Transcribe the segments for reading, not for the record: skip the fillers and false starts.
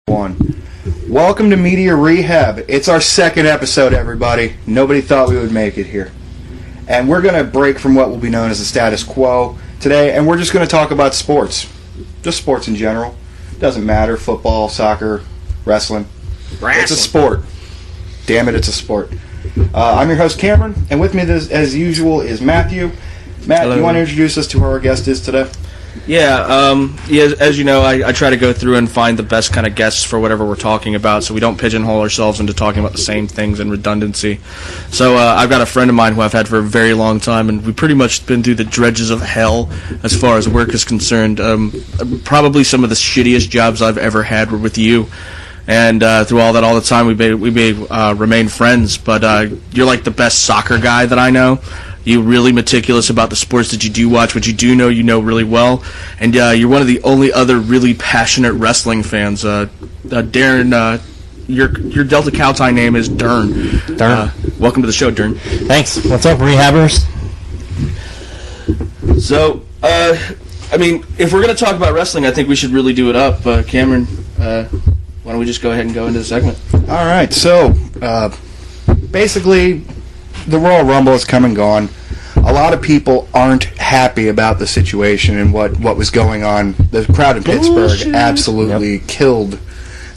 One. Welcome to Media Rehab. It's our second episode, everybody. Nobody thought we would make it here. And we're going to break from what will be known as the status quo today, and we're just going to talk about sports. Just sports in general. Doesn't matter. Football, soccer, wrestling. It's a sport. Damn it, it's a sport. I'm your host, Cameron, and with me as usual is Matthew. Matt, Hello. You want to introduce us to who our guest is today? Yeah, as you know, I try to go through and find the best kind of guests for whatever we're talking about, so we don't pigeonhole ourselves into talking about the same things and redundancy. So I've got a friend of mine who I've had for a very long time, and we've pretty much been through the dredges of hell as far as work is concerned. Probably some of the shittiest jobs I've ever had were with you. And through all the time, we may remain friends, but you're like the best soccer guy that I know. You're really meticulous about the sports that you do watch. What you do know, you know really well. And you're one of the only other really passionate wrestling fans. Darren, your Delta Cowtie name is Darren. Welcome to the show, Darren. Thanks. What's up, rehabbers? So, I mean, if we're going to talk about wrestling, I think we should really do it up. Cameron, why don't we just go ahead and go into the segment? All right, so basically, the Royal Rumble has come and gone. A lot of people aren't happy about the situation and what was going on. The crowd in Pittsburgh absolutely killed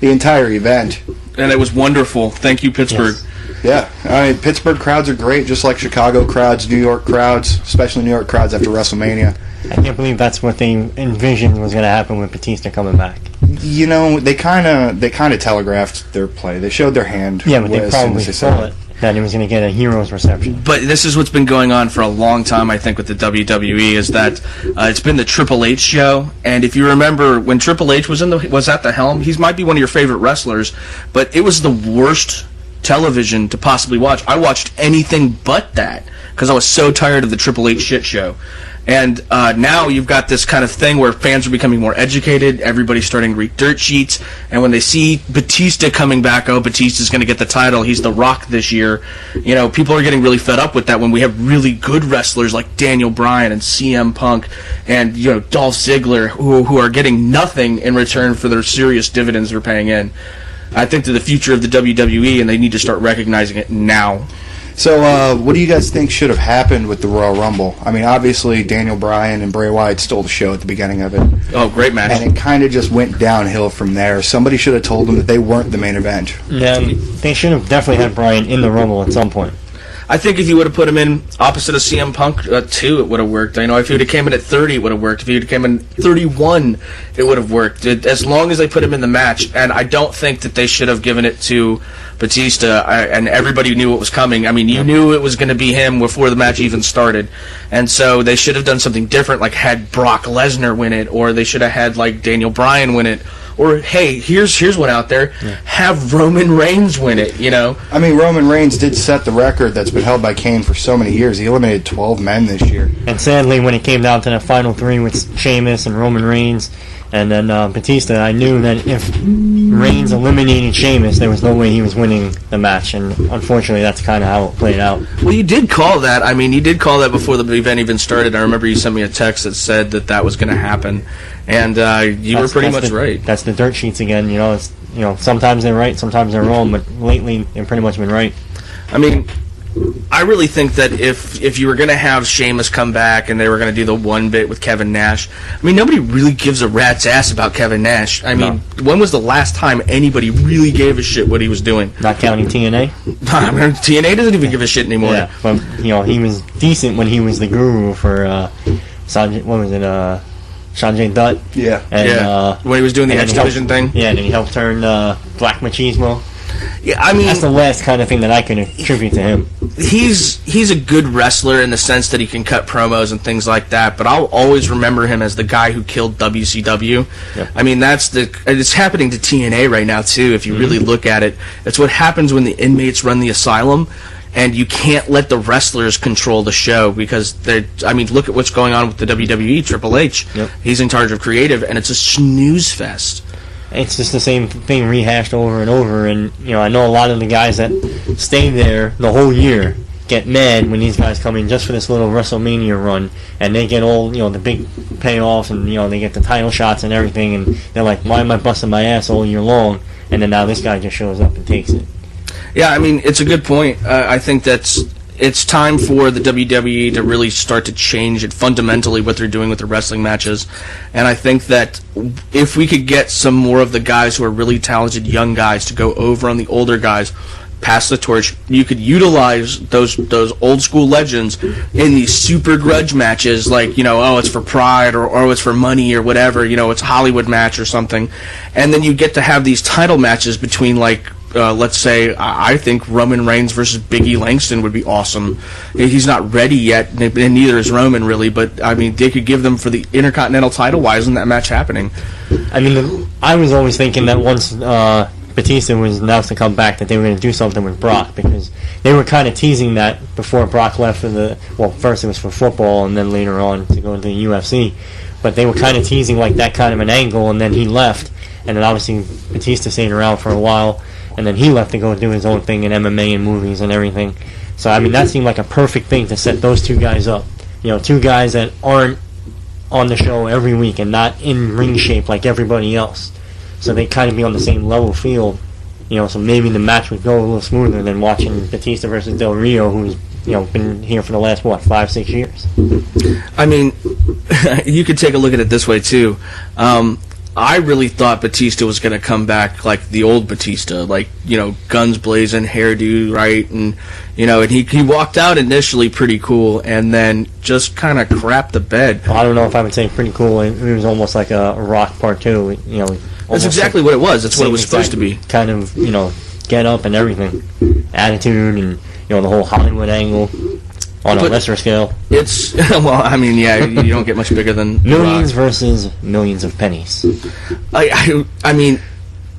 the entire event. And it was wonderful. Thank you, Pittsburgh. Yes. Yeah, I mean, Pittsburgh crowds are great, just like Chicago crowds, New York crowds, especially New York crowds after WrestleMania. I can't believe that's what they envisioned was going to happen with Batista coming back. You know, they kind of telegraphed their play. They showed their hand. Yeah, but they as soon probably as they saw thought that he was going to get a hero's reception. But this is what's been going on for a long time, I think, with the WWE, is that it's been the Triple H show. And if you remember, when Triple H was at the helm, he might be one of your favorite wrestlers, but it was the worst television to possibly watch. I watched anything but that because I was so tired of the Triple H shit show. And now you've got this kind of thing where fans are becoming more educated. Everybody's starting to read dirt sheets. And when they see Batista coming back, oh, Batista's going to get the title. He's The Rock this year. You know, people are getting really fed up with that when we have really good wrestlers like Daniel Bryan and CM Punk and, you know, Dolph Ziggler who are getting nothing in return for their serious dividends they're paying in. I think they're the future of the WWE, and they need to start recognizing it now. So, what do you guys think should have happened with the Royal Rumble? I mean, obviously, Daniel Bryan and Bray Wyatt stole the show at the beginning of it. Oh, great match. And it kind of just went downhill from there. Somebody should have told them that they weren't the main event. Yeah, they should have definitely had Bryan in the Rumble at some point. I think if you would have put him in opposite of CM Punk 2, it would have worked. I know if he would have came in at 30, it would have worked. If he would have came in 31, it would have worked. As long as they put him in the match. And I don't think that they should have given it to Batista, and everybody knew it was coming. I mean, you knew it was going to be him before the match even started. And so they should have done something different, like had Brock Lesnar win it, or they should have had, like, Daniel Bryan win it. Or, hey, here's one out there. Yeah. Have Roman Reigns win it, you know? I mean, Roman Reigns did set the record that's been held by Kane for so many years. He eliminated 12 men this year. And sadly, when it came down to the final three with Sheamus and Roman Reigns and then Batista, I knew that if Reigns eliminated Sheamus, there was no way he was winning the match. And unfortunately, that's kind of how it played out. Well, you did call that. I mean, you did call that before the event even started. I remember you sent me a text that said that was going to happen. And you were pretty much right. That's the dirt sheets again. You know, sometimes they're right, sometimes they're wrong, but lately they've pretty much been right. I mean, I really think that if you were going to have Sheamus come back and they were going to do the one bit with Kevin Nash, I mean, nobody really gives a rat's ass about Kevin Nash. I mean, when was the last time anybody really gave a shit what he was doing? Not counting TNA? I mean, TNA doesn't even give a shit anymore. Yeah, but, you know, he was decent when he was the guru for, Sanjay Dutt. Yeah. And, when he was doing the X Division thing. Yeah, and then he helped turn Black Machismo. Yeah, I mean, that's the last kind of thing that I can attribute to him. He's a good wrestler in the sense that he can cut promos and things like that, but I'll always remember him as the guy who killed WCW. Yep. I mean, it's happening to TNA right now too, if you really look at it. It's what happens when the inmates run the asylum. And you can't let the wrestlers control the show because look at what's going on with the WWE, Triple H. Yep. He's in charge of creative, and it's a snooze fest. It's just the same thing rehashed over and over. And, you know, I know a lot of the guys that stayed there the whole year get mad when these guys come in just for this little WrestleMania run, and they get all, the big payoffs, and, they get the title shots and everything, and they're like, why am I busting my ass all year long? And then now this guy just shows up and takes it. Yeah, I mean, it's a good point. I think it's time for the WWE to really start to change it fundamentally what they're doing with the wrestling matches. And I think that if we could get some more of the guys who are really talented young guys to go over on the older guys, pass the torch, you could utilize those old school legends in these super grudge matches, like, it's for pride or it's for money or whatever, it's a Hollywood match or something. And then you get to have these title matches between, like, let's say, I think Roman Reigns versus Big E Langston would be awesome. He's not ready yet, and neither is Roman, really, but, I mean, they could give them for the Intercontinental title. Why isn't that match happening? I mean, I was always thinking that once Batista was announced to come back, that they were going to do something with Brock, because they were kind of teasing that before Brock left for first it was for football, and then later on to go into the UFC, but they were kind of teasing, like, that kind of an angle, and then he left, and then obviously Batista stayed around for a while, and then he left to go do his own thing in MMA and movies and everything. So, I mean, that seemed like a perfect thing to set those two guys up. Two guys that aren't on the show every week and not in ring shape like everybody else. So they kind of be on the same level field. So maybe the match would go a little smoother than watching Batista versus Del Rio, who's, been here for the last, 5-6 years. I mean, you could take a look at it this way, too. I really thought Batista was going to come back like the old Batista, like, guns blazing, hairdo, right? And, and he walked out initially pretty cool and then just kind of crapped the bed. I don't know if I would say pretty cool. It was almost like a Rock Part 2, That's exactly what it was. That's what it was supposed to be. Kind of, get up and everything. Attitude and, the whole Hollywood angle. On a lesser scale. It's, well, I mean, yeah, you don't get much bigger than millions versus millions of pennies. I mean,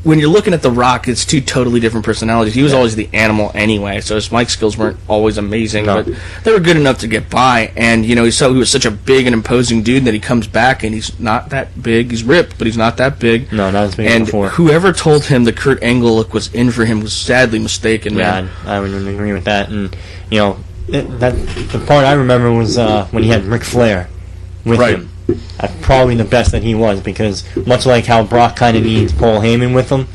when you're looking at The Rock, it's two totally different personalities. He was always the animal anyway, so his mic skills weren't always amazing, but they were good enough to get by. And, he was such a big and imposing dude that he comes back and he's not that big. He's ripped, but he's not that big. No, not as big as before. And whoever told him the Kurt Angle look was in for him was sadly mistaken, man. Yeah, I would agree with that. And, the part I remember was when he had Ric Flair with him. Probably the best that he was, because much like how Brock kind of needs Paul Heyman with him,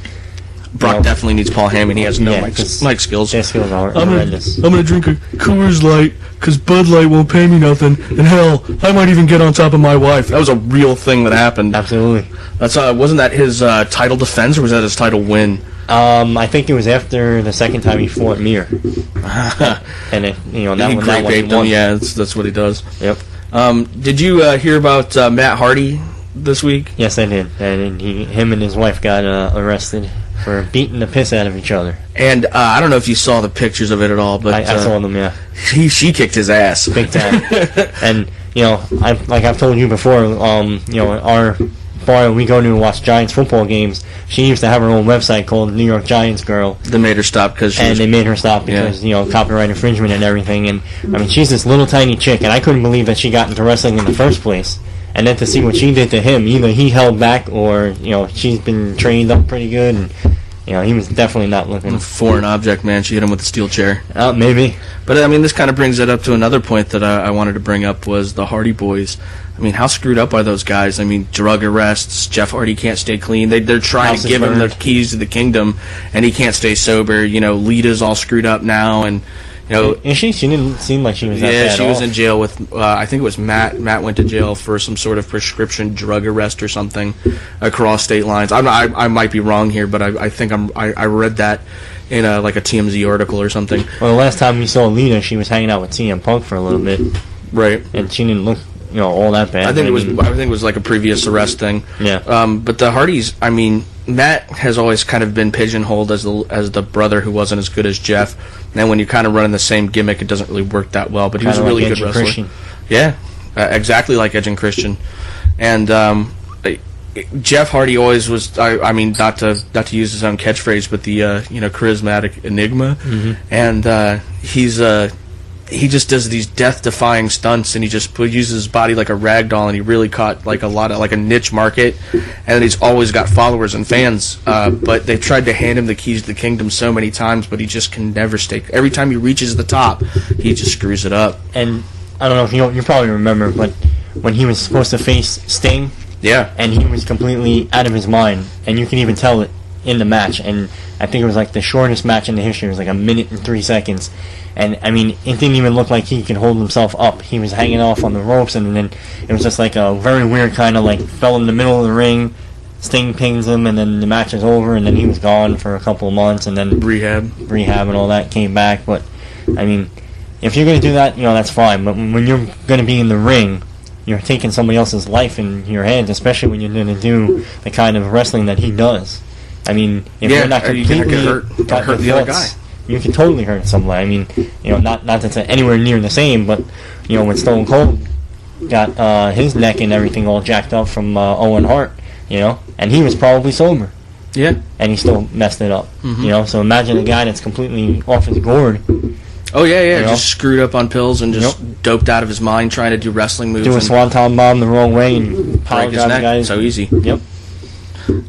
Brock definitely needs Paul Heyman. He has no mic skills. Their skills are horrendous. I'm going to drink a Coors Light because Bud Light won't pay me nothing, and hell, I might even get on top of my wife. That was a real thing that happened. Absolutely. That's wasn't that his title defense, or was that his title win? I think it was after the second time he fought Mir. And that one won. Yeah, that's what he does. Yep. Did you hear about Matt Hardy this week? Yes, I did. And him and his wife got arrested for beating the piss out of each other. And I don't know if you saw the pictures of it at all, but I saw them. Yeah. She kicked his ass big time. And I've told you before, our bar we go to watch Giants football games, she used to have her own website called New York Giants Girl. They made her stop because they made her stop because copyright infringement and everything. And I mean, she's this little tiny chick, and I couldn't believe that she got into wrestling in the first place. And then to see what she did to him, either he held back or she's been trained up pretty good, and he was definitely not looking. A foreign object, man. She hit him with a steel chair. Maybe. But I mean, this kind of brings it up to another point that I wanted to bring up was the Hardy Boys. I mean, how screwed up are those guys? I mean, drug arrests. Jeff Hardy can't stay clean. They're trying to give him the keys to the kingdom, and he can't stay sober. Lita's all screwed up now, and is she? She didn't seem like she was that bad. Yeah, she was in jail with. I think it was Matt. Matt went to jail for some sort of prescription drug arrest or something across state lines. I might be wrong here, but I think I read that in a TMZ article or something. Well, the last time we saw Lita, she was hanging out with CM Punk for a little bit, right? And she didn't look all that bad. I think it was like a previous arrest thing. Yeah. But the Hardys, I mean, Matt has always kind of been pigeonholed as the brother who wasn't as good as Jeff. And then when you're kind of running the same gimmick, it doesn't really work that well. But he was a really good wrestler. Christian. Yeah, exactly like Edge and Christian. And Jeff Hardy always was. I mean, not to use his own catchphrase, but the charismatic enigma. Mm-hmm. And he just does these death-defying stunts, and he just uses his body like a rag doll, and he really caught like a niche market, and he's always got followers and fans. But they've tried to hand him the keys to the kingdom so many times, but he just can never stay. Every time he reaches the top, he just screws it up. And I don't know if you probably remember, but when he was supposed to face Sting, and he was completely out of his mind, and you can even tell it in the match. And I think it was like the shortest match in the history. It was like 1 minute and 3 seconds. And, I mean, it didn't even look like he could hold himself up. He was hanging off on the ropes, and then it was just like a very weird kind of like fell in the middle of the ring. Sting pings him, and then the match is over, and then he was gone for a couple of months, and then rehab and all that came back. But, I mean, if you're going to do that, that's fine. But when you're going to be in the ring, you're taking somebody else's life in your hands, especially when you're going to do the kind of wrestling that he does. I mean, if you're not completely hurt the other guy, you can totally hurt somebody. I mean, not that it's anywhere near the same, but when Stone Cold got his neck and everything all jacked up from Owen Hart, and he was probably sober. Yeah. And he still messed it up. Mm-hmm. So imagine a guy that's completely off his gourd. Oh yeah, just screwed up on pills and just doped out of his mind trying to do wrestling moves. Do a swanton bomb the wrong way and break his neck. Guys. So easy. Yep.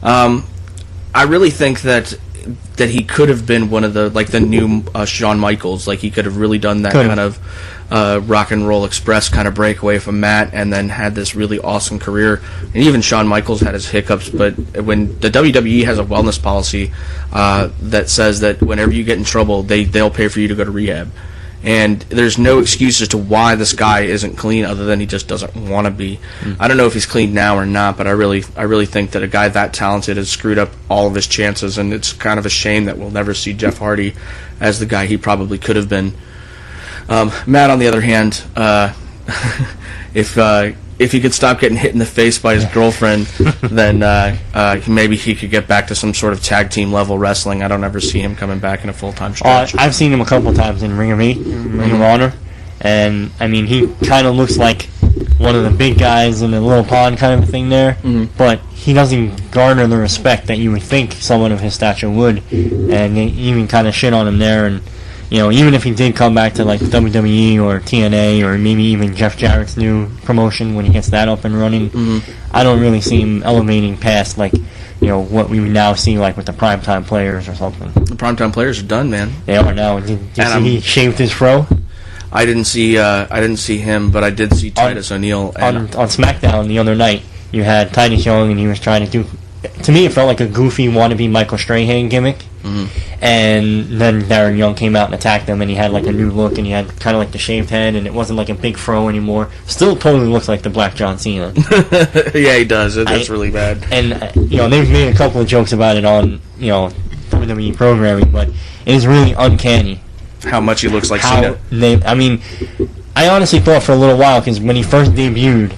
I really think that he could have been one of the new Shawn Michaels. Like he could have really done that kind of rock and roll express kind of breakaway from Matt, and then had this really awesome career. And even Shawn Michaels had his hiccups, but when the WWE has a wellness policy that says that whenever you get in trouble, they'll pay for you to go to rehab. And there's no excuse as to why this guy isn't clean, other than he just doesn't want to be. I don't know if he's clean now or not, but I really think that a guy that talented has screwed up all of his chances, and it's kind of a shame that we'll never see Jeff Hardy as the guy he probably could have been. Matt, on the other hand, if he could stop getting hit in the face by his girlfriend, then maybe he could get back to some sort of tag team level wrestling. I don't ever see him coming back in a full-time stretch. I've seen him a couple times in Ring of Honor, and I mean he kind of looks like one of the big guys in the little pond kind of thing there, but he doesn't garner the respect that you would think someone of his stature would, and they even kind of shit on him there. And even if he did come back to like WWE or TNA or maybe even Jeff Jarrett's new promotion when he gets that up and running, I don't really see him elevating past like what we would now see like with the primetime players or something. The primetime players are done, man. They are now. Did you see he shaved his fro? I didn't see him, but I did see Titus O'Neil on SmackDown the other night. You had Titus Young, and he was trying to do. To me, it felt like a goofy wannabe Michael Strahan gimmick. And then Darren Young came out and attacked him, and he had like a new look, and he had kind of like the shaved head, and it wasn't like a big fro anymore. Still totally looks like the Black John Cena. Yeah, he does. That's really bad. And they've made a couple of jokes about it on WWE programming, but it is really uncanny how much he looks like Cena. I honestly thought for a little while, because when he first debuted,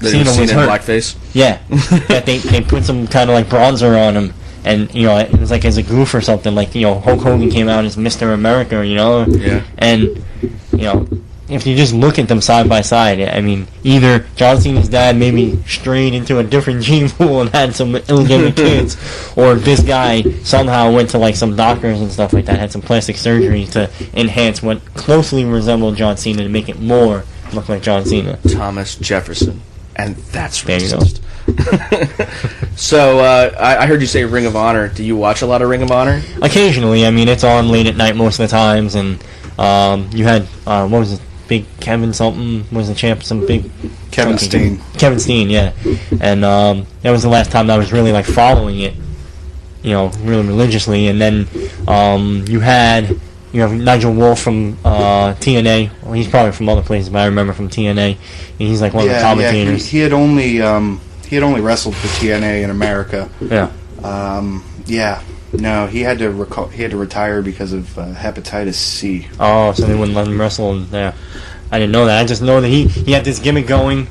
Cena was in blackface. Yeah, that they put some kind of like bronzer on him. And, it was like as a goof or something, like, Hulk Hogan came out as Mr. America, Yeah. And, if you just look at them side by side, I mean, either John Cena's dad maybe strayed into a different gene pool and had some illegitimate kids, or this guy somehow went to, like, some doctors and stuff like that, had some plastic surgery to enhance what closely resembled John Cena to make it more look like John Cena. Thomas Jefferson. And that's racist. So, I heard you say Ring of Honor. Do you watch a lot of Ring of Honor? Occasionally. I mean, it's on late at night most of the times. And you had, what was it, Big Kevin something? Was the champ some big... Kevin Steen. Kevin Steen, yeah. And that was the last time I was really, like, following it, really religiously. And then you have Nigel Wolfe from TNA. Well, he's probably from other places, but I remember from TNA. He's like one of the commentators. He had only wrestled for TNA in America. Yeah. No, he had to retire because of hepatitis C. Oh, so they wouldn't let him wrestle. Yeah, I didn't know that. I just know that he had this gimmick going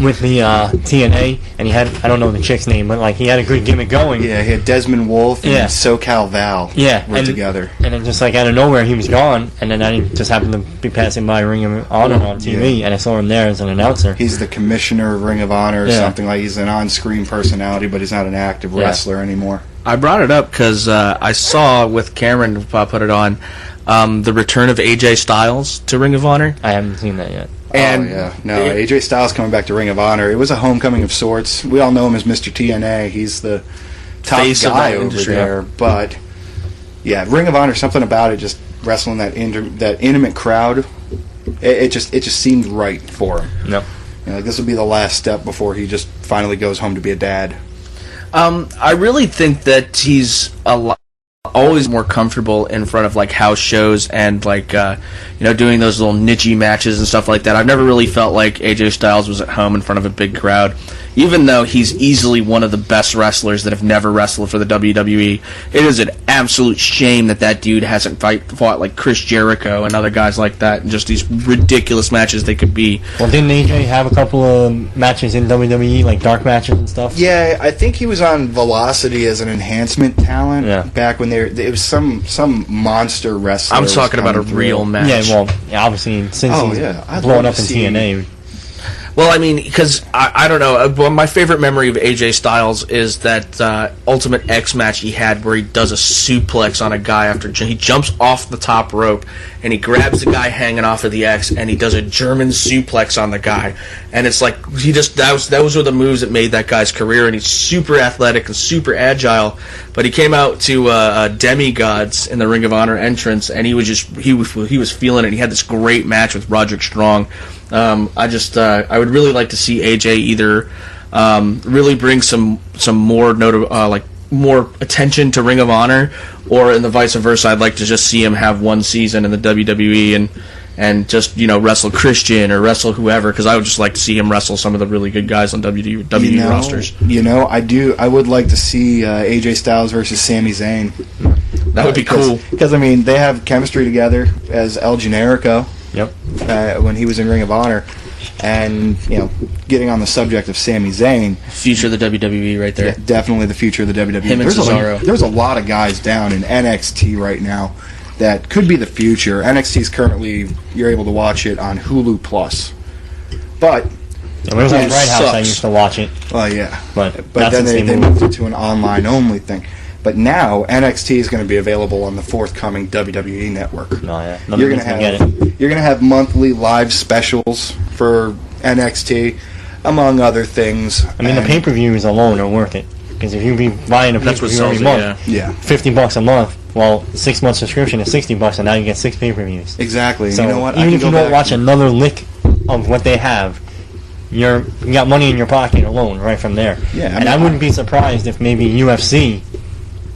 with the TNA, and he had, I don't know the chick's name, but like he had a good gimmick going. Yeah, he had Desmond Wolfe and SoCal Val were together. And then just like out of nowhere he was gone, and then I just happened to be passing by Ring of Honor on TV, and I saw him there as an announcer. He's the commissioner of Ring of Honor or something, like he's an on-screen personality, but he's not an active wrestler anymore. I brought it up because I saw with Cameron put it on, the return of AJ Styles to Ring of Honor. I haven't seen that yet. And AJ Styles coming back to Ring of Honor. It was a homecoming of sorts. We all know him as Mr. TNA. He's the top Face of guy that over industry. there. But yeah, Ring of Honor, something about it, just wrestling that intimate crowd. It just seemed right for him. Yep. This will be the last step before he just finally goes home to be a dad. I really think that he's always more comfortable in front of like house shows and like doing those little niche matches and stuff like that. I've never really felt like AJ Styles was at home in front of a big crowd, even though he's easily one of the best wrestlers that have never wrestled for the WWE. It is an absolute shame that dude hasn't fought like Chris Jericho and other guys like that, and just these ridiculous matches they could be. Well, didn't AJ have a couple of matches in WWE, like dark matches and stuff? Yeah, I think he was on Velocity as an enhancement talent back when it was some monster wrestler. I'm talking about a real match. Yeah, well, obviously since he's I'd blown love up in to see TNA. Well, I mean, because I don't know. Well, my favorite memory of AJ Styles is that Ultimate X match he had where he does a suplex on a guy after he jumps off the top rope and he grabs the guy hanging off of the X and he does a German suplex on the guy. And it's like those were the moves that made that guy's career. And he's super athletic and super agile. But he came out to Demigods in the Ring of Honor entrance and he was feeling it. He had this great match with Roderick Strong. I would really like to see AJ either really bring some more more attention to Ring of Honor, or in the vice versa. I'd like to just see him have one season in the WWE and just wrestle Christian or wrestle whoever, because I would just like to see him wrestle some of the really good guys on WWE rosters. I would like to see AJ Styles versus Sami Zayn. That would be cool. Because they have chemistry together as El Generico. Yep. When he was in Ring of Honor, and getting on the subject of Sami Zayn, future of the WWE right there. Yeah, definitely the future of the WWE. Him and Cesaro. There's a lot of guys down in NXT right now that could be the future. NXT's currently, you're able to watch it on Hulu Plus, but it was on Bright House. I used to watch it. Well, yeah, but then they moved it to an online only thing. But now NXT is going to be available on the forthcoming WWE network. Oh, yeah. You're going to have monthly live specials for NXT, among other things. I mean, the pay-per-views alone are worth it, because if you be buying a pay-per-view every month, $50 a month. Well, 6 month subscription is $60, and now you get 6 pay-per-views. Exactly. So you know what? Even if you don't watch another lick of what they have, you got money in your pocket alone right from there. Yeah, I wouldn't be surprised if maybe UFC,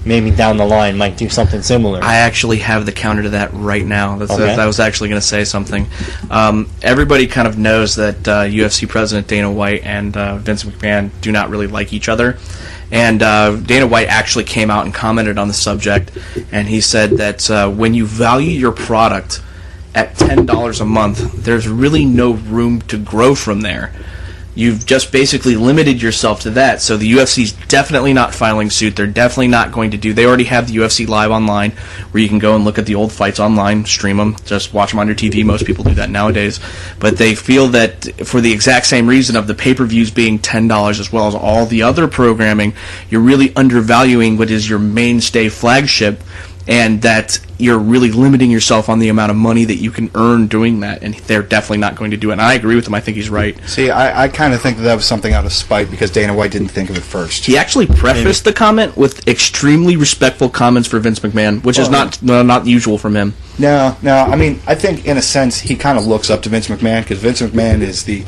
maybe down the line, might do something similar. I actually have the counter to that right now. I was actually going to say something. Everybody kind of knows that UFC President Dana White and Vince McMahon do not really like each other. And Dana White actually came out and commented on the subject, and he said that when you value your product at $10 a month, there's really no room to grow from there. You've just basically limited yourself to that. So the UFC's definitely not filing suit. They're definitely not going to do. They already have the UFC Live online, where you can go and look at the old fights online, stream them, just watch them on your TV. Most people do that nowadays. But they feel that for the exact same reason of the pay-per-views being $10 as well as all the other programming, you're really undervaluing what is your mainstay flagship, and that you're really limiting yourself on the amount of money that you can earn doing that, and they're definitely not going to do it. And I agree with him. I think he's right. See, I kind of think that was something out of spite because Dana White didn't think of it first. He actually prefaced the comment with extremely respectful comments for Vince McMahon, which is not usual from him. No. I mean, I think in a sense he kind of looks up to Vince McMahon because Vince McMahon is the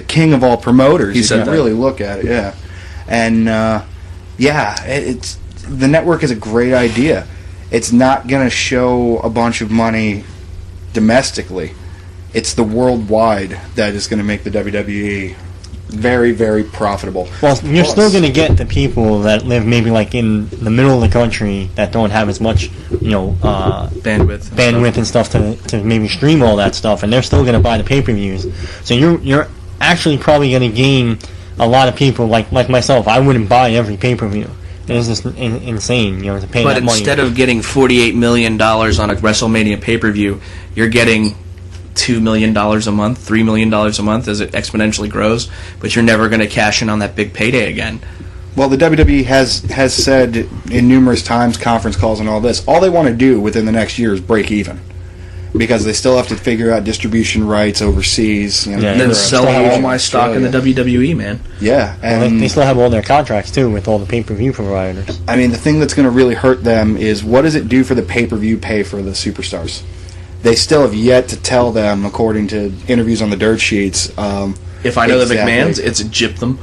king of all promoters. He said that. Really look at it, yeah. And it's the network is a great idea. It's not going to show a bunch of money domestically. It's the worldwide that is going to make the WWE very, very profitable. Well, you're still going to get the people that live maybe like in the middle of the country that don't have as much, bandwidth and stuff to maybe stream all that stuff, and they're still going to buy the pay-per-views. So you're actually probably going to gain a lot of people like myself. I wouldn't buy every pay-per-view. It's just insane, to pay that money. But instead of getting $48 million on a WrestleMania pay-per-view, you're getting $2 million a month, $3 million a month as it exponentially grows, but you're never going to cash in on that big payday again. Well, the WWE has said in numerous times, conference calls and all this, all they want to do within the next year is break even. Because they still have to figure out distribution rights overseas. You know, And then sell all my stock in the WWE, man. Yeah. Well, And they still have all their contracts, too, with all the pay-per-view providers. I mean, the thing that's going to really hurt them is what does it do for the pay-per-view pay for the superstars? They still have yet to tell them, according to interviews on the dirt sheets. If I know exactly. the McMahons, it's a gyp them.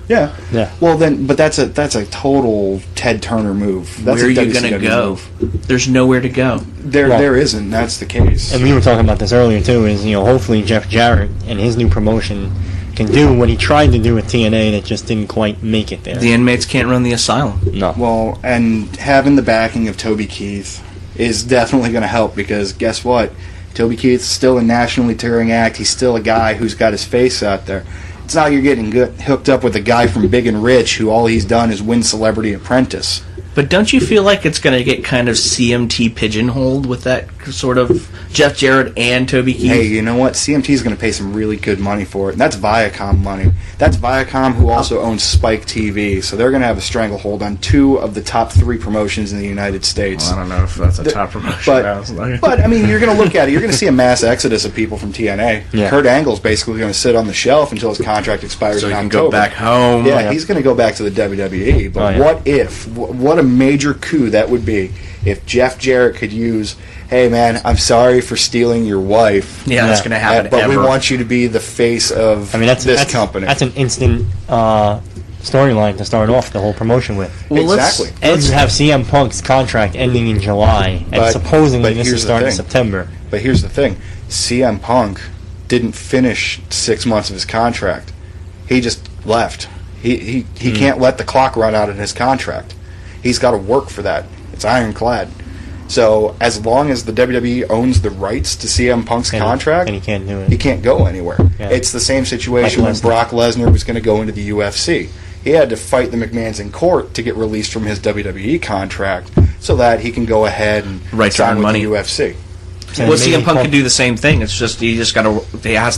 Yeah. Yeah. Well, then, but that's a total Ted Turner move. That's Where are a you going to WCW go? move. There's nowhere to go. There isn't. That's the case. And we were talking about this earlier, too, is, hopefully Jeff Jarrett and his new promotion can do what he tried to do with TNA that just didn't quite make it there. The inmates can't run the asylum. No. Well, and having the backing of Toby Keith is definitely going to help because guess what? Toby Keith's still a nationally touring act. He's still a guy who's got his face out there. It's not like you're getting hooked up with a guy from Big and Rich who all he's done is win Celebrity Apprentice. But don't you feel like it's going to get kind of CMT pigeonholed with that sort of Jeff Jarrett and Toby Keith? Hey, you know what? CMT's going to pay some really good money for it, and that's Viacom money. That's Viacom who also owns Spike TV, so they're going to have a stranglehold on 2 of the top 3 promotions in the United States. Well, I don't know if that's a top promotion. But I mean, you're going to look at it. You're going to see a mass exodus of people from TNA. Yeah. Kurt Angle's basically going to sit on the shelf until his contract expires so in he can October. go back home. Yeah, he's going to go back to the WWE. But Oh, yeah. what if? What a major coup that would be if Jeff Jarrett could use, hey man, I'm sorry for stealing your wife. Yeah, that's going to happen. But we ever. want you to be the face of this company. That's an instant storyline to start off the whole promotion with. Well, Exactly. And you have CM Punk's contract ending in July, and supposedly this here's is the starting in thing. September. But here's the thing: CM Punk didn't finish 6 months of his contract. He just left. He can't let the clock run out in his contract. He's got to work for that. It's ironclad. So as long as the WWE owns the rights to CM Punk's contract, and he can't do it. he can't go anywhere. Yeah. It's the same situation Like when Lesnar. Brock Lesnar was going to go into the UFC. He had to fight the McMahons in court to get released from his WWE contract so that he can go ahead and Right to sign earn with money. the UFC. So Well, maybe CM Punk can do the same thing. It's just he has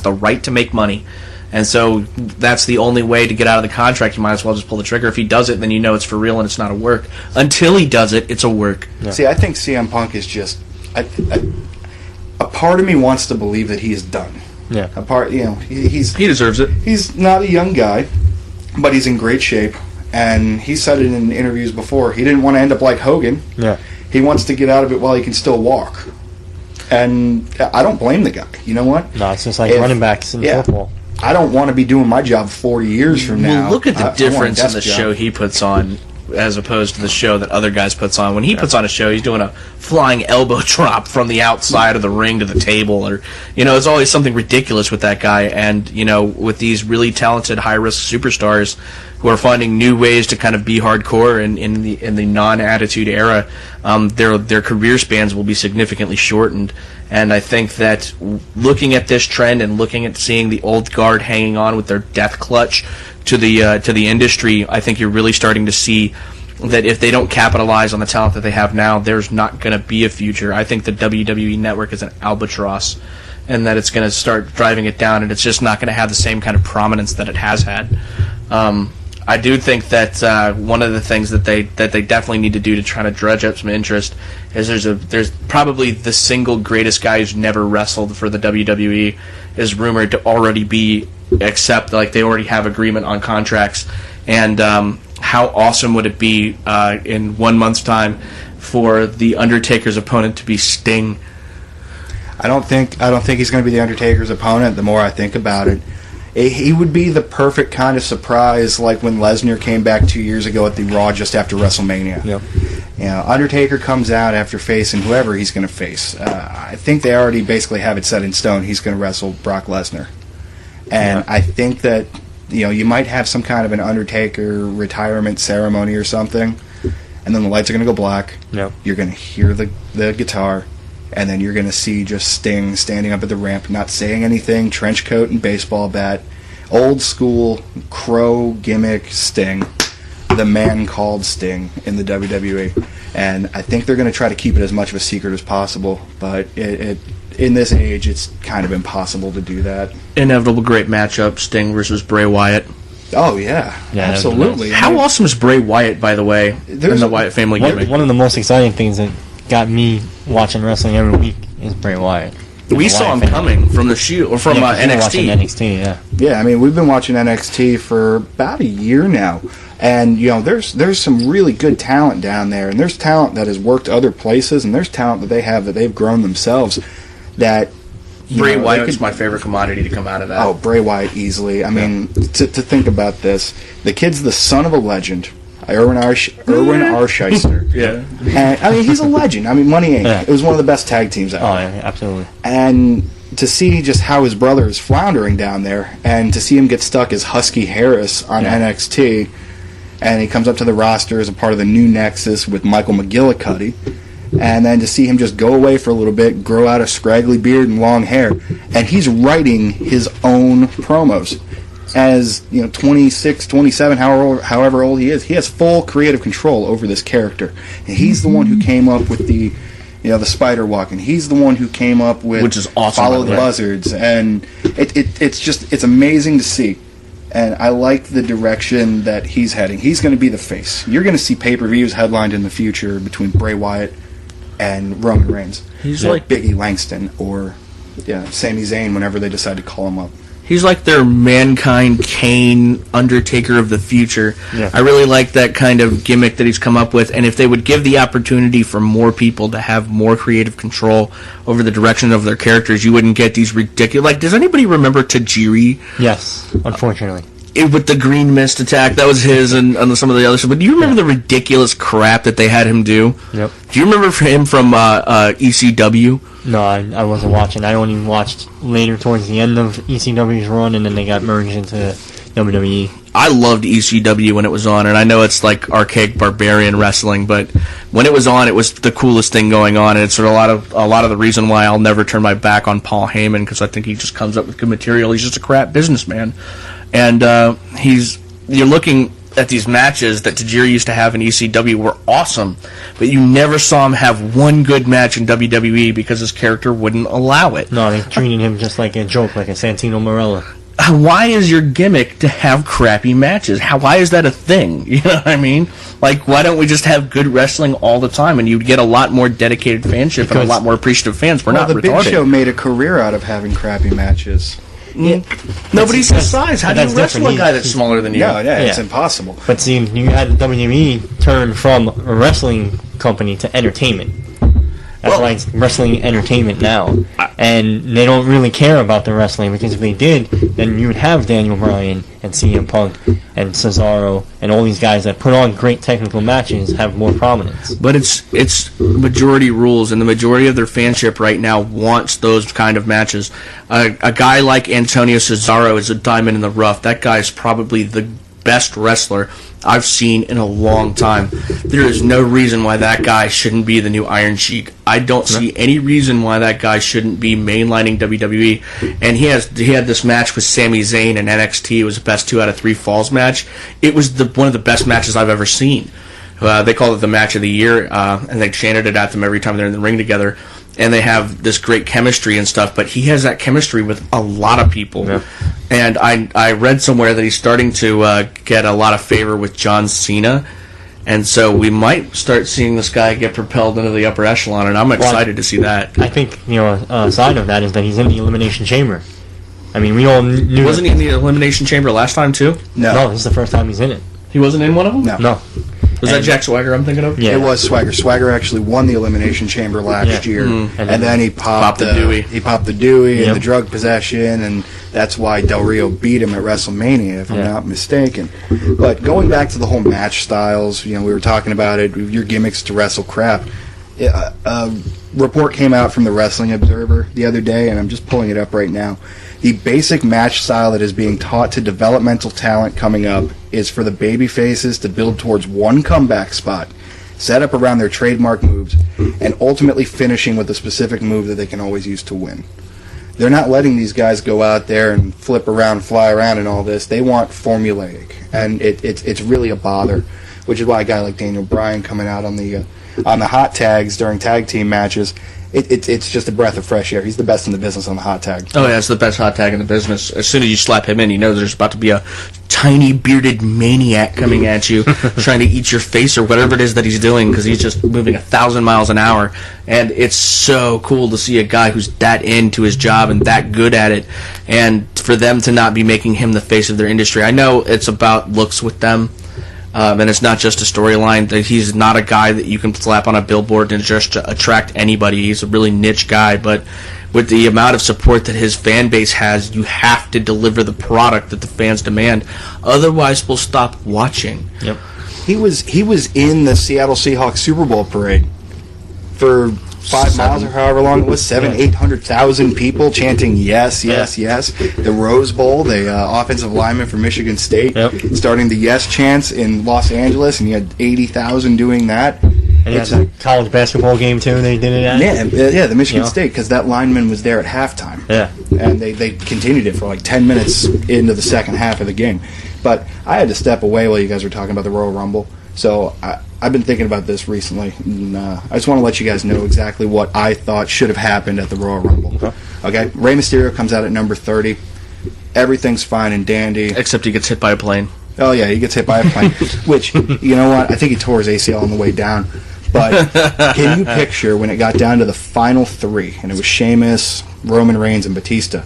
the right to make money, and so that's the only way to get out of the contract. You might as well just pull the trigger. If he does it, then you know it's for real and it's not a work. Until he does it, it's a work. Yeah. See, I think CM Punk is just a part of me wants to believe that he is done. Yeah. A part, he deserves it. he's not a young guy, but he's in great shape, and he said it in interviews before. He didn't want to end up like Hogan. Yeah. He wants to get out of it while he can still walk. And I don't blame the guy. You know what? No, it's just like If- running backs in football. I don't want to be doing my job 40 years from now. Well, look at the I want a difference in desk the job. show he puts on as opposed to the show that other guys puts on. When he puts on a show, he's doing a flying elbow drop from the outside of the ring to the table, or there's always something ridiculous with that guy. And with these really talented, high-risk superstars who are finding new ways to kind of be hardcore in the non-attitude era, their career spans will be significantly shortened. And I think that looking at this trend and looking at seeing the old guard hanging on with their death clutch to the industry, I think you're really starting to see that if they don't capitalize on the talent that they have now, there's not going to be a future. I think the WWE Network is an albatross, and that it's going to start driving it down, and it's just not going to have the same kind of prominence that it has had. I do think that one of the things that they definitely need to do to try to dredge up some interest is there's probably the single greatest guy who's never wrestled for the WWE is rumored to already be they already have agreement on contracts. And how awesome would it be in 1 month's time for the Undertaker's opponent to be Sting? I don't think he's going to be the Undertaker's opponent. The more I think about it, he would be the perfect kind of surprise, like when Lesnar came back 2 years ago at the Raw just after WrestleMania. Yep. Undertaker comes out after facing whoever he's going to face. I think they already basically have it set in stone. He's going to wrestle Brock Lesnar, and I think that you might have some kind of an Undertaker retirement ceremony or something, and then the lights are going to go black. Yep. You're going to hear the guitar. And then you're going to see just Sting standing up at the ramp, not saying anything, trench coat and baseball bat, old school crow gimmick Sting, the man called Sting in the WWE. And I think they're going to try to keep it as much of a secret as possible, but in this age, it's kind of impossible to do that. Inevitable great matchup, Sting versus Bray Wyatt. Oh yeah, Yeah, absolutely. How awesome is Bray Wyatt, by the way, in the Wyatt family gimmick? One of the most exciting things that got me watching wrestling every week is Bray Wyatt. We saw him coming from the Shield or from NXT. Watching NXT, yeah. Yeah, I mean, we've been watching NXT for about a year now, and there's some really good talent down there, and there's talent that has worked other places, and there's talent that they've grown themselves. That Bray Wyatt is my favorite commodity to come out of that. Oh, Bray Wyatt easily. I mean, to think about this, the kid's the son of a legend. Erwin R. Shyster. Yeah. And, I mean, he's a legend. I mean, Money Inc. Yeah. It was one of the best tag teams ever. Oh, yeah, absolutely. And to see just how his brother is floundering down there, and to see him get stuck as Husky Harris on NXT, and he comes up to the roster as a part of the new Nexus with Michael McGillicuddy, and then to see him just go away for a little bit, grow out a scraggly beard and long hair, and he's writing his own promos. As 26, 27, however old he is, he has full creative control over this character, and he's the one who came up with the spider walking. He's the one who came up with which is awesome. Follow the Buzzards, and it's amazing to see. And I like the direction that he's heading. He's going to be the face. You're going to see pay-per-views headlined in the future between Bray Wyatt and Roman Reigns. He's like Biggie Langston or Sami Zayn whenever they decide to call him up. He's like their Mankind, Kane, Undertaker of the future. Yeah. I really like that kind of gimmick that he's come up with, and if they would give the opportunity for more people to have more creative control over the direction of their characters, you wouldn't get these ridiculous... Like, does anybody remember Tajiri? Yes, unfortunately. With the green mist attack, that was his and some of the other stuff. But do you remember the ridiculous crap that they had him do? Yep. Do you remember him from ECW? No, I wasn't watching. I only watched later towards the end of ECW's run, and then they got merged into WWE. I loved ECW when it was on, and I know it's like archaic barbarian wrestling, but when it was on, it was the coolest thing going on, and it's sort of a lot of the reason why I'll never turn my back on Paul Heyman, because I think he just comes up with good material. He's just a crap businessman, and you're looking at these matches that Tajiri used to have in ECW were awesome, but you never saw him have one good match in WWE because his character wouldn't allow it. No, they treated him just like a joke, like a Santino Marella. Why is your gimmick to have crappy matches? Why is that a thing? You know what I mean? Like, why don't we just have good wrestling all the time, and you'd get a lot more dedicated fanship and a lot more appreciative fans. We're not retarded. The Big Show made a career out of having crappy matches. Nobody's his size. How do you wrestle a guy that's smaller than you? No, it's impossible. But see, you had WWE turn from a wrestling company to entertainment. That's why it's wrestling entertainment now. And they don't really care about the wrestling, because if they did, then you would have Daniel Bryan and CM Punk and Cesaro and all these guys that put on great technical matches have more prominence. But it's majority rules, and the majority of their fanship right now wants those kind of matches. A guy like Antonio Cesaro is a diamond in the rough. That guy is probably the best wrestler I've seen in a long time. There is no reason why that guy shouldn't be the new Iron Sheik. I don't see any reason why that guy shouldn't be mainlining WWE. And he had this match with Sami Zayn in NXT. It was the best 2 out of 3 falls match. It was one of the best matches I've ever seen. They called it the match of the year, and they chanted it at them every time they're in the ring together. And they have this great chemistry and stuff, but he has that chemistry with a lot of people. Yeah. And I read somewhere that he's starting to get a lot of favor with John Cena, and so we might start seeing this guy get propelled into the upper echelon, and I'm excited to see that. I think, a side of that is that he's in the Elimination Chamber. I mean, we all knew... Wasn't he in the Elimination Chamber last time, too? No, this is the first time he's in it. He wasn't in one of them? No. Was that Jack Swagger I'm thinking of? Yeah. It was Swagger. Swagger actually won the Elimination Chamber last year. Mm-hmm. And then he popped the Dewey. He popped the Dewey and the drug possession, and that's why Del Rio beat him at WrestleMania, if I'm not mistaken. But going back to the whole match styles, we were talking about it, your gimmicks to wrestle crap. A report came out from the Wrestling Observer the other day, and I'm just pulling it up right now. The basic match style that is being taught to developmental talent coming up is for the baby faces to build towards one comeback spot, set up around their trademark moves, and ultimately finishing with a specific move that they can always use to win. They're not letting these guys go out there and flip around, fly around, and all this. They want formulaic, and it's really a bother, which is why a guy like Daniel Bryan coming out on the hot tags during tag team matches it's just a breath of fresh air. He's the best in the business on the hot tag. Oh, yeah, it's the best hot tag in the business. As soon as you slap him in, you know there's about to be a tiny bearded maniac coming at you, trying to eat your face or whatever it is that he's doing, because he's just moving 1,000 miles an hour. And it's so cool to see a guy who's that into his job and that good at it, and for them to not be making him the face of their industry. I know it's about looks with them. And it's not just a storyline. That he's not a guy that you can slap on a billboard and just attract anybody. He's a really niche guy, but with the amount of support that his fan base has, you have to deliver the product that the fans demand. Otherwise, we'll stop watching. Yep. He was in the Seattle Seahawks Super Bowl parade for 5 miles or however long it was, 800,000 people chanting yes, yes, yes. The Rose Bowl, the offensive lineman from Michigan State, starting the yes chants in Los Angeles, and you had 80,000 doing that. And it's a college basketball game too. They did it at. Yeah, the Michigan State, because that lineman was there at halftime. Yeah, and they continued it for like 10 minutes into the second half of the game. But I had to step away while you guys were talking about the Royal Rumble. So I've been thinking about this recently, and I just want to let you guys know exactly what I thought should have happened at the Royal Rumble. Okay, Rey Mysterio comes out at number 30. Everything's fine and dandy. Except he gets hit by a plane. Oh, yeah, he gets hit by a plane. Which, you know what, I think he tore his ACL on the way down. But can you picture when it got down to the final 3, and it was Sheamus, Roman Reigns, and Batista.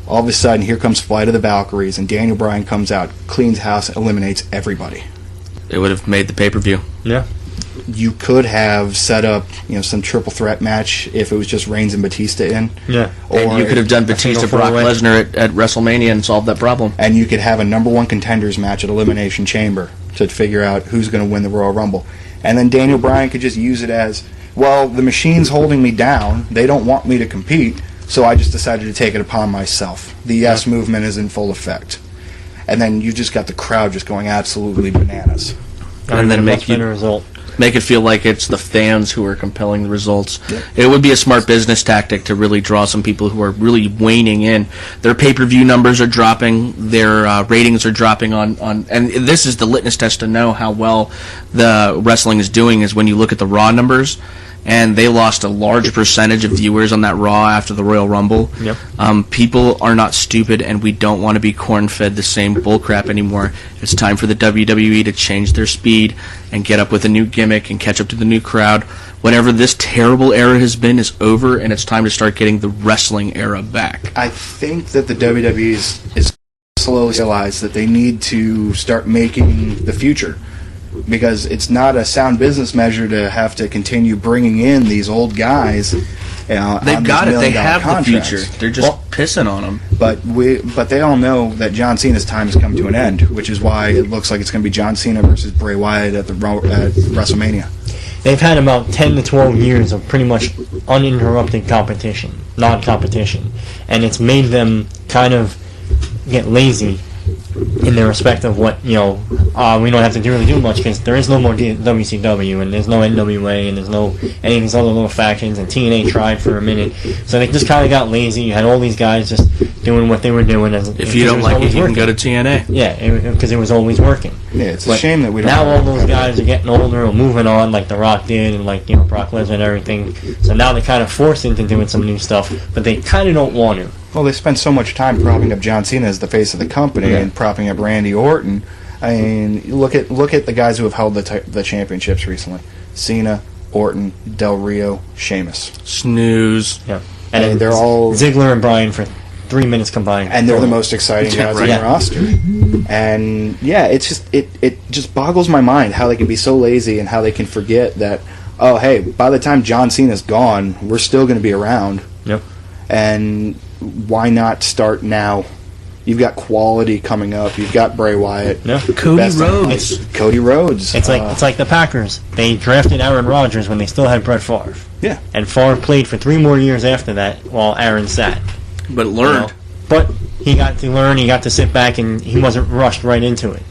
All of a sudden, here comes Flight of the Valkyries, and Daniel Bryan comes out, cleans house, eliminates everybody. It would have made the pay-per-view. Yeah. You could have set up, some triple threat match if it was just Reigns and Batista in. Yeah. Or and you could have done Batista Brock Lesnar at WrestleMania and solved that problem. And you could have a number 1 contenders match at Elimination Chamber to figure out who's going to win the Royal Rumble. And then Daniel Bryan could just use it as, well, the machine's holding me down. They don't want me to compete, so I just decided to take it upon myself. The yes movement is in full effect. And then you just got the crowd just going absolutely bananas. And then make it feel like it's the fans who are compelling the results. Yep. It would be a smart business tactic to really draw some people who are really waning in. Their pay-per-view numbers are dropping. Their ratings are dropping on. And this is the litmus test to know how well the wrestling is doing is when you look at the Raw numbers. And they lost a large percentage of viewers on that Raw after the Royal Rumble. Yep. People are not stupid, and we don't want to be corn-fed the same bullcrap anymore. It's time for the WWE to change their speed and get up with a new gimmick and catch up to the new crowd. Whatever this terrible era has been is over, and it's time to start getting the wrestling era back. I think that the WWE is slowly realized that they need to start making the future. Because it's not a sound business measure to have to continue bringing in these old guys. They've got it. They have the future. They're just pissing on them. But they all know that John Cena's time has come to an end, which is why it looks like it's going to be John Cena versus Bray Wyatt at WrestleMania. They've had about 10 to 12 years of pretty much uninterrupted competition, non-competition, and it's made them kind of get lazy in their respect of what, we don't have to really do much because there is no more WCW and there's no NWA and there's no any of these other little factions, and TNA tried for a minute. So they just kind of got lazy. You had all these guys just doing what they were doing. If you don't like it, you can go to TNA. Yeah, because it was always working. Yeah, it's a shame that we don't. Now all those guys are getting older or moving on, like The Rock did, and Brock Lesnar and everything. So now they're kind of forced into doing some new stuff, but they kind of don't want to. Well, they spend so much time propping up John Cena as the face of the company and propping up Randy Orton. I mean, look at the guys who have held the championships recently: Cena, Orton, Del Rio, Sheamus. Snooze. Yeah, and they're all Ziggler and Bryan for 3 minutes combined, and they're the most exciting guys on the roster. And yeah, it's just it just boggles my mind how they can be so lazy and how they can forget that. Oh, hey, by the time John Cena's gone, we're still going to be around. Yep. And why not start now? You've got quality coming up. You've got Bray Wyatt. Yeah. Cody Rhodes. Cody Rhodes. It's like the Packers. They drafted Aaron Rodgers when they still had Brett Favre. Yeah. And Favre played for 3 more years after that while Aaron sat. But learned. But he got to learn. He got to sit back, and he wasn't rushed right into it.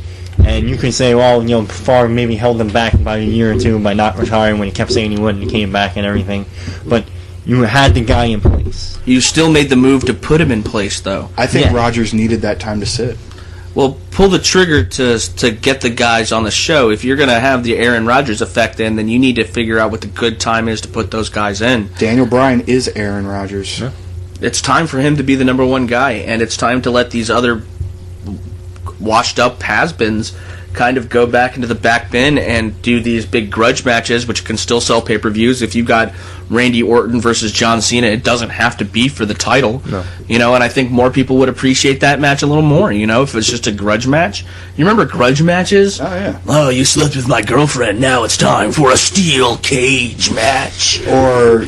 And you could say, well, Favre maybe held him back by a year or two by not retiring when he kept saying he wouldn't. He came back and everything. But you had the guy in place. You still made the move to put him in place, though. I think Rodgers needed that time to sit. Well, pull the trigger to get the guys on the show. If you're going to have the Aaron Rodgers effect in, then you need to figure out what the good time is to put those guys in. Daniel Bryan is Aaron Rodgers. Yeah. It's time for him to be the number one guy, and it's time to let these other washed-up has-beens kind of go back into the back bin and do these big grudge matches, which can still sell pay-per-views. If you've got Randy Orton versus John Cena, it doesn't have to be for the title. No. And I think more people would appreciate that match a little more, if it's just a grudge match. You remember grudge matches? Oh, yeah. Oh, you slept with my girlfriend, now it's time for a steel cage match. Or,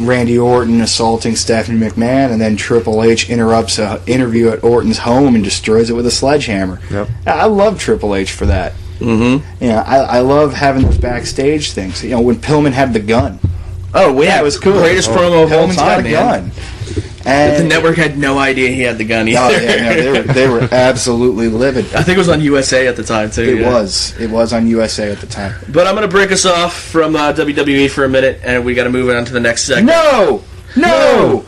Randy Orton assaulting Stephanie McMahon, and then Triple H interrupts an interview at Orton's home and destroys it with a sledgehammer. Yep. I love Triple H for that. Mm-hmm. I love having those backstage things. When Pillman had the gun. Oh, yeah, it was cool. Greatest promo of all Pillman's time, got a man. gun. And The network had no idea he had the gun either. Oh, yeah, no, they were absolutely livid. I think it was on USA at the time, too. It was on USA at the time. But I'm going to break us off from WWE for a minute, and we got to move on to the next segment. No!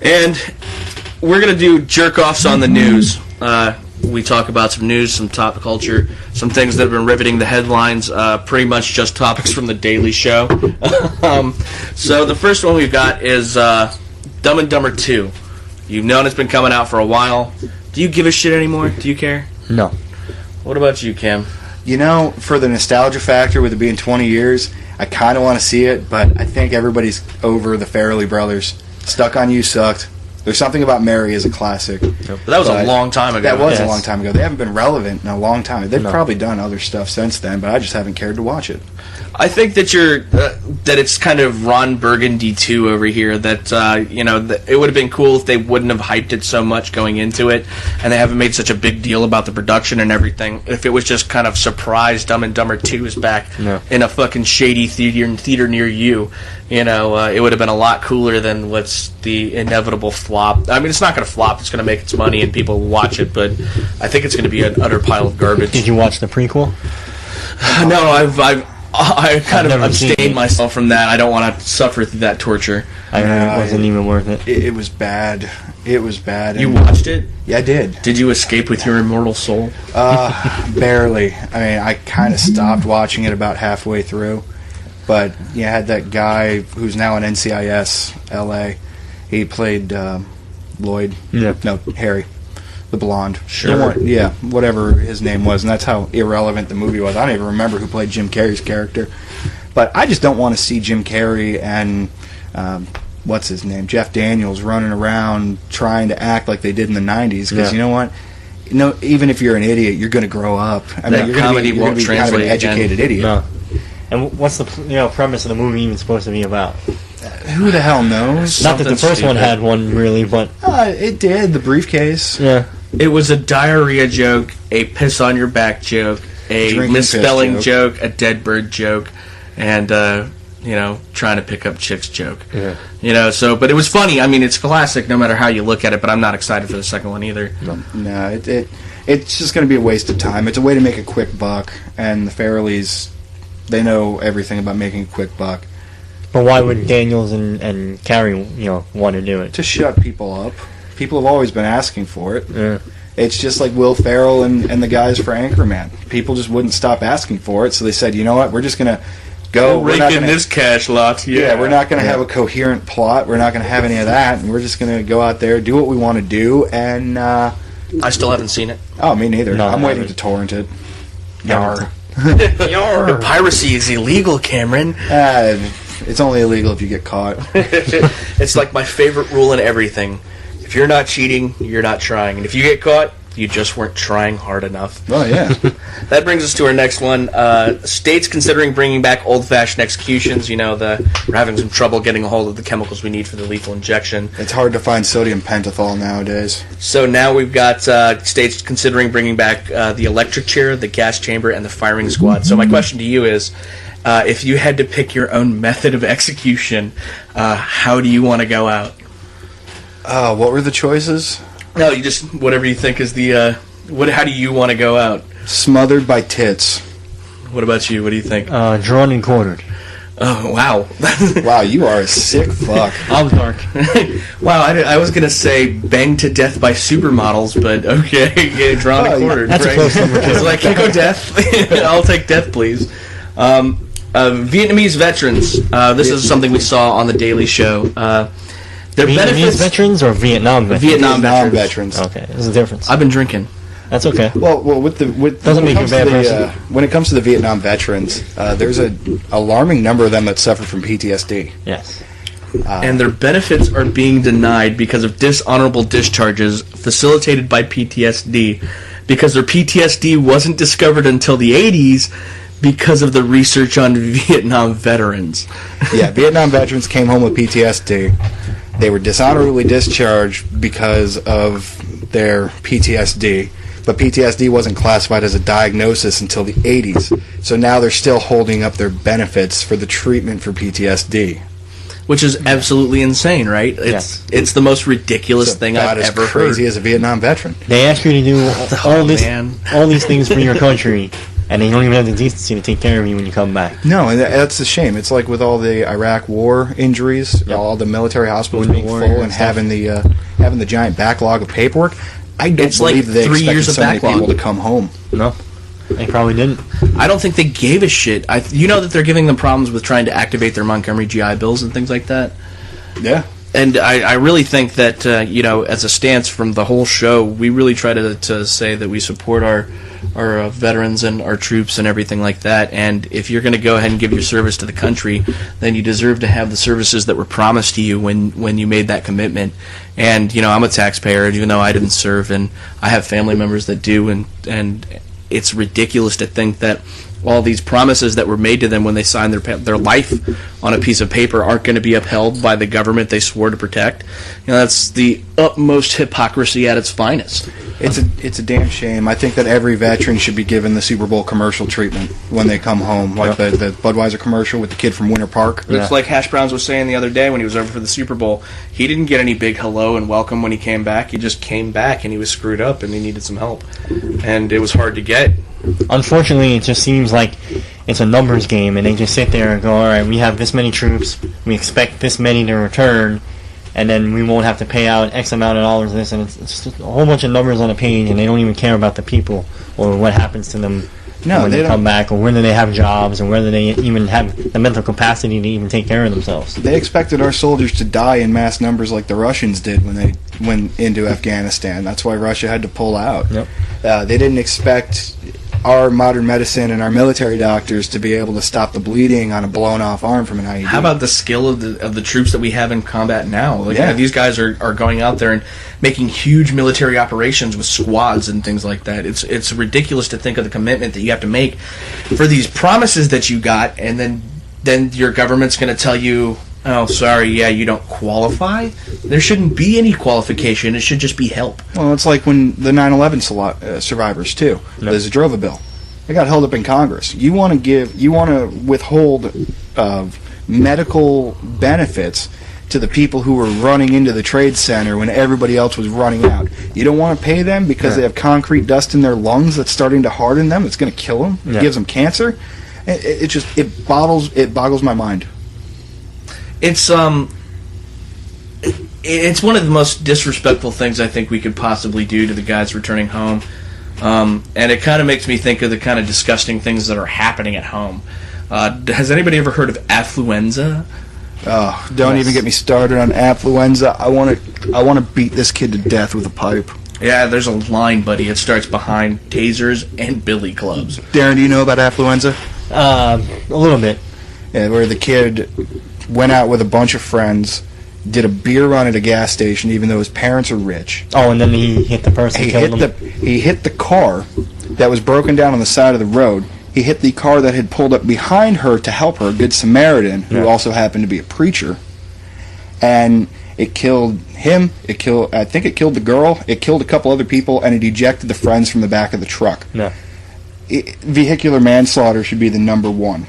And we're going to do jerk-offs on the news. We talk about some news, some pop culture, some things that have been riveting the headlines, pretty much just topics from the Daily Show. So the first one we've got is Dumb and Dumber 2. You've known it's been coming out for a while. Do you give a shit anymore? Do you care? No. What about you, Cam? For the nostalgia factor, with it being 20 years, I kind of want to see it, but I think everybody's over the Farrelly brothers. Stuck on You sucked. There's something about Mary is a classic. But that was a long time ago. That was Yes. a long time ago. They haven't been relevant in a long time. They've No. probably done other stuff since then, but I just haven't cared to watch it. I think that that it's kind of Ron Burgundy 2 over here. That that it would have been cool if they wouldn't have hyped it so much going into it, and they haven't made such a big deal about the production and everything. If it was just kind of surprise, Dumb and Dumber 2 is back in a fucking shady theater near you, it would have been a lot cooler than what's the inevitable flop. I mean, it's not going to flop. It's going to make its money and people will watch it, but I think it's going to be an utter pile of garbage. Did you watch the prequel? No, I kind of never seen abstained it. myself from that. I don't want to suffer through that torture. I heard it wasn't even worth it. It was bad. It was bad. You And- watched it? Yeah, I did. Did you escape with your immortal soul? Barely. I mean, I kind of stopped watching it about halfway through. But you had that guy who's now in NCIS LA. He played Lloyd. Yeah. No, Harry. The blonde. Sure. The one- yeah, whatever his name was. And that's how irrelevant the movie was. I don't even remember who played Jim Carrey's character. But I just don't want to see Jim Carrey and... what's his name? Jeff Daniels running around trying to act like they did in the 90s. Because you know what? Even if you're an idiot, you're going to grow up. I mean, you're comedy going to won't be kind of an translate educated idiot. No. And what's the premise of the movie even supposed to be about? Who the hell knows? Not that the Something first one stupid. had one really, but It did. The briefcase. yeah. It was a diarrhea joke, a piss on your back joke, a Drinking misspelling piss joke, a dead bird joke, and trying to pick up chicks joke. Yeah. But it was funny. I mean, it's classic no matter how you look at it, but I'm not excited for the second one either. No, it's just going to be a waste of time. It's a way to make a quick buck, and the Farrellys, they know everything about making a quick buck. But why would Daniels and Carey, want to do it? To shut people up. People have always been asking for it. Yeah. It's just like Will Ferrell and the guys for Anchorman. People just wouldn't stop asking for it, so they said, you know what, we're just going to go. We're not gonna, cash lot. yeah, we're not going to have a coherent plot. We're not going to have any of that, and we're just going to go out there, do what we want to do, and... I still haven't seen it. oh, me neither. No, I'm I waiting haven't. to torrent it. Yar. Your piracy is illegal, Cameron. It's only illegal if you get caught. It's like my favorite rule in everything. If you're not cheating, you're not trying. And if you get caught, you just weren't trying hard enough. Oh, yeah. That brings us to our next one. States considering bringing back old-fashioned executions. We're having some trouble getting a hold of the chemicals we need for the lethal injection. It's hard to find sodium pentothal nowadays. So now we've got states considering bringing back the electric chair, the gas chamber, and the firing squad. So my question to you is, if you had to pick your own method of execution, how do you want to go out? What were the choices? No, you just whatever you think is the how do you want to go out? Smothered by tits. What about you? What do you think? Drawn and quartered. Oh, wow. Wow, you are a sick fuck. I'm dark. Wow, I was going to say banged to death by supermodels, but okay, get drawn and quartered. That's a close number, too. So I can't go death. I'll take death, please. Vietnamese veterans. This is something we saw on The Daily Show. Their Vietnamese benefits... veterans or Vietnam veterans? Vietnam veterans. Okay, there's a difference. I've been drinking. That's okay. Well, Doesn't make you a bad person. When it comes to the Vietnam veterans, there's an alarming number of them that suffer from PTSD. Yes. And their benefits are being denied because of dishonorable discharges facilitated by PTSD, because their PTSD wasn't discovered until the 80s because of the research on Vietnam veterans. Yeah, Vietnam veterans came home with PTSD. They were dishonorably discharged because of their PTSD, but PTSD wasn't classified as a diagnosis until the 80s. So now they're still holding up their benefits for the treatment for PTSD. Which is absolutely insane, right? It's the most ridiculous thing I've ever heard. Crazy as a Vietnam veteran. They ask you to do all these things for your country, and they don't even have the decency to take care of you when you come back. No, and that's a shame. It's like with all the Iraq war injuries, all the military hospitals being full and having the giant backlog of paperwork. I don't believe they 3 expected years of so many backlog. people to come home. No. They probably didn't. I don't think they gave a shit. You know that they're giving them problems with trying to activate their Montgomery GI Bills and things like that? Yeah. And I really think that, as a stance from the whole show, we really try to say that we support our veterans and our troops and everything like that. And if you're going to go ahead and give your service to the country, then you deserve to have the services that were promised to you when you made that commitment. And, I'm a taxpayer, even though I didn't serve, and I have family members that do, and it's ridiculous to think that all these promises that were made to them when they signed their life on a piece of paper aren't going to be upheld by the government they swore to protect. That's the utmost hypocrisy at its finest. It's a damn shame. I think that every veteran should be given the Superbowl commercial treatment when they come home, like the Budweiser commercial with the kid from Winter Park. It's like Hash Browns was saying the other day when he was over for the Super Bowl. He didn't get any big hello and welcome when he came back. He just came back and he was screwed up and he needed some help. And it was hard to get. Unfortunately, it just seems like it's a numbers game, and they just sit there and go, all right, we have this many troops, we expect this many to return, and then we won't have to pay out X amount of dollars of this, and it's just a whole bunch of numbers on a page, and they don't even care about the people or what happens to them when they come back, or whether they have jobs, or whether they even have the mental capacity to even take care of themselves. They expected our soldiers to die in mass numbers like the Russians did when they went into Afghanistan. That's why Russia had to pull out. Yep. They didn't expect our modern medicine and our military doctors to be able to stop the bleeding on a blown-off arm from an IED. How about the skill of the troops that we have in combat now? These guys are going out there and making huge military operations with squads and things like that. It's ridiculous to think of the commitment that you have to make for these promises that you got, and then your government's going to tell you, oh, sorry, you don't qualify? There shouldn't be any qualification. It should just be help. Well, it's like when the 9/11 survivors, too. The Zadrova bill. They got held up in Congress. You want to withhold medical benefits to the people who were running into the Trade Center when everybody else was running out. You don't want to pay them because they have concrete dust in their lungs that's starting to harden them. It's going to kill them. It gives them cancer. It boggles my mind. It's one of the most disrespectful things I think we could possibly do to the guys returning home, and it kind of makes me think of the kind of disgusting things that are happening at home. Has anybody ever heard of affluenza? Oh, don't even get me started on affluenza. I want to beat this kid to death with a pipe. Yeah, there's a line, buddy. It starts behind tasers and billy clubs. Darren, do you know about affluenza? A little bit. Yeah, where the kid went out with a bunch of friends, did a beer run at a gas station, even though his parents are rich. Oh, and then he hit the person, killed him. He hit the car that was broken down on the side of the road. He hit the car that had pulled up behind her to help her, a good Samaritan, who also happened to be a preacher. And it killed him. I think it killed the girl. It killed a couple other people, and it ejected the friends from the back of the truck. No. Vehicular manslaughter should be the number one.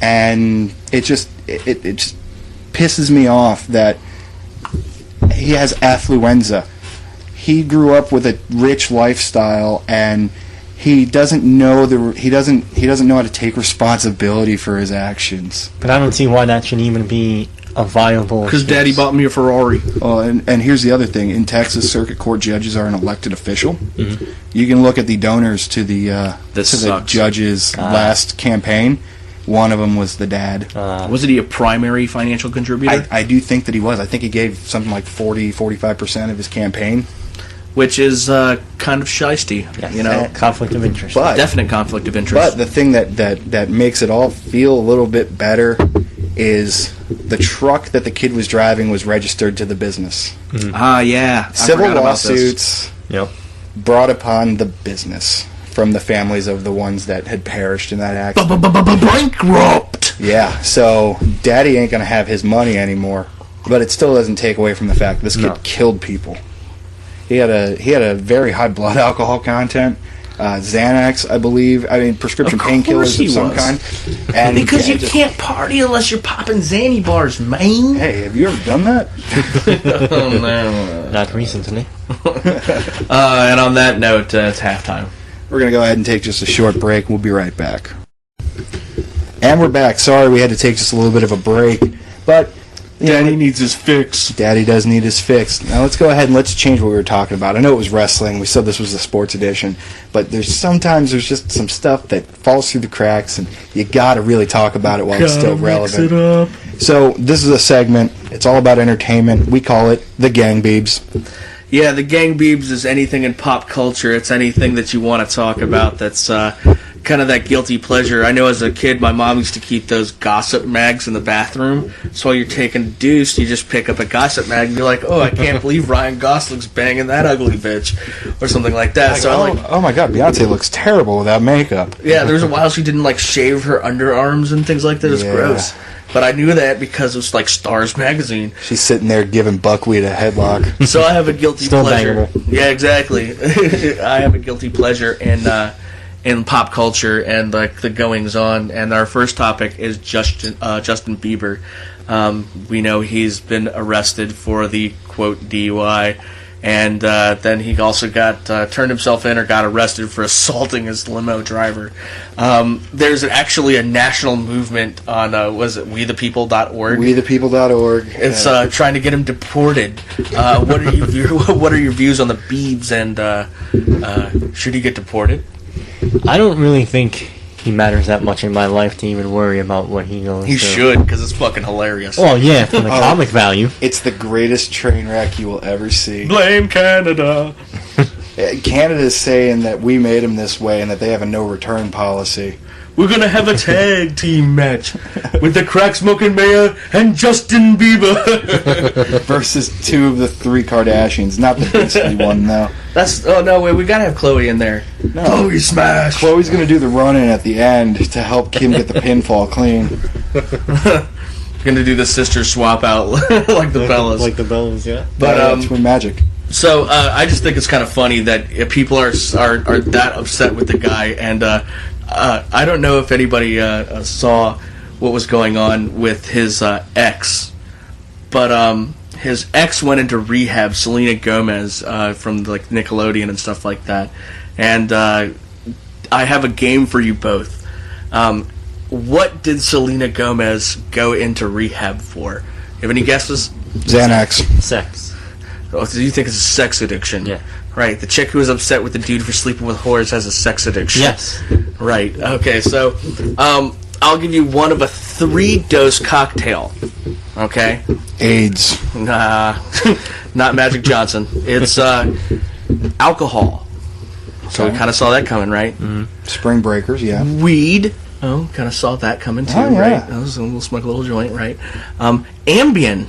And it just pisses me off that he has affluenza. He grew up with a rich lifestyle, and he doesn't know he doesn't know how to take responsibility for his actions. But I don't see why that should even be a viable. Because Daddy bought me a Ferrari. Well, and here's the other thing: in Texas, circuit court judges are an elected official. Mm-hmm. You can look at the donors to the judge's last campaign. One of them was the dad. Wasn't he a primary financial contributor? I do think that he was. I think he gave something like 45% of his campaign. Which is kind of shisty, Yes. you know. Conflict of interest. But- Definite conflict of interest. But the thing that makes it all feel a little bit better is the truck that the kid was driving was registered to the business. Yeah. I Civil forgot about this. lawsuits Yep. brought upon the business from the families of the ones that had perished in that accident. Bankrupt! Yeah, so Daddy ain't gonna have his money anymore, but it still doesn't take away from the fact this kid killed people. He had a very high blood alcohol content, Xanax, I believe. I mean, prescription painkillers of some kind. And because you can't party unless you're popping Xanny bars, man. Hey, have you ever done that? Oh, no. Not recently. And on that note, it's halftime. We're going to go ahead and take just a short break. We'll be right back. And we're back. Sorry we had to take just a little bit of a break. But Daddy needs his fix. Daddy does need his fix. Now let's go ahead and let's change what we were talking about. I know it was wrestling. We said this was the sports edition. But sometimes there's just some stuff that falls through the cracks, and you got to really talk about it while it's still relevant. Mix it up. So this is a segment. It's all about entertainment. We call it the Gang Beebs. Yeah, the Gang Beebs is anything in pop culture. It's anything that you want to talk about that's kind of that guilty pleasure. I know as a kid, my mom used to keep those gossip mags in the bathroom. So while you're taking a deuce, you just pick up a gossip mag and you're like, oh, I can't believe Ryan Gosling's banging that ugly bitch. Or something like that. Oh my God, Beyonce looks terrible without makeup. Yeah, there was a while she didn't shave her underarms and things like that. It was gross. But I knew that because it was Stars magazine. She's sitting there giving Buckwheat a headlock. So I have a guilty Still pleasure. bangable. Yeah, exactly. I have a guilty pleasure in pop culture and the goings on. And our first topic is Justin Bieber. We know he's been arrested for the quote DUI, and then he also got turned himself in or got arrested for assaulting his limo driver. There's actually a national movement on WeThePeople.org. WeThePeople.org. It's trying to get him deported. What are your views on the Biebs, and should he get deported? I don't really think he matters that much in my life to even worry about what he goes He through. should, because it's fucking hilarious. Well, yeah, for the comic value. It's the greatest train wreck you will ever see. Blame Canada. Canada's saying that we made them this way and that they have a no-return policy. We're gonna have a tag team match with the crack-smoking mayor and Justin Bieber Versus two of the three Kardashians. Not the beastly one, though. We gotta have Chloe in there. No. Chloe smash. Chloe's going to do the run-in at the end to help Kim get the pinfall clean. Gonna do the sister swap out like the Bellas. Like the Bellas, yeah. But it's for magic. So I just think it's kind of funny that people are that upset with the guy, and I don't know if anybody saw what was going on with his ex, but his ex went into rehab, Selena Gomez from Nickelodeon and stuff like that, and I have a game for you both. What did Selena Gomez go into rehab for? You have any guesses? Xanax. Sex. Oh, so you think it's a sex addiction? Yeah. Right. The chick who was upset with the dude for sleeping with whores has a sex addiction. Yes. Right. Okay. So, I'll give you one of a 3-dose cocktail. Okay. AIDS. Nah, not Magic Johnson. It's alcohol. So we kind of saw that coming, right? Mm-hmm. Spring Breakers, yeah. Weed. Oh, kind of saw that coming too, Oh, yeah. right? We'll smoke a little joint, right? Ambien.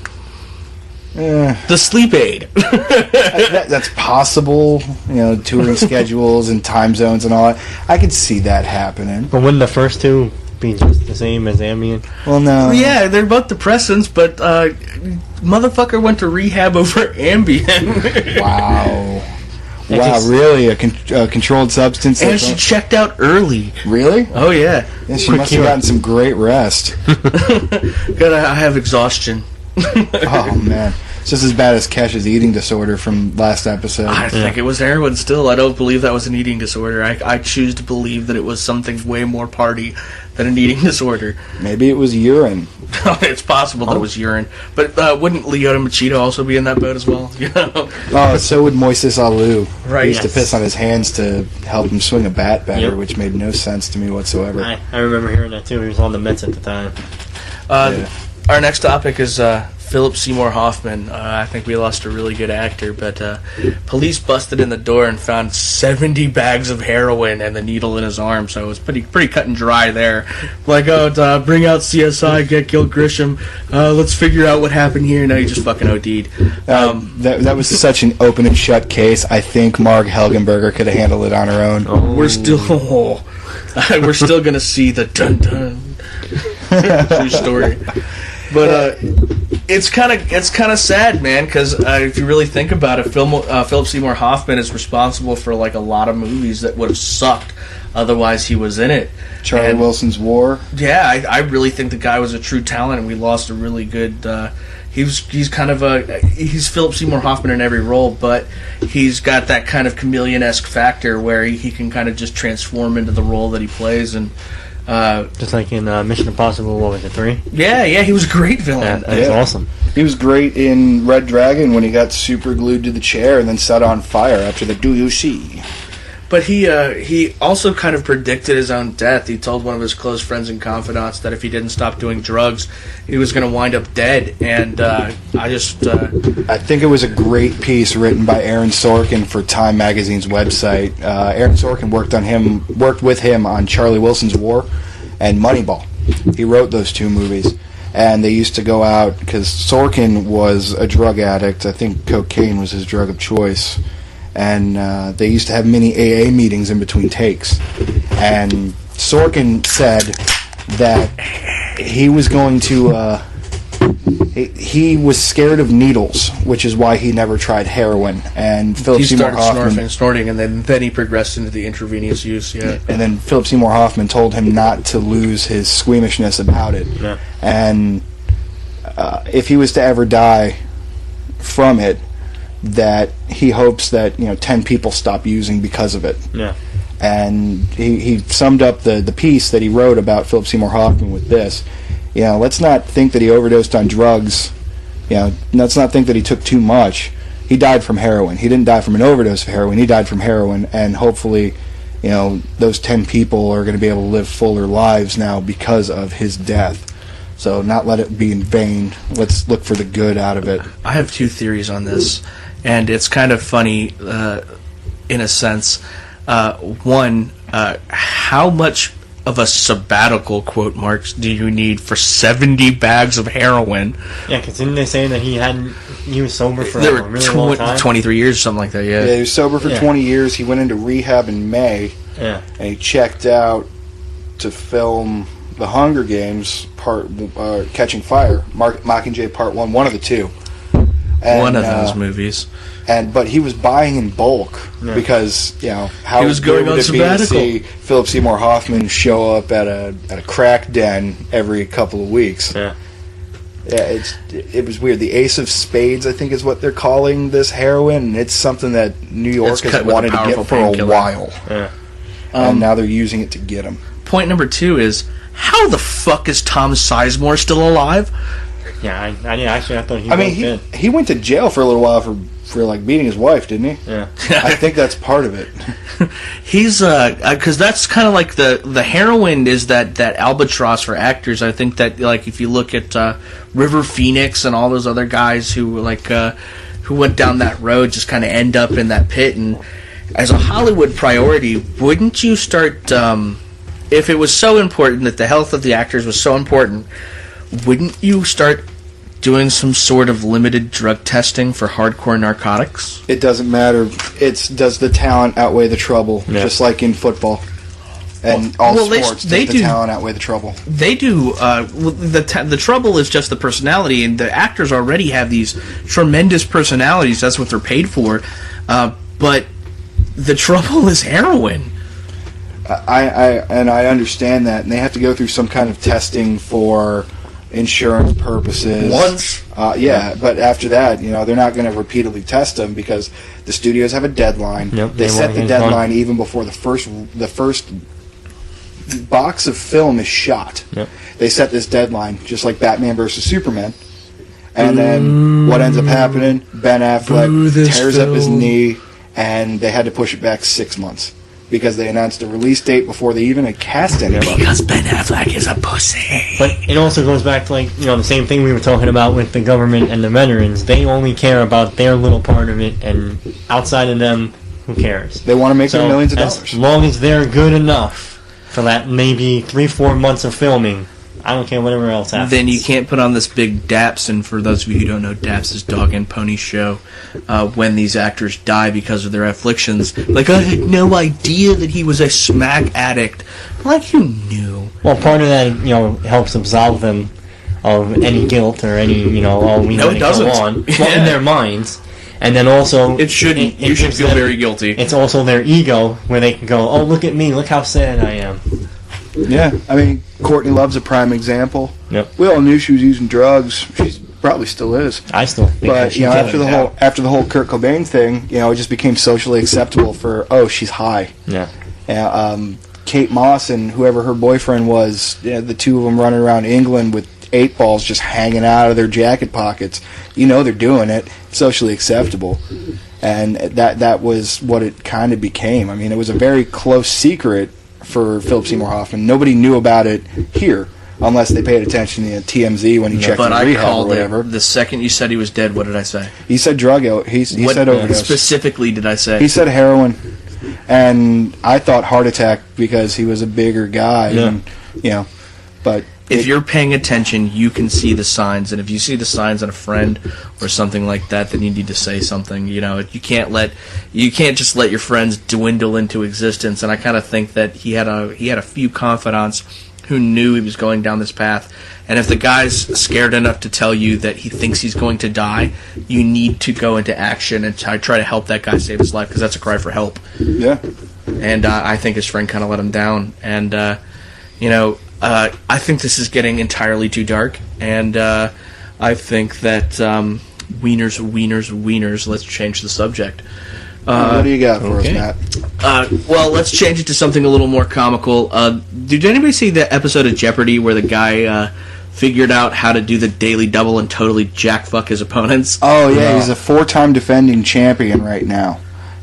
Eh, The sleep aid. that's possible, touring schedules and time zones and all that. I could see that happening. But wouldn't the first two be just the same as Ambien? Well, no. Yeah, they're both depressants, but motherfucker went to rehab over Ambien. Wow. That Wow, just- really? A controlled substance? And she checked out early. Really? Oh, yeah. Yeah, she must have gotten some great rest. I have exhaustion. Oh, man. It's just as bad as Kesh's eating disorder from last episode. I think it was heroin still. I don't believe that was an eating disorder. I choose to believe that it was something way more party than an eating disorder. Maybe it was urine. It's possible that it was urine. But wouldn't Lyoto Machida also be in that boat as well? You know? Oh, so would Moises Alou. Right. He used to piss on his hands to help him swing a bat better, which made no sense to me whatsoever. I remember hearing that too. He was on the Mets at the time. Our next topic is Philip Seymour Hoffman. I think we lost a really good actor, but police busted in the door and found 70 bags of heroin and the needle in his arm, so it was pretty cut and dry there. Like, bring out CSI, get Gil Grisham, let's figure out what happened here. No, he just fucking OD'd. That was such an open and shut case. I think Marg Helgenberger could have handled it on her own. We're still going to see the dun-dun. True story. But it's kind of sad, man, because if you really think about it, Philip Seymour Hoffman is responsible for like a lot of movies that would have sucked otherwise he was in it. Charlie Wilson's War. Yeah, I really think the guy was a true talent, and we lost a really good. He's Philip Seymour Hoffman in every role, but he's got that kind of chameleon-esque factor where he can kind of just transform into the role that he plays and. Just like in Mission Impossible, what was it, 3? Yeah, he was a great villain. That was awesome. He was great in Red Dragon when he got super glued to the chair and then set on fire after the "Do You See?" But he also kind of predicted his own death. He told one of his close friends and confidants that if he didn't stop doing drugs, he was going to wind up dead. And I think it was a great piece written by Aaron Sorkin for Time Magazine's website. Aaron Sorkin worked with him on Charlie Wilson's War and Moneyball. He wrote those two movies. And they used to go out, because Sorkin was a drug addict. I think cocaine was his drug of choice. And they used to have mini AA meetings in between takes. And Sorkin said that he was going to... he was scared of needles, which is why he never tried heroin. And Philip Seymour Hoffman... He started snorting, and then he progressed into the intravenous use, yeah. And then Philip Seymour Hoffman told him not to lose his squeamishness about it. Yeah. And if he was to ever die from it, that he hopes that 10 people stop using because of it. Yeah. And he summed up the piece that he wrote about Philip Seymour Hoffman with this. Let's not think that he overdosed on drugs. Let's not think that he took too much. He died from heroin. He didn't die from an overdose of heroin. He died from heroin, and hopefully, those 10 people are going to be able to live fuller lives now because of his death. So not let it be in vain. Let's look for the good out of it. I have two theories on this, and it's kind of funny in a sense. One, how much of a sabbatical, quote marks, do you need for 70 bags of heroin? Yeah, because didn't they say that he was sober for a really long time? 23 years or something like that, yeah. Yeah, he was sober for 20 years. He went into rehab in May, and he checked out to film The Hunger Games, Catching Fire, Mockingjay Part 1, one of the two. And, one of those movies. But he was buying in bulk because how he was going on sabbatical. To see Philip Seymour Hoffman show up at a crack den every couple of weeks. Yeah, it was weird. The Ace of Spades, I think, is what they're calling this heroin, and it's something that New York has wanted to get for a while. Yeah, and now they're using it to get him. Point number 2 is, how the fuck is Tom Sizemore still alive? Yeah, I thought he was dead. He went to jail for a little while for like beating his wife, didn't he? Yeah. I think that's part of it. He's because that's kind of like the heroin is that albatross for actors. I think that, like, if you look at River Phoenix and all those other guys who went down that road, just kind of end up in that pit. And as a Hollywood priority, wouldn't you start if it was so important that the health of the actors was so important? Wouldn't you start doing some sort of limited drug testing for hardcore narcotics? It doesn't matter. Does the talent outweigh the trouble? Yeah. Just like in football and sports, does the talent outweigh the trouble? They do. The trouble is just the personality, and the actors already have these tremendous personalities. That's what they're paid for. But the trouble is heroin. I understand that, and they have to go through some kind of testing for insurance purposes. Once? Yeah, but after that, they're not going to repeatedly test them because the studios have a deadline. Yep, they set the deadline even before the first box of film is shot. Yep. They set this deadline, just like Batman versus Superman. And then what ends up happening? Ben Affleck tears up his knee, and they had to push it back 6 months because they announced a release date before they even had cast anybody. Because Ben Affleck is a pussy. But it also goes back to, the same thing we were talking about with the government and the veterans. They only care about their little part of it, and outside of them, who cares? They want to make their millions of dollars. As long as they're good enough for that maybe 3-4 months of filming, I don't care whatever else happens. Then you can't put on this big DAPS, and for those of you who don't know, DAPS is Dog and Pony Show, when these actors die because of their afflictions. Like, I had no idea that he was a smack addict. Like, you knew. Well, part of that, helps absolve them of any guilt or any, we No, let it doesn't. go on. Well, in their minds. And then also... It shouldn't. You should feel very guilty. It's also their ego, where they can go, oh, look at me, look how sad I am. Yeah, I mean, Courtney Love's a prime example. Yep. We all knew she was using drugs. She probably still is. I still think but after the whole Kurt Cobain thing, it just became socially acceptable for she's high. Yeah. Kate Moss and whoever her boyfriend was, the two of them running around England with 8 balls just hanging out of their jacket pockets. They're doing it. It's socially acceptable. And that was what it kind of became. I mean, it was a very close secret for Philip Seymour Hoffman. Nobody knew about it here unless they paid attention to TMZ when he checked in rehab or whatever. The second you said he was dead, what did I say? He said drug out. He said overdose. Specifically did I say? He said heroin. And I thought heart attack because he was a bigger guy. Yeah. And, but... If you're paying attention, you can see the signs, and if you see the signs on a friend or something like that, then you need to say something. You can't just let your friends dwindle into existence. And I kind of think that he had a few confidants who knew he was going down this path. And if the guy's scared enough to tell you that he thinks he's going to die, you need to go into action and try to help that guy save his life, because that's a cry for help. Yeah. And I think his friend kind of let him down. And I think this is getting entirely too dark, and I think that wieners. Let's change the subject. What do you got for us, Matt? Well, let's change it to something a little more comical. Did anybody see the episode of Jeopardy where the guy figured out how to do the daily double and totally jackfuck his opponents? Oh, yeah, he's a 4-time defending champion right now.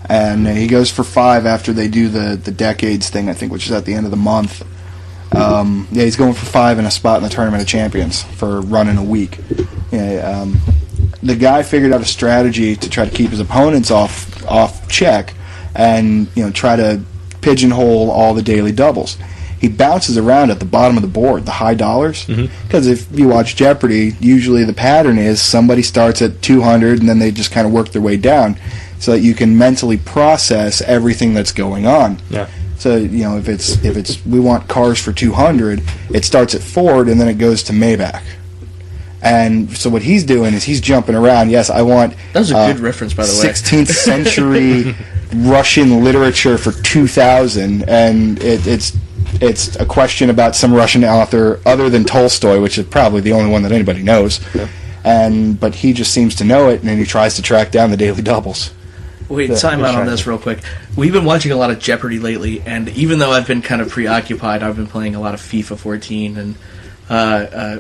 And he goes for 5 after they do the decades thing, I think, which is at the end of the month. He's going for 5 in a spot in the Tournament of Champions for running a week. The guy figured out a strategy to try to keep his opponents off check and try to pigeonhole all the daily doubles. He bounces around at the bottom of the board, the high dollars, because if you watch Jeopardy, usually the pattern is somebody starts at 200 and then they just kind of work their way down so that you can mentally process everything that's going on. Yeah. So, if it's we want cars for 200, it starts at Ford and then it goes to Maybach. And so what he's doing is he's jumping around. Yes, I want... That was a good reference, by the way. 16th century Russian literature for 2000, and it's a question about some Russian author other than Tolstoy, which is probably the only one that anybody knows. Yeah. But he just seems to know it, and then he tries to track down the daily doubles. Wait, time out on this real quick. We've been watching a lot of Jeopardy lately, and even though I've been kind of preoccupied, I've been playing a lot of FIFA 14, and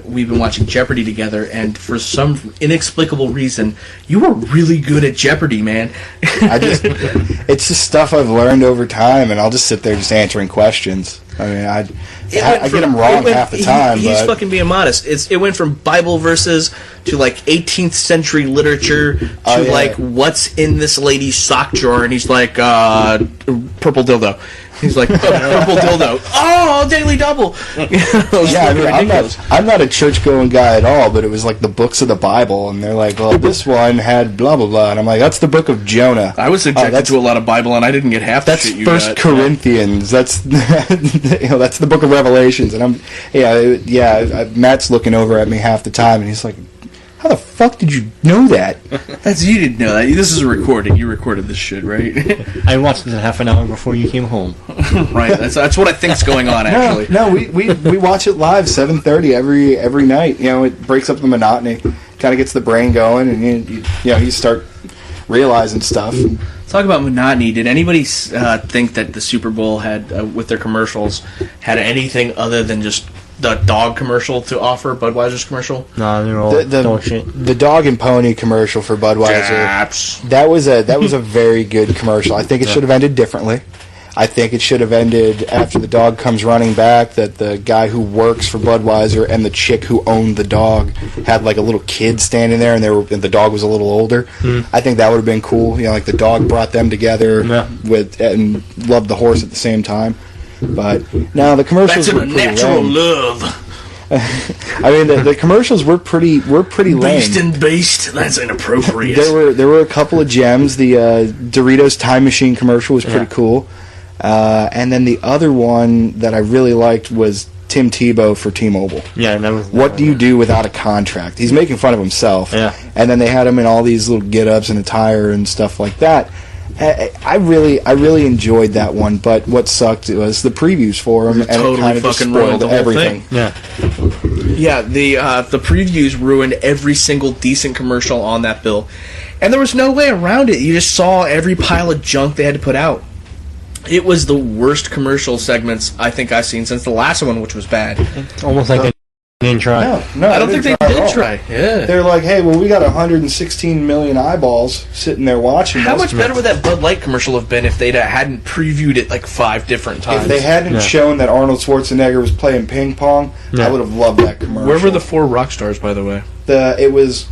we've been watching Jeopardy together, and for some inexplicable reason, you were really good at Jeopardy, man. It's just stuff I've learned over time, and I'll just sit there just answering questions. I mean, I get them wrong half the time. He's fucking being modest. It went from Bible verses to 18th century literature to what's in this lady's sock drawer, and he's like purple dildo. He's like purple dildo. Oh, daily double. I'm not a church going guy at all, but it was like the books of the Bible, and they're like, well, this one had blah blah blah, and I'm like, that's the book of Jonah. I was subjected to a lot of Bible, and I didn't get half the shit you got. That's First Corinthians. That's that's the book of Revelations, and Matt's looking over at me half the time, and he's like, How the fuck did you know that? You didn't know that. This is a recording. You recorded this shit, right? I watched it half an hour before you came home. Right. That's what I think's going on. Actually, No, we watch it live 7:30 every night. You know, it breaks up the monotony, kind of gets the brain going, and you start realizing stuff. talk about monotony. Did anybody think that the Super Bowl had with their commercials had anything other than just the dog commercial to offer? Budweiser's commercial? No, they're all dog shit. The dog and pony commercial for Budweiser. Japs. That was a very good commercial. I think it should have ended differently. I think it should have ended after the dog comes running back, that the guy who works for Budweiser and the chick who owned the dog had like a little kid standing there, and the dog was a little older. I think that would have been cool. You know, like the dog brought them together and loved the horse at the same time. But now the commercials That's were a pretty natural lame. love. I mean, the commercials were pretty lame. Beast and Beast. That's inappropriate. There were a couple of gems. The Doritos Time Machine commercial was pretty cool. And then the other one that I really liked was Tim Tebow for T-Mobile. Yeah, that was. What do you do without a contract? He's making fun of himself. Yeah. And then they had him in all these little get-ups and attire and stuff like that. I really enjoyed that one, but what sucked was the previews for him, and totally it kind of just fucking ruined spoiled the whole everything. thing. Yeah. Yeah, the previews ruined every single decent commercial on that bill. And there was no way around it. You just saw every pile of junk they had to put out. It was the worst commercial segments I think I've seen since the last one, which was bad. It's almost like they didn't try. No, I don't think they at did all. try. Yeah. They're like, hey, well, we got 116 million eyeballs sitting there watching How this. much better would that Bud Light commercial have been if they'd hadn't previewed it like 5 different times? If they hadn't shown that Arnold Schwarzenegger was playing ping pong, I would have loved that commercial. Where were the 4 rock stars, by the way? It was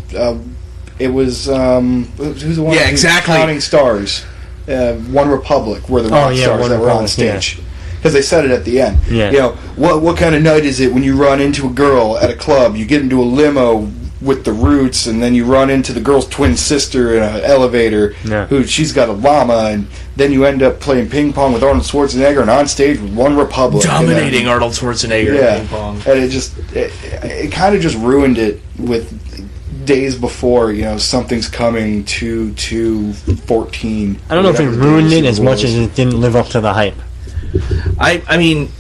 who's the one? Yeah, exactly. Counting Stars. One Republic were the rock stars One that were on Republic, stage. Because they said it at the end. Yeah. You know, what kind of night is it when you run into a girl at a club? You get into a limo with the Roots, and then you run into the girl's twin sister in an elevator, who she's got a llama, and then you end up playing ping pong with Arnold Schwarzenegger and on stage with One Republic. Dominating Arnold Schwarzenegger in ping pong. And it kind of just ruined it with days before, you know, something's coming to 14. I don't know if it ruined it as much as it didn't live up to the hype. I mean,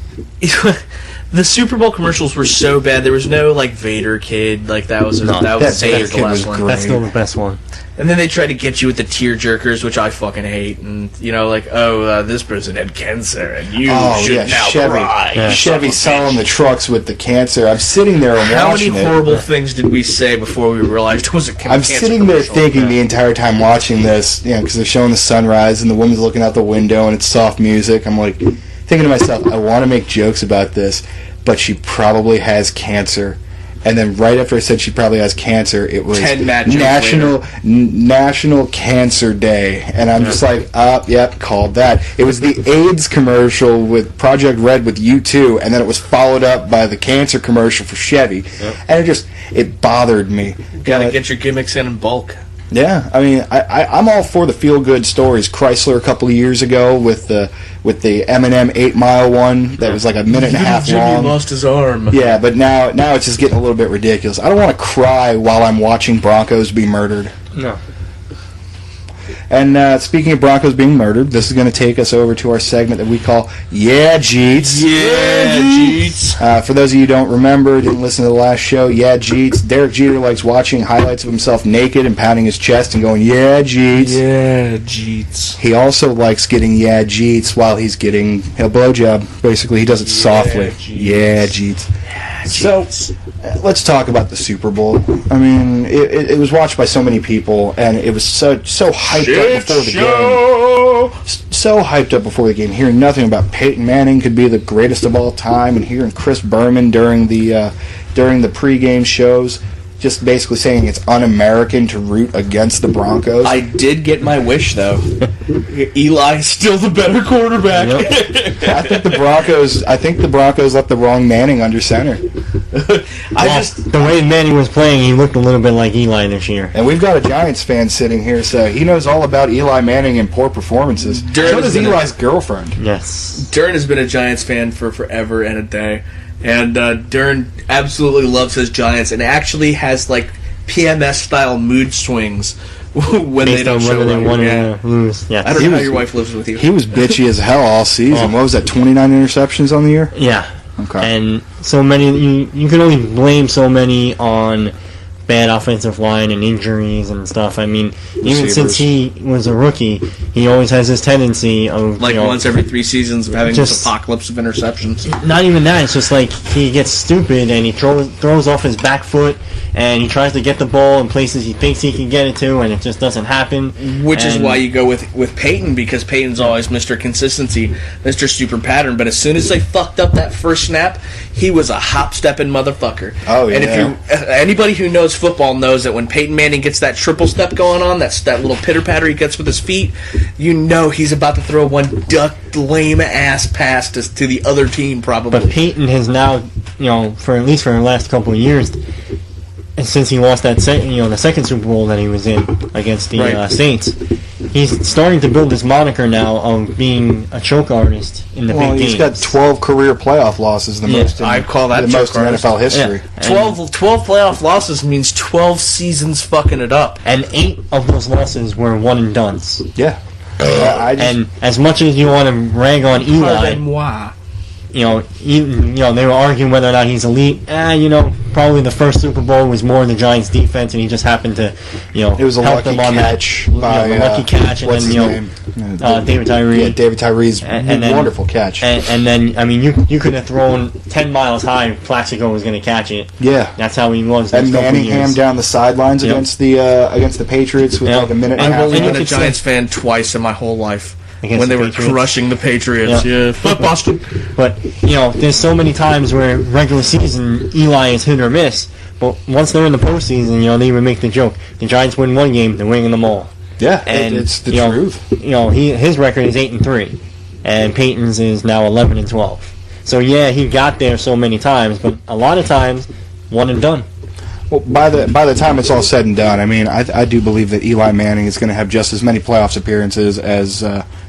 the Super Bowl commercials were so bad. There was no like Vader kid, like that was that same Vader as the kid last was one. great. That's still the best one. And then they try to get you with the tear jerkers, which I fucking hate. And you know, like, this person had cancer, and you should now cry. Yeah. Chevy selling the trucks with the cancer. I'm sitting there and How watching many horrible things did we say before we realized it was a cancer I'm sitting there commercial? thinking the entire time watching this, you know, because they're showing the sunrise and the woman's looking out the window and it's soft music. I'm like thinking to myself, I want to make jokes about this, but she probably has cancer. And then right after I said she probably has cancer, it was 10 mad jokes National Cancer Day. And I'm just like, yep, called that. It was the AIDS commercial with Project Red with U2, and then it was followed up by the cancer commercial for Chevy. Yep. And it bothered me. Gotta get your gimmicks in bulk. Yeah, I mean, I'm all for the feel-good stories. Chrysler a couple of years ago with the Eminem 8 Mile one that was like a minute and a half Jimmy long. lost his arm. Yeah, but now it's just getting a little bit ridiculous. I don't want to cry while I'm watching Broncos be murdered. No. And speaking of Broncos being murdered, this is going to take us over to our segment that we call Yeah, Jeets. Yeah, Jeets. For those of you who don't remember, didn't listen to the last show, Yeah, Jeets. Derek Jeter likes watching highlights of himself naked and pounding his chest and going, Yeah, Jeets. Yeah, Jeets. He also likes getting Yeah, Jeets while he's getting a blowjob. Basically, he does it softly. Jeets. Yeah, Jeets. Yeah, So, let's talk about the Super Bowl. I mean, it was watched by so many people, and it was so hyped up before the game. So hyped up before the game. Hearing nothing about Peyton Manning could be the greatest of all time, and hearing Chris Berman during the pregame shows, just basically saying it's un-American to root against the Broncos. I did get my wish, though. Eli's still the better quarterback. Yep. I think the Broncos left the wrong Manning under center. The way Manning was playing, he looked a little bit like Eli this year. And we've got a Giants fan sitting here, so he knows all about Eli Manning and poor performances. So does Eli's girlfriend. Yes. Darren has been a Giants fan for forever and a day. And Darren absolutely loves his Giants and actually has, like, PMS-style mood swings when Based they don't on show whether they up. won Yeah. or lose. Yeah. I don't He know how was- your wife lives with you. He was bitchy as hell all season. Oh. What was that, 29 interceptions on the year? Yeah. Okay. And so many, you can only blame so many on bad offensive line and injuries and stuff. I mean, even Receivers. since he was a rookie, he always has this tendency of, Like once every 3 seasons of having this Just- apocalypse of interceptions. not even that, it's just like he gets stupid and he throws off his back foot and he tries to get the ball in places he thinks he can get it to, and it just doesn't happen. Which is And- why you go with Peyton, because Peyton's always Mr. Consistency, Mr. Super Pattern. But as soon as they fucked up that first snap, he was a hop-stepping motherfucker. Oh, And if yeah. anybody who knows football knows that when Peyton Manning gets that triple step going on, that little pitter-patter he gets with his feet, you know he's about to throw one ducked, lame-ass pass to the other team, probably. But Peyton has now, for at least for the last couple of years, and since he lost that the second Super Bowl that he was in against the Right. Saints, he's starting to build this moniker now of being a choke artist in the Well, big he's games. got 12 career playoff losses, the Yeah, most in, I call that the most in choke artist. NFL history. Yeah. 12 playoff losses means 12 seasons fucking it up. And 8 of those losses were one and dones. Yeah. I just, And as much as you want to rag on Eli, Pardon-moi. they were arguing whether or not he's elite. Probably the first Super Bowl was more the Giants' defense, and he just happened to, it was a help lucky them on catch that, by the lucky catch, and what's then his name? David Tyree. Yeah, David Tyree's And then- wonderful catch. And then, I mean, you could have thrown 10 miles high. Plaxico was going to catch it. Yeah. That's how he was. And those couple Manningham years. down the sidelines Yep. against the Patriots with Yep. like a minute and a I've half. only And you been a could Giants say- fan twice in my whole life. Against When they the were Patriots. crushing the Patriots. Yeah. Yeah. Fuck Boston. But, there's so many times where regular season Eli is hit or miss. But once they're in the postseason, they would make the joke. The Giants win one game, they're winning them all. Yeah, And it's the you know, truth. His record is 8-3, and Peyton's is now 11-12. So yeah, he got there so many times, but a lot of times, one and done. Well, by the time it's all said and done, I mean, I do believe that Eli Manning is going to have just as many playoffs appearances as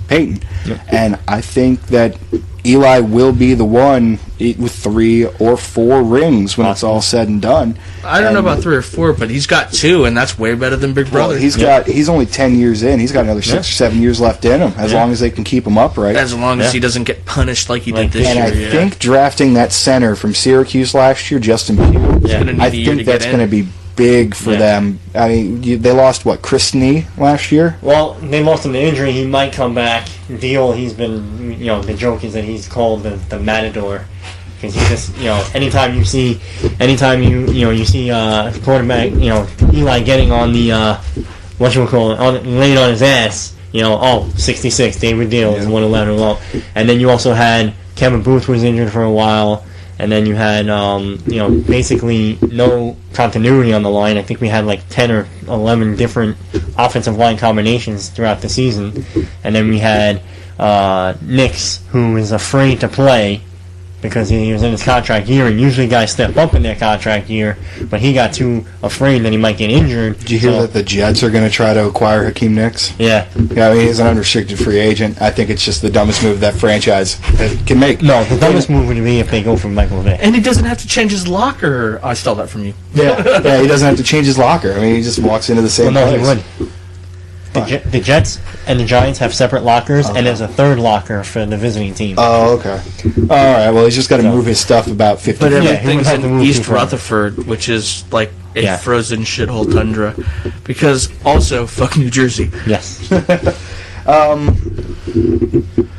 Peyton, and I think that Eli will be the one with 3 or 4 rings when it's all said and done. I don't know about 3 or 4, but he's got 2, and that's way better than Big Well, Brother. he's only 10 years in. He's got another 6 or 7 years left in him, as long as they can keep him upright. as long as Yeah. he doesn't get punished like he Like did this And year. I think drafting that center from Syracuse last year, Justin Pugh, Yeah. Gonna need I a year think to that's get going in. to be big for Yeah. them. I mean, they lost, Chris Nee last year? Well, they lost him to injury. He might come back. Deal. He's been, the joke is that he's called the Matador. Because he just, anytime you see quarterback, Eli getting on the, laying on his ass, 66, David Deal is 111 low. And then you also had Kevin Booth was injured for a while. And then you had, basically no continuity on the line. I think we had like 10 or 11 different offensive line combinations throughout the season. And then we had Nix, who was afraid to play because he was in his contract year. And usually guys step up in their contract year, but he got too afraid that he might get injured. Did you hear that the Jets are going to try to acquire Hakeem Nicks? Yeah. Yeah, I mean, he's an unrestricted free agent. I think it's just the dumbest move that franchise can make. No, the dumbest move would be if they go for Michael Vick. And he doesn't have to change his locker. I stole that from you. Yeah, he doesn't have to change his locker. I mean, he just walks into the same Well, no, place. he would. The Jets and the Giants have separate lockers, and there's a third locker for the visiting team. Oh, okay. All right, well, he's just got to move his stuff about 50 But feet. he everything's would have to in move East too far. Rutherford, which is like a Yeah. frozen shithole tundra. Because also, fuck New Jersey. Yes.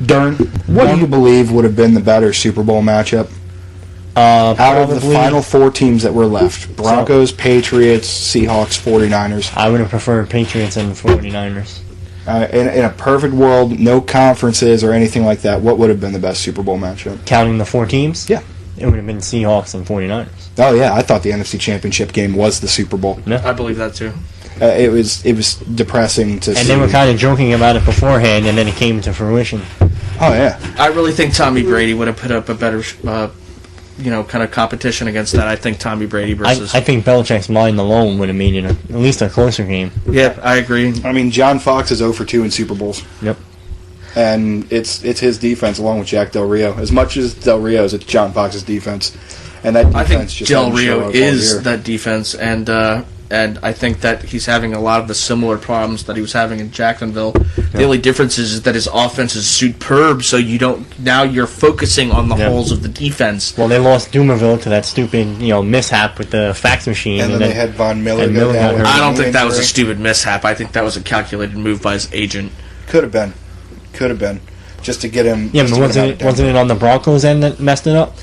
Darren, what do you believe would have been the better Super Bowl matchup? Out of the final 4 teams that were left, Broncos, Patriots, Seahawks, 49ers. I would have preferred Patriots and the 49ers. In a perfect world, no conferences or anything like that, what would have been the best Super Bowl matchup? Counting the 4 teams? Yeah. It would have been Seahawks and 49ers. Oh, yeah, I thought the NFC Championship game was the Super Bowl. I believe that too. It was depressing to see. And they were kind of joking about it beforehand, and then it came to fruition. Oh, yeah. I really think Tommy Brady would have put up a better, kind of competition against that. I think Tommy Brady versus. I think Belichick's mind alone would have made it at least a closer game. Yeah, I agree. I mean, John Fox is 0 for 2 in Super Bowls. Yep. And it's his defense along with Jack Del Rio. As much as Del Rio's, it's John Fox's defense. And that defense I think just Del hasn't shown Rio up all is year. that defense, and and I think that he's having a lot of the similar problems that he was having in Jacksonville. The only difference is that his offense is superb, so you're focusing on the holes of the defense. Well, they lost Dumerville to that stupid, mishap with the fax machine. And then they had Von Miller go Miller down. got hurt. I don't think that was a stupid mishap. I think that was a calculated move by his agent. Could have been. Just to get him... Yeah, but wasn't it on the Broncos end that messed it up?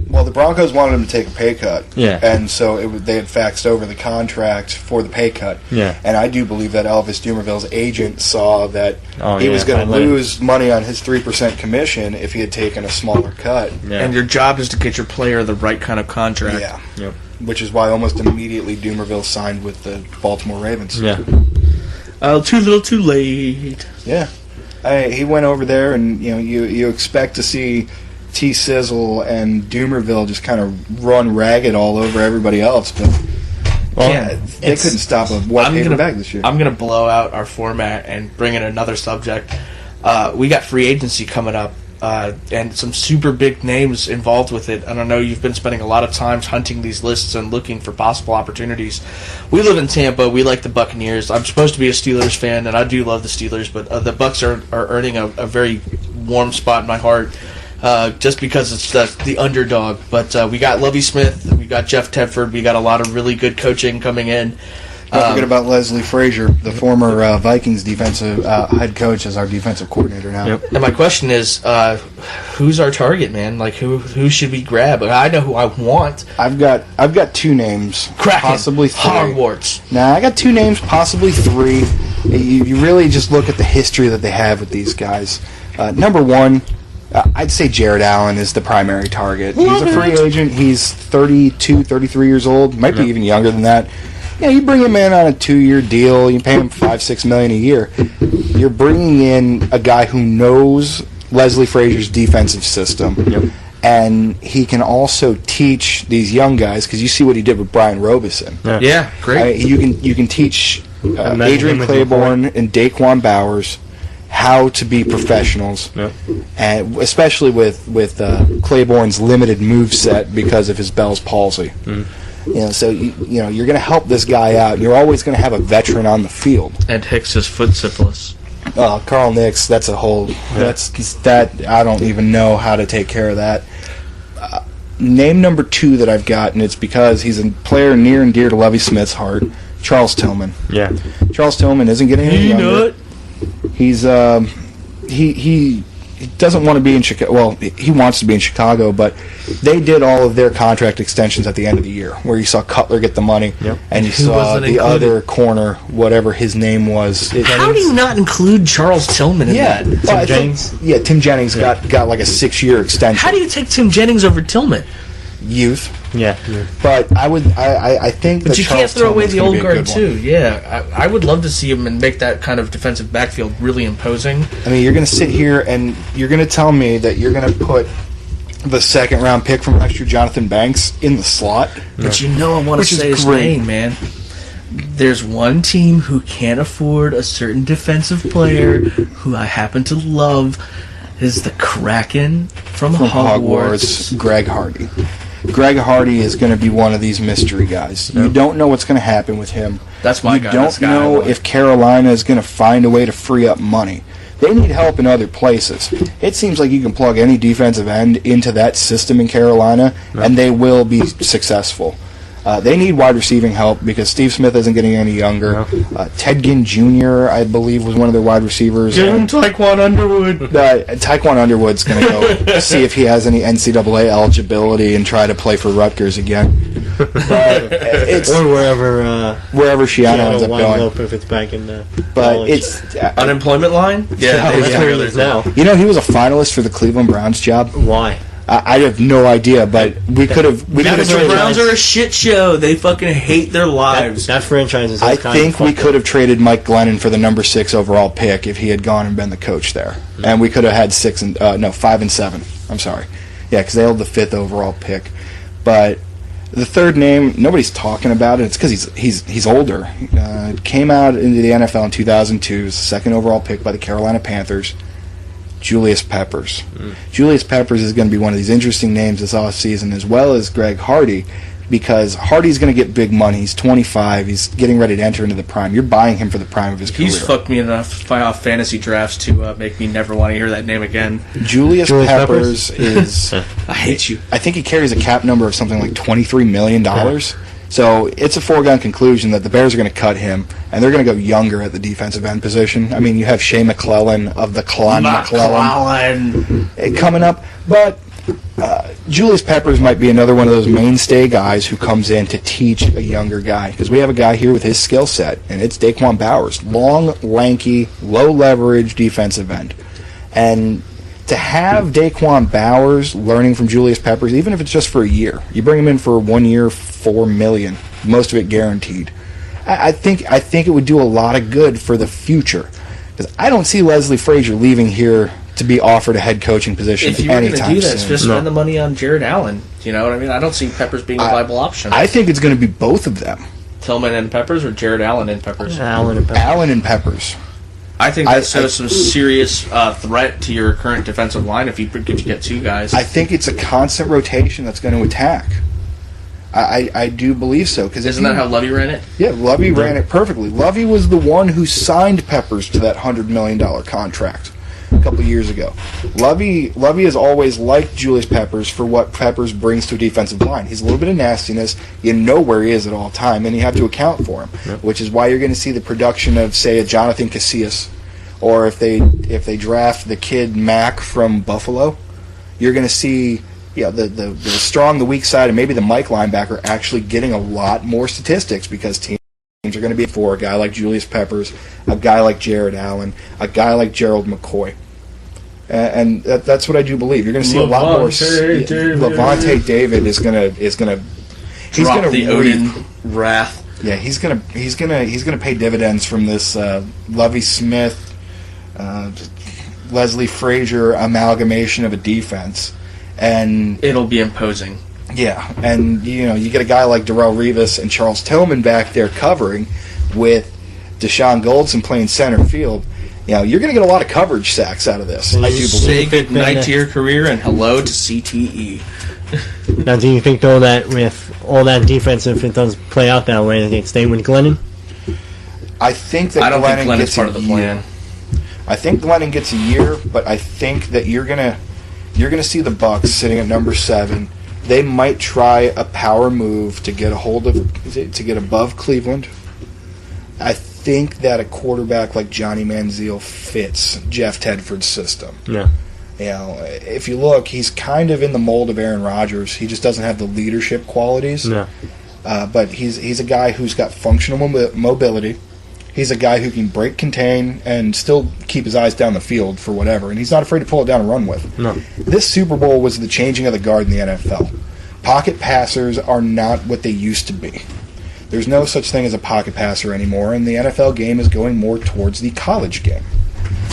Well, the Broncos wanted him to take a pay cut. Yeah. And so they had faxed over the contract for the pay cut. Yeah. And I do believe that Elvis Dumerville's agent saw that he was going to lose money on his 3% commission if he had taken a smaller cut. Yeah. And your job is to get your player the right kind of contract. Yeah. Yep. Which is why almost immediately Dumerville signed with the Baltimore Ravens. Yeah. Too little, too late. Yeah. He went over there, and you expect to see T-Sizzle and Dumerville just kind of run ragged all over everybody else, but they couldn't stop a wet paper bag this year. I'm going to blow out our format and bring in another subject. We got free agency coming up, and some super big names involved with it. I don't know, you've been spending a lot of time hunting these lists and looking for possible opportunities. We live in Tampa. We like the Buccaneers. I'm supposed to be a Steelers fan, and I do love the Steelers, but the Bucs are earning a very warm spot in my heart. Just because it's the underdog. But we got Lovie Smith, we got Jeff Tedford, we got a lot of really good coaching coming in. Don't forget about Leslie Frazier, the former Vikings defensive head coach, as our defensive coordinator now. Yep. And my question is, who's our target, man? Like, who should we grab? I know who I want. I've got two names, Kraken, possibly three. Hogwarts. Nah, I got two names, possibly three. You really just look at the history that they have with these guys. Number one, I'd say Jared Allen is the primary target. He's a free agent. He's 32, 33 years old. Might be even younger than that. You bring him in on a 2-year deal. You pay him $5-6 million a year. You're bringing in a guy who knows Leslie Frazier's defensive system, and he can also teach these young guys. Because you see what he did with Brian Robeson. Yeah, great. You can teach Adrian Claiborne and Daquan Bowers how to be professionals, and especially with Claiborne's limited move set because of his Bell's palsy. So you're going to help this guy out. You're always going to have a veteran on the field. And Hicks's foot syphilis. Carl Nix, that's a whole. That I don't even know how to take care of that. Name number two that I've got, and it's because he's a player near and dear to Lovie Smith's heart. Charles Tillman. Yeah. Charles Tillman isn't getting any younger. He's he doesn't want to be in Chicago. Well, he wants to be in Chicago, but they did all of their contract extensions at the end of the year, where you saw Cutler get the money, and you saw the other corner, whatever his name was. How do you not include Charles Tillman in that? Tim Jennings? Yeah, Tim Jennings got like a 6-year extension. How do you take Tim Jennings over Tillman? Youth. Yeah. But I think But you can't throw away the old guard, too. One. Yeah. I would love to see him and make that kind of defensive backfield really imposing. I mean, you're going to sit here and you're going to tell me that you're going to put the second-round pick from last year, Jonathan Banks, in the slot? But I want to say his name, man. There's one team who can't afford a certain defensive player who I happen to love, is the Kraken from Hogwarts. Greg Hardy. Greg Hardy is going to be one of these mystery guys. You don't know what's going to happen with him. That's my guy. You don't know if Carolina is going to find a way to free up money. They need help in other places. It seems like you can plug any defensive end into that system in Carolina, and they will be successful. They need wide receiving help because Steve Smith isn't getting any younger. Ted Ginn Jr., I believe, was one of their wide receivers. Give him Taekwon Underwood. Taekwon Underwood's going to go see if he has any NCAA eligibility and try to play for Rutgers again. Or wherever Shiano ends up going. Up if it's back in but it's unemployment line? Yeah, now. He was a finalist for the Cleveland Browns job. Why? I have no idea, but we could have. The Browns are a shit show. They fucking hate their lives. That franchise is. I think we could have traded Mike Glennon for the number 6 overall pick if he had gone and been the coach there, and we could have had 5 and 7. I'm sorry, because they held the 5th overall pick. But the third name, nobody's talking about it. It's because he's older. Came out into the NFL in 2002. Was the 2nd overall pick by the Carolina Panthers. Julius Peppers. Julius Peppers is going to be one of these interesting names this offseason, as well as Greg Hardy, because Hardy's going to get big money. He's 25. He's getting ready to enter into the prime. You're buying him for the prime of his career. He's fucked me enough off fantasy drafts to make me never want to hear that name again. Julius Peppers is... I hate you. I think he carries a cap number of something like $23 million. So it's a foregone conclusion that the Bears are going to cut him, and they're going to go younger at the defensive end position. I mean, you have Shea McClellan of the McClellan coming up, but Julius Peppers might be another one of those mainstay guys who comes in to teach a younger guy, because we have a guy here with his skill set, and it's Daquan Bowers, long, lanky, low-leverage defensive end. And to have Daquan Bowers learning from Julius Peppers, even if it's just for a year, you bring him in for 1 year, $4 million, most of it guaranteed. I think it would do a lot of good for the future, because I don't see Leslie Frazier leaving here to be offered a head coaching position if you were going to do that, soon. just spend the money on Jared Allen. You know what I mean? I don't see Peppers being a viable option. I think it's going to be both of them. Tillman and Peppers, or Jared Allen and Peppers? Allen and Peppers. I think that shows some serious threat to your current defensive line if you get two guys. I think it's a constant rotation that's going to attack. I do believe so. Isn't that how Lovey ran it? Yeah, Lovey ran it perfectly. Lovey was the one who signed Peppers to that $100 million contract a couple of years ago. Lovey has always liked Julius Peppers for what Peppers brings to a defensive line. He's a little bit of nastiness. You know where he is at all time, and you have to account for him, which is why you're going to see the production of, say, a Jonathan Casillas, or if they draft the kid Mack from Buffalo, you're going to see the strong, the weak side, and maybe the Mike linebacker actually getting a lot more statistics, because teams are going to be for a guy like Julius Peppers, a guy like Jared Allen, a guy like Gerald McCoy. And that's what I do believe. You're going to see a lot more. Levante David is going to he's going to the Odin wrath. Yeah, he's going to pay dividends from this Lovie Smith, Leslie Frazier amalgamation of a defense, and it'll be imposing. Yeah, and you get a guy like Darrelle Revis and Charles Tillman back there covering, with Deshaun Goldson playing center field. You're going to get a lot of coverage sacks out of this. I do believe. Say good night to your career and hello to CTE. Now, do you think, though, that with all that defense, if it does play out that way, that they'd stay with Glennon? I think that Glennon's gets part of the plan. I think Glennon gets a year, but I think that you're gonna see the Bucs sitting at number 7. They might try a power move to get above Cleveland. I think that a quarterback like Johnny Manziel fits Jeff Tedford's system. Yeah. If you look, he's kind of in the mold of Aaron Rodgers. He just doesn't have the leadership qualities. No. But he's a guy who's got functional mobility. He's a guy who can break, contain, and still keep his eyes down the field for whatever. And he's not afraid to pull it down and run with. No. This Super Bowl was the changing of the guard in the NFL. Pocket passers are not what they used to be. There's no such thing as a pocket passer anymore, and the NFL game is going more towards the college game,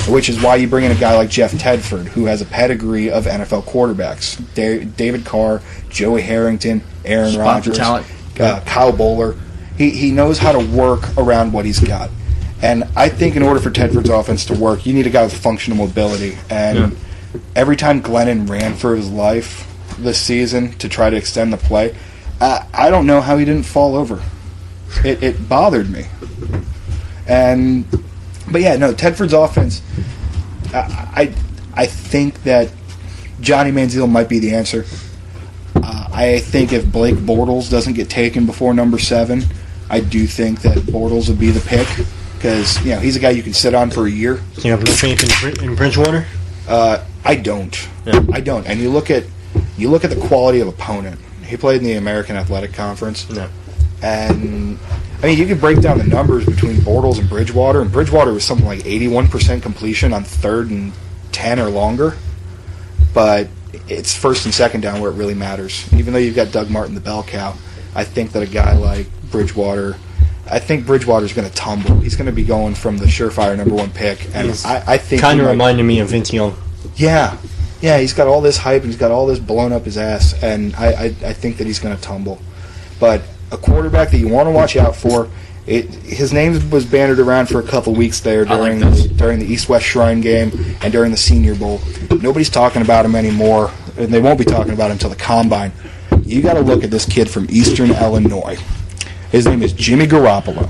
which is why you bring in a guy like Jeff Tedford, who has a pedigree of NFL quarterbacks. David Carr, Joey Harrington, Aaron Rodgers, Kyle Bowler. He knows how to work around what he's got. And I think in order for Tedford's offense to work, you need a guy with functional mobility. And every time Glennon ran for his life this season to try to extend the play, I don't know how he didn't fall over. It bothered me. But yeah, no, Tedford's offense, I think that Johnny Manziel might be the answer. I think if Blake Bortles doesn't get taken before number 7, I do think that Bortles would be the pick, because he's a guy you can sit on for a year. Do you have no faith in Bridgewater? I don't. Yeah. I don't. And you look at the quality of opponent. He played in the American Athletic Conference. No. And you could break down the numbers between Bortles and Bridgewater was something like 81% completion on 3rd and 10 or longer. But it's 1st and 2nd down where it really matters. Even though you've got Doug Martin, the bell cow, I think that a guy like Bridgewater's going to tumble. He's going to be going from the surefire number 1 pick, and I think kind of reminded me of Vince Young. Yeah, he's got all this hype and he's got all this blown up his ass, and I think that he's going to tumble. But a quarterback that you want to watch out for, his name was bandied around for a couple weeks there during the East-West Shrine game and during the Senior Bowl. Nobody's talking about him anymore, and they won't be talking about him until the Combine. you got to look at this kid from Eastern Illinois. His name is Jimmy Garoppolo.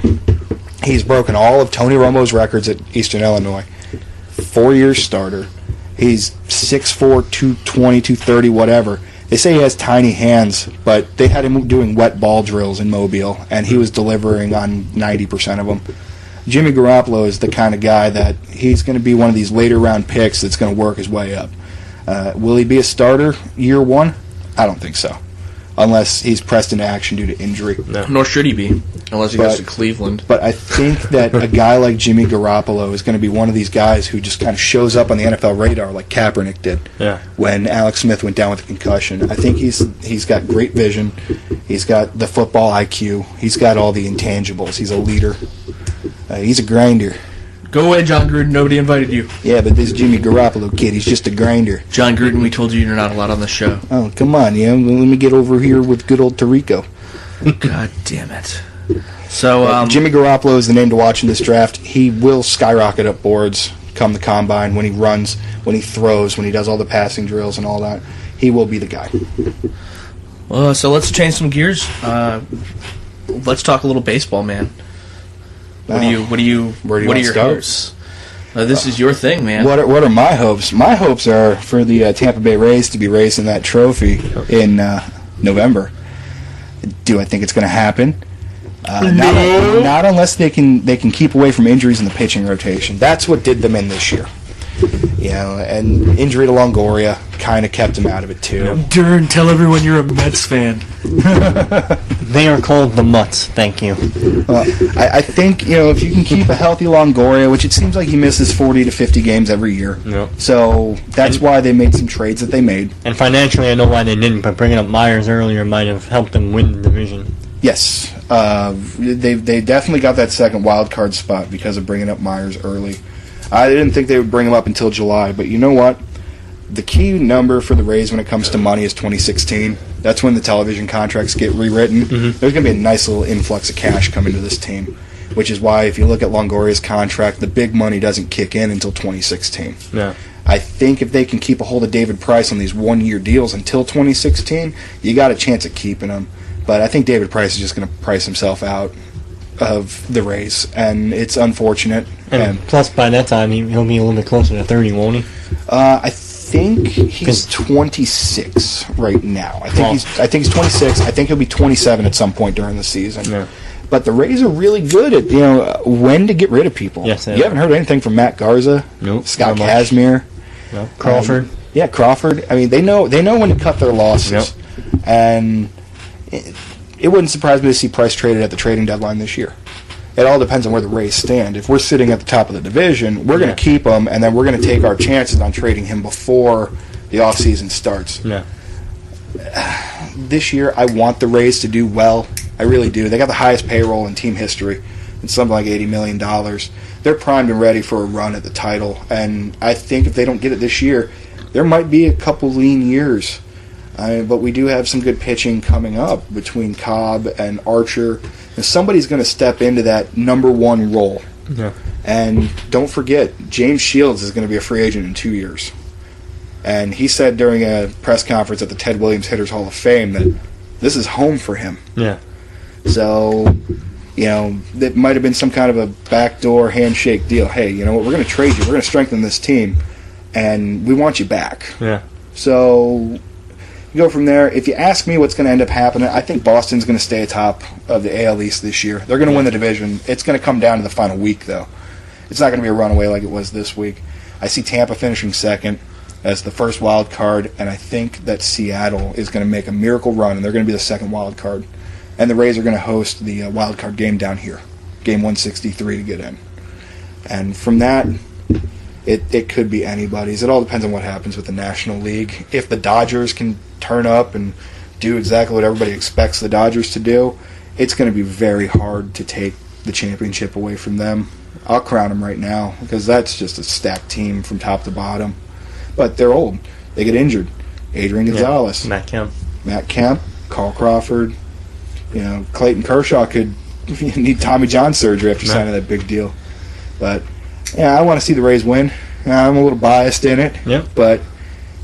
He's broken all of Tony Romo's records at Eastern Illinois. 4-year starter. He's 6'4", 220, 230, whatever. They say he has tiny hands, but they had him doing wet ball drills in Mobile, and he was delivering on 90% of them. Jimmy Garoppolo is the kind of guy that he's going to be one of these later round picks that's going to work his way up. Will he be a starter year one? I don't think so, unless he's pressed into action due to injury. No. Nor should he be, unless he goes to Cleveland. But I think that a guy like Jimmy Garoppolo is going to be one of these guys who just kind of shows up on the NFL radar like Kaepernick did when Alex Smith went down with a concussion. I think he's got great vision. He's got the football IQ. He's got all the intangibles. He's a leader. He's a grinder. Go away, John Gruden. Nobody invited you. Yeah, but this Jimmy Garoppolo kid, he's just a grinder. John Gruden, we told you you're not allowed on the show. Oh, come on, let me get over here with good old Tarico. God damn it. So, Jimmy Garoppolo is the name to watch in this draft. He will skyrocket up boards come the combine when he runs, when he throws, when he does all the passing drills and all that. He will be the guy. So let's change some gears. Let's talk a little baseball, man. What are your hopes? This is your thing, man. What are my hopes? My hopes are for the Tampa Bay Rays to be raising that trophy in November. Do I think it's going to happen? No. Not unless they can keep away from injuries in the pitching rotation. That's what did them in this year. And injury to Longoria kind of kept him out of it too. Darren, tell everyone you're a Mets fan. They are called the Mutts. Thank you. I think if you can keep a healthy Longoria, which it seems like he misses 40 to 50 games every year. Yep. So that's why they made some trades that they made. And financially, I know why they didn't, but bringing up Myers earlier might have helped them win the division. Yes, they definitely got that second wild card spot because of bringing up Myers early. I didn't think they would bring him up until July, but you know what? The key number for the Rays when it comes to money is 2016. That's when the television contracts get rewritten. Mm-hmm. There's going to be a nice little influx of cash coming to this team, which is why if you look at Longoria's contract, the big money doesn't kick in until 2016. Yeah. I think if they can keep a hold of David Price on these one-year deals until 2016, you got a chance at keeping him. But I think David Price is just going to price himself out of the Rays, and it's unfortunate. And plus, by that time, he'll be a little bit closer to 30, won't he? I think he's 26 right now. I think he's 26. I think he'll be 27 at some point during the season. Yeah. But the Rays are really good at when to get rid of people. Yes, you haven't heard anything from Matt Garza, nope, Scott Kazmir, no. Crawford. Crawford. I mean, they know when to cut their losses, yep. And it wouldn't surprise me to see Price traded at the trading deadline this year. It all depends on where the Rays stand. If we're sitting at the top of the division, we're going to keep him, and then we're going to take our chances on trading him before the offseason starts. Yeah. This year, I want the Rays to do well. I really do. They got the highest payroll in team history. It's something like $80 million. They're primed and ready for a run at the title, and I think if they don't get it this year, there might be a couple lean years. But we do have some good pitching coming up between Cobb and Archer. And somebody's going to step into that number one role. Yeah. And don't forget, James Shields is going to be a free agent in 2 years. And he said during a press conference at the Ted Williams Hitters Hall of Fame that this is home for him. Yeah. So, it might have been some kind of a backdoor handshake deal. Hey, you know what? We're going to trade you. We're going to strengthen this team. And we want you back. Yeah. So you go from there. If you ask me what's going to end up happening, I think Boston's going to stay atop of the AL East this year. They're going to win the division. It's going to come down to the final week, though. It's not going to be a runaway like it was this week. I see Tampa finishing second as the first wild card, and I think that Seattle is going to make a miracle run, and they're going to be the second wild card. And the Rays are going to host the wild card game down here, game 163 to get in. And from that, it could be anybody's. It all depends on what happens with the National League. If the Dodgers can turn up and do exactly what everybody expects the Dodgers to do, it's going to be very hard to take the championship away from them. I'll crown them right now because that's just a stacked team from top to bottom. But they're old. They get injured. Adrian Gonzalez. Matt Kemp. Carl Crawford. Clayton Kershaw could need Tommy John surgery after signing that big deal. But yeah, I want to see the Rays win. I'm a little biased in it. Yep. But,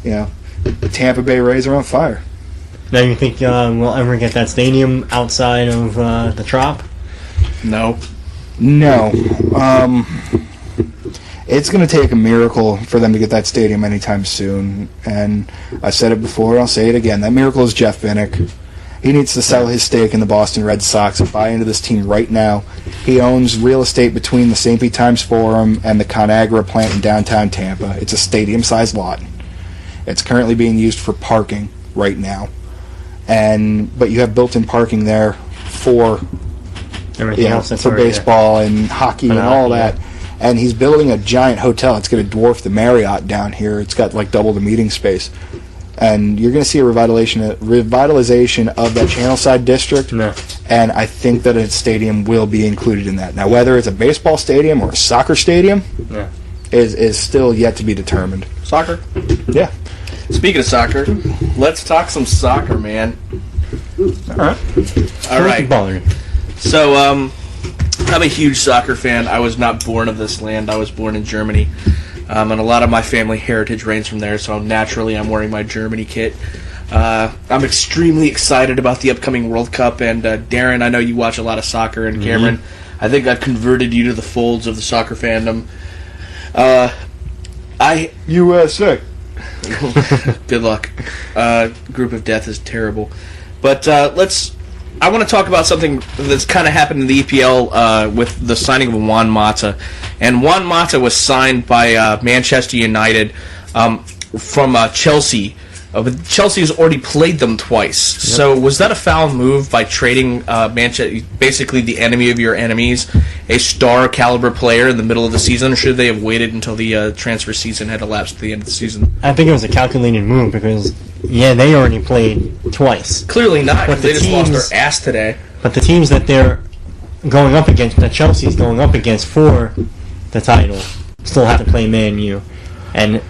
the Tampa Bay Rays are on fire. Now you think we'll ever get that stadium outside of the Trop? No. No. It's going to take a miracle for them to get that stadium anytime soon. And I said it before, I'll say it again. That miracle is Jeff Vinnick. He needs to sell his stake in the Boston Red Sox and buy into this team right now. He owns real estate between the St. Pete Times Forum and the ConAgra plant in downtown Tampa. It's a stadium-sized lot. It's currently being used for parking right now. But you have built-in parking there for Everything else that's for baseball and hockey and all that. Yeah. And he's building a giant hotel. It's going to dwarf the Marriott down here. It's got like double the meeting space. And you're going to see a revitalization of that Channelside district. No. And I think that a stadium will be included in that. Now, whether it's a baseball stadium or a soccer stadium is still yet to be determined. Soccer? Yeah. Speaking of soccer, let's talk some soccer, man. All right. So, I'm a huge soccer fan. I was not born of this land. I was born in Germany. And a lot of my family heritage reigns from there, so naturally I'm wearing my Germany kit. I'm extremely excited about the upcoming World Cup, and Darren, I know you watch a lot of soccer, and Cameron, I think I've converted you to the folds of the soccer fandom. USA. Good luck. Group of Death is terrible. But I want to talk about something that's kind of happened in the EPL with the signing of Juan Mata. And Juan Mata was signed by Manchester United from Chelsea. But Chelsea has already played them twice. Yep. So was that a foul move by trading Manchester, basically the enemy of your enemies, a star caliber player in the middle of the season, or should they have waited until the transfer season had elapsed at the end of the season? I think it was a calculated move because, they already played twice. Clearly not, but they just lost their ass today. But the teams that they're going up against, that Chelsea's going up against for the title, still have to play Man U. And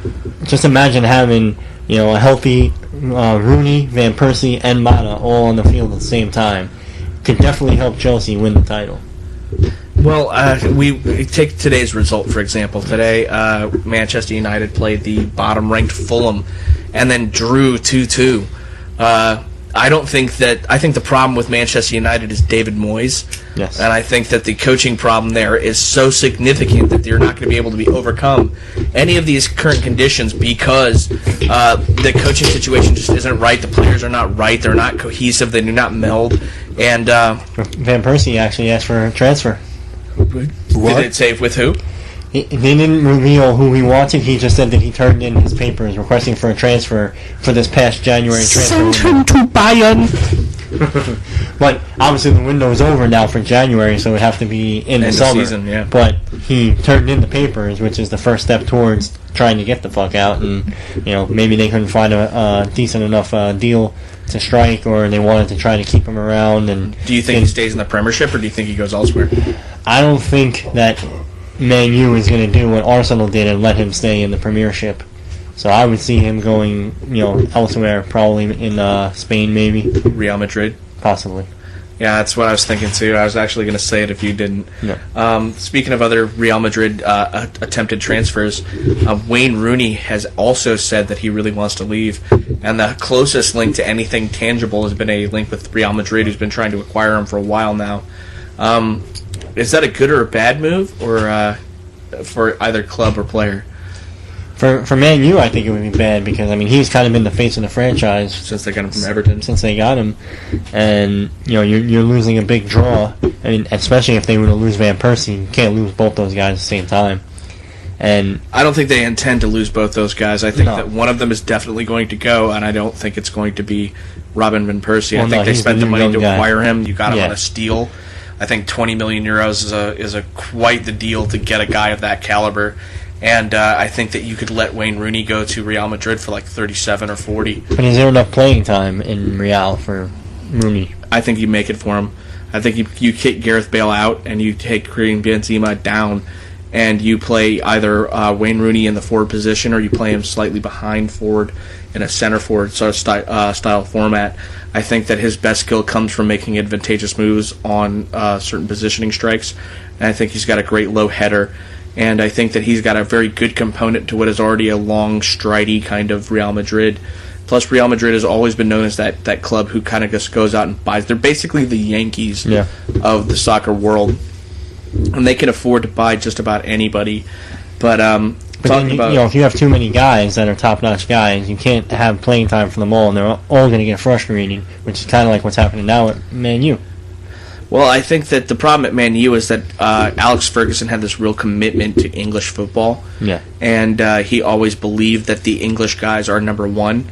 just imagine having a healthy Rooney, Van Persie, and Mata all on the field at the same time. Could definitely help Chelsea win the title. Well, we take today's result, for example. Today, Manchester United played the bottom-ranked Fulham and then drew 2-2. I think the problem with Manchester United is David Moyes. Yes. And I think that the coaching problem there is so significant that they're not going to be able to be overcome any of these current conditions because the coaching situation just isn't right. The players are not right. They're not cohesive. They do not meld. And Van Persie actually asked for a transfer. What? Did it say with who? He didn't reveal who he wanted. He just said that he turned in his papers requesting for a transfer for this past January transfer. Send him to Bayern. But obviously the window is over now for January, so it would have to be in the summer. Season, yeah. But he turned in the papers, which is the first step towards trying to get the fuck out. And maybe they couldn't find a decent enough deal to strike, or they wanted to try to keep him around. And do you think he stays in the Premiership, or do you think he goes elsewhere? I don't think that Man U is going to do what Arsenal did and let him stay in the Premiership. So I would see him going, elsewhere, probably in Spain, maybe. Real Madrid? Possibly. Yeah, that's what I was thinking too. I was actually going to say it if you didn't. No. Speaking of other Real Madrid attempted transfers, Wayne Rooney has also said that he really wants to leave. And the closest link to anything tangible has been a link with Real Madrid, who's been trying to acquire him for a while now. Is that a good or a bad move, or for either club or player? For Man U, I think it would be bad because he's kind of been the face of the franchise since they got him from Everton. Since they got him, and you're losing a big draw. Especially if they were to lose Van Persie, you can't lose both those guys at the same time. And I don't think they intend to lose both those guys. I think that one of them is definitely going to go, and I don't think it's going to be Robin Van Persie. I think they spent the money to acquire him. You got him on a steal. I think 20 million euros is a quite the deal to get a guy of that caliber. And I think that you could let Wayne Rooney go to Real Madrid for like 37 or 40. But is there enough playing time in Real for Rooney? I think you make it for him. I think you kick Gareth Bale out and you take Karim Benzema down and you play either Wayne Rooney in the forward position or you play him slightly behind forward in a center forward sort of style format. I think that his best skill comes from making advantageous moves on certain positioning strikes. And I think he's got a great low header. And I think that he's got a very good component to what is already a long, stridey kind of Real Madrid. Plus, Real Madrid has always been known as that club who kind of just goes out and buys. They're basically the Yankees of the soccer world, and they can afford to buy just about anybody. But then, if you have too many guys that are top-notch guys, you can't have playing time for them all, and they're all going to get frustrating, which is kind of like what's happening now at Man U. Well, I think that the problem at Man U is that Alex Ferguson had this real commitment to English football. Yeah. And he always believed that the English guys are number one,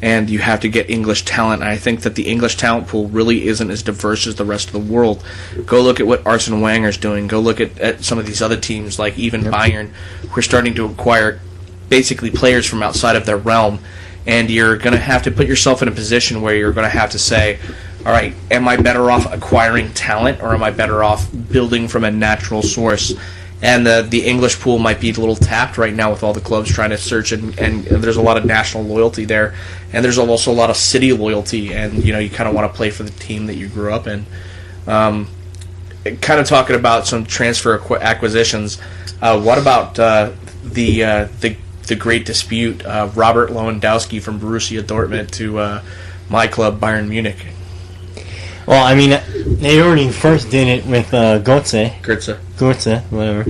and you have to get English talent. And I think that the English talent pool really isn't as diverse as the rest of the world. Go look at what Arsene Wenger's doing. Go look at some of these other teams, like even Bayern, who are starting to acquire basically players from outside of their realm. And you're going to have to put yourself in a position where you're going to have to say, all right, am I better off acquiring talent, or am I better off building from a natural source? And the English pool might be a little tapped right now with all the clubs trying to search, and there's a lot of national loyalty there, and there's also a lot of city loyalty, and you kind of want to play for the team that you grew up in. Kind of talking about some transfer acquisitions. What about the great dispute, Robert Lewandowski from Borussia Dortmund to my club, Bayern Munich? Well, I mean, they already first did it with Götze, whatever.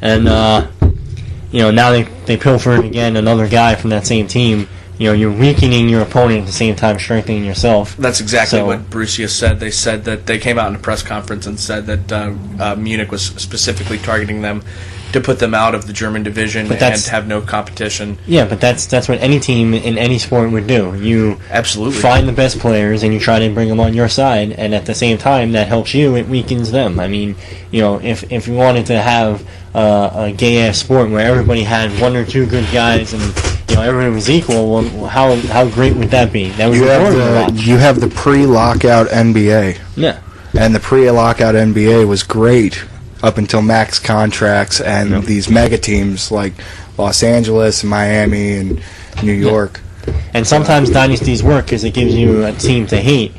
And, now they pilfered again another guy from that same team. You're weakening your opponent at the same time strengthening yourself. That's exactly what Borussia said. They said that they came out in a press conference and said that Munich was specifically targeting them to put them out of the German division and have no competition. Yeah, but that's what any team in any sport would do. You absolutely find the best players and you try to bring them on your side, and at the same time that helps you, it weakens them. I mean, if you wanted to have a gay-ass sport where everybody had one or two good guys and everybody was equal, well, how great would that be? That would you have the pre-lockout NBA. Yeah. And the pre-lockout NBA was great up until max contracts and these mega teams like Los Angeles and Miami and New York. And sometimes dynasties work because it gives you a team to hate,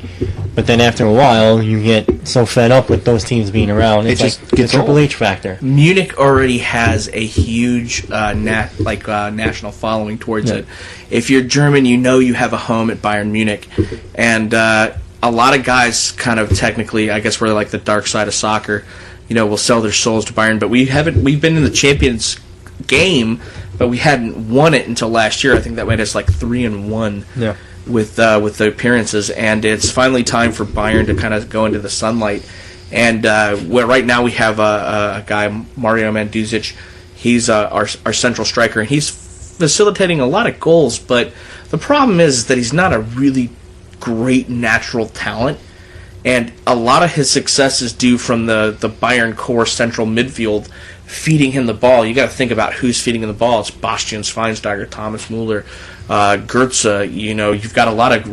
but then after a while you get so fed up with those teams being around. It's like the Triple H factor. Munich already has a huge national following towards it. If you're German, you have a home at Bayern Munich, and a lot of guys kind of technically, I guess we're like the dark side of soccer, will sell their souls to Bayern, but we've been in the Champions game, but we hadn't won it until last year. I think that made us like 3-1 with the appearances, and it's finally time for Bayern to kind of go into the sunlight. And right now we have a guy, Mario Mandzukic. He's our central striker, and he's facilitating a lot of goals, but the problem is that he's not a really great natural talent. And a lot of his success is due from the Bayern core central midfield feeding him the ball. You got to think about who's feeding him the ball. It's Bastian Schweinsteiger, Thomas Müller, Götze. You've got a lot of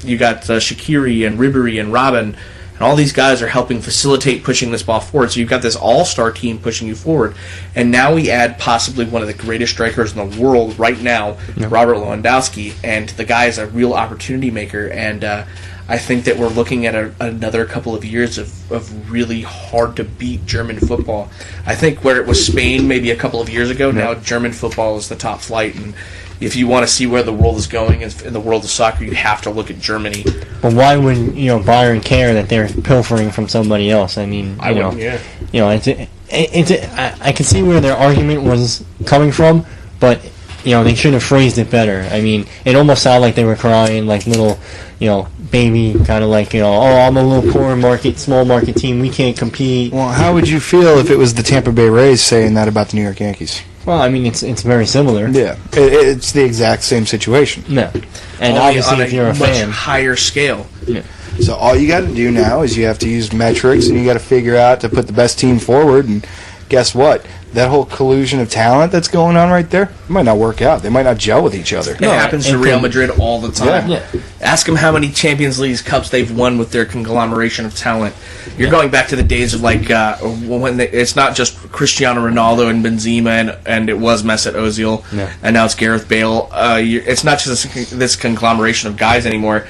you got Shaqiri and Ribéry and Robben, and all these guys are helping facilitate pushing this ball forward. So you've got this all-star team pushing you forward. And now we add possibly one of the greatest strikers in the world right now, Robert Lewandowski, and the guy is a real opportunity maker. And I think that we're looking at another couple of years of really hard-to-beat German football. I think where it was Spain maybe a couple of years ago, now German football is the top flight. And if you want to see where the world is going in the world of soccer, you have to look at Germany. But why would Bayern care that they're pilfering from somebody else? I mean, I can see where their argument was coming from, but they should have phrased it better. I mean, it almost sounded like they were crying like little, baby, kind of like, I'm a little small market team, we can't compete. Well, how would you feel if it was the Tampa Bay Rays saying that about the New York Yankees? Well, I mean, it's very similar. Yeah, it's the exact same situation. No, and obviously, if you're a fan, much higher scale. Yeah. So all you got to do now is you have to use metrics, and you got to figure out to put the best team forward. And guess what? That whole collusion of talent that's going on right there, it might not work out. They might not gel with each other. It happens to Real Madrid all the time. Yeah. Ask them how many Champions League cups they've won with their conglomeration of talent. You're going back to the days of when it's not just Cristiano Ronaldo and Benzema and it was Mesut Ozil and now it's Gareth Bale. It's not just this conglomeration of guys anymore.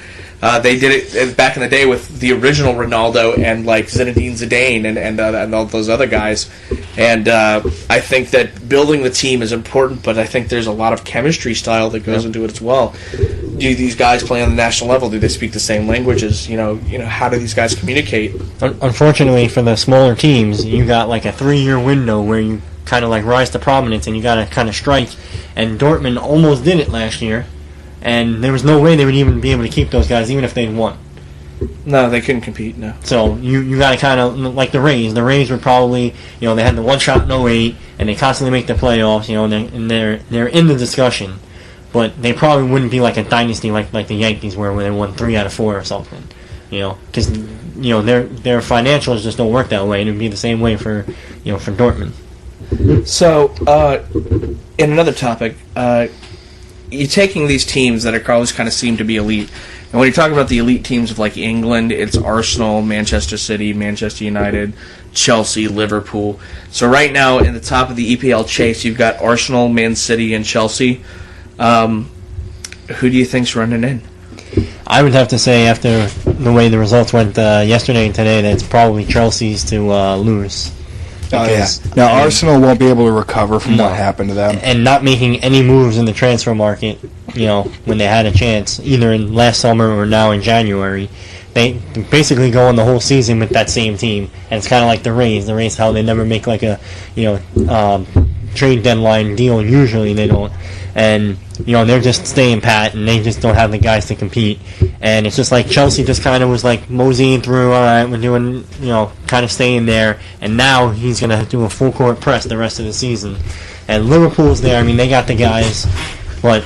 They did it back in the day with the original Ronaldo and like Zinedine Zidane and all those other guys. And I think that building the team is important, but I think there's a lot of chemistry style that goes into it as well. Do these guys play on the national level? Do they speak the same languages? How do these guys communicate? Unfortunately, for the smaller teams, you got like a 3-year window where you kind of like rise to prominence and you got to kind of strike. And Dortmund almost did it last year. And there was no way they would even be able to keep those guys, even if they'd won. No, they couldn't compete, no. So you got to kind of, like the Rays. The Rays were probably, they had the one shot in 08, and they constantly make the playoffs, and they're in the discussion. But they probably wouldn't be like a dynasty like the Yankees were, where they won 3 out of 4 or something. Because, their financials just don't work that way, and it would be the same way for Dortmund. So, in another topic, you're taking these teams that always kind of seem to be elite, and when you talk about the elite teams of like England, it's Arsenal, Manchester City, Manchester United, Chelsea, Liverpool. So right now in the top of the EPL chase, you've got Arsenal, Man City, and Chelsea. Who do you think's running in? I would have to say, after the way the results went yesterday and today, that it's probably Chelsea's to lose. Now, Arsenal won't be able to recover from what happened to them. And not making any moves in the transfer market, when they had a chance, either in last summer or now in January. They basically go on the whole season with that same team. And it's kind of like the Rays. The Rays, how they never make like a, trade deadline deal. Usually they don't. And, they're just staying pat, and they just don't have the guys to compete. And it's just like Chelsea just kind of was like moseying through, all right, we're doing, kind of staying there. And now he's going to do a full court press the rest of the season. And Liverpool's there. I mean, they got the guys. But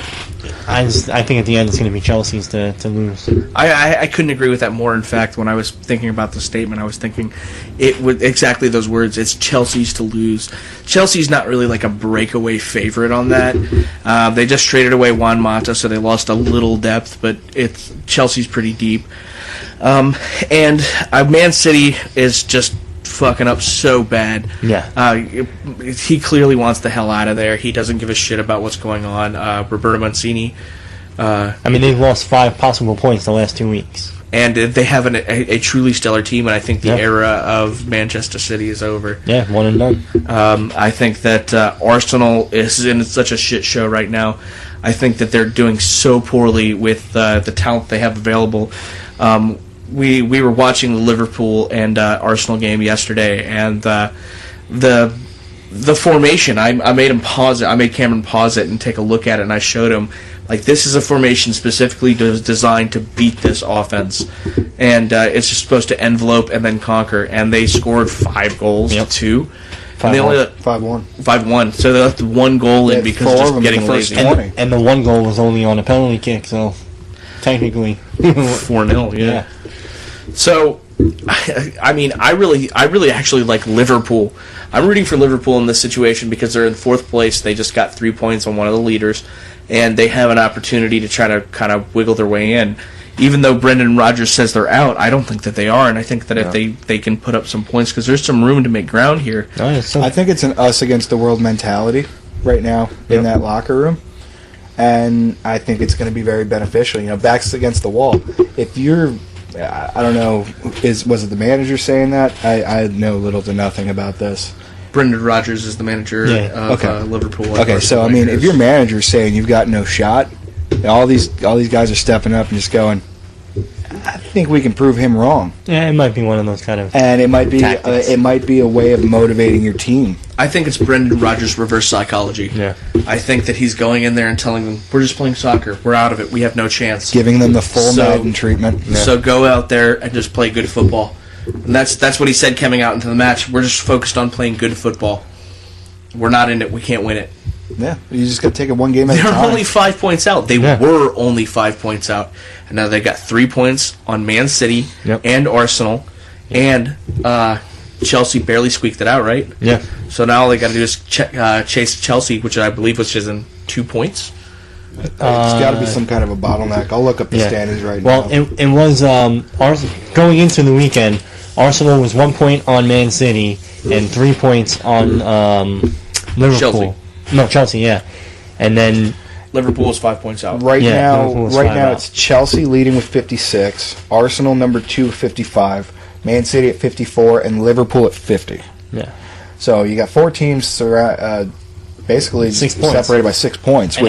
I think at the end it's going to be Chelsea's to lose. I couldn't agree with that more. In fact, when I was thinking about the statement, I was thinking it with exactly those words. It's Chelsea's to lose. Chelsea's not really like a breakaway favorite on that. They just traded away Juan Mata, so they lost a little depth, but Chelsea's pretty deep. And Man City is just fucking up so bad. Yeah. He clearly wants the hell out of there. He doesn't give a shit about what's going on. Roberto Mancini. They've lost 5 possible points the last 2 weeks. And they have a truly stellar team, and I think the era of Manchester City is over. Yeah, one and done. I think that Arsenal is in such a shit show right now. I think that they're doing so poorly with the talent they have available. We were watching the Liverpool and Arsenal game yesterday, and the formation. I made him pause it. I made Cameron pause it and take a look at it, and I showed him like this is a formation specifically designed to beat this offense, and it's just supposed to envelope and then conquer. And they scored 5 goals to 2. And they only 5-1. 5-1. So they left 1 goal in because of just getting lazy. And the 1 goal was only on a penalty kick, so technically 4-0. Yeah. So, I really actually like Liverpool. I'm rooting for Liverpool in this situation because they're in 4th place. They just got 3 points on one of the leaders, and they have an opportunity to try to kind of wiggle their way in. Even though Brendan Rodgers says they're out, I don't think that they are, and I think that if they can put up some points, because there's some room to make ground here. I think it's an us against the world mentality right now in that locker room. And I think it's going to be very beneficial. Backs against the wall. If you're, I don't know, was it the manager saying that? I know little to nothing about this. Brendan Rodgers is the manager of Liverpool. Okay, so if your manager's saying you've got no shot, all these guys are stepping up and just going, I think we can prove him wrong. Yeah, it might be one of those kind of and it might be a way of motivating your team. I think it's Brendan Rodgers' reverse psychology. Yeah. I think that he's going in there and telling them, we're just playing soccer. We're out of it. We have no chance. Giving them the full Madden treatment. Yeah. So go out there and just play good football. And that's what he said coming out into the match. We're just focused on playing good football. We're not in it. We can't win it. Yeah, you just got to take it one game at a time. They're only 5 points out. They were only 5 points out. And now they got 3 points on Man City and Arsenal. And Chelsea barely squeaked it out, right? Yeah. So now all they got to do is chase Chelsea, which I believe was just in 2 points. It's got to be some kind of a bottleneck. I'll look up the standings right now. Well, it was going into the weekend. Arsenal was 1 point on Man City and 3 points on Liverpool. Chelsea. No, Chelsea, yeah. And then Liverpool is 5 points out. Right Yeah, Liverpool's now, 5 out. it's Chelsea leading with 56, Arsenal number 2 with 55, Man City at 54, and Liverpool at 50. Yeah. So you got 4 teams basically 6 points. separated by 6 points, And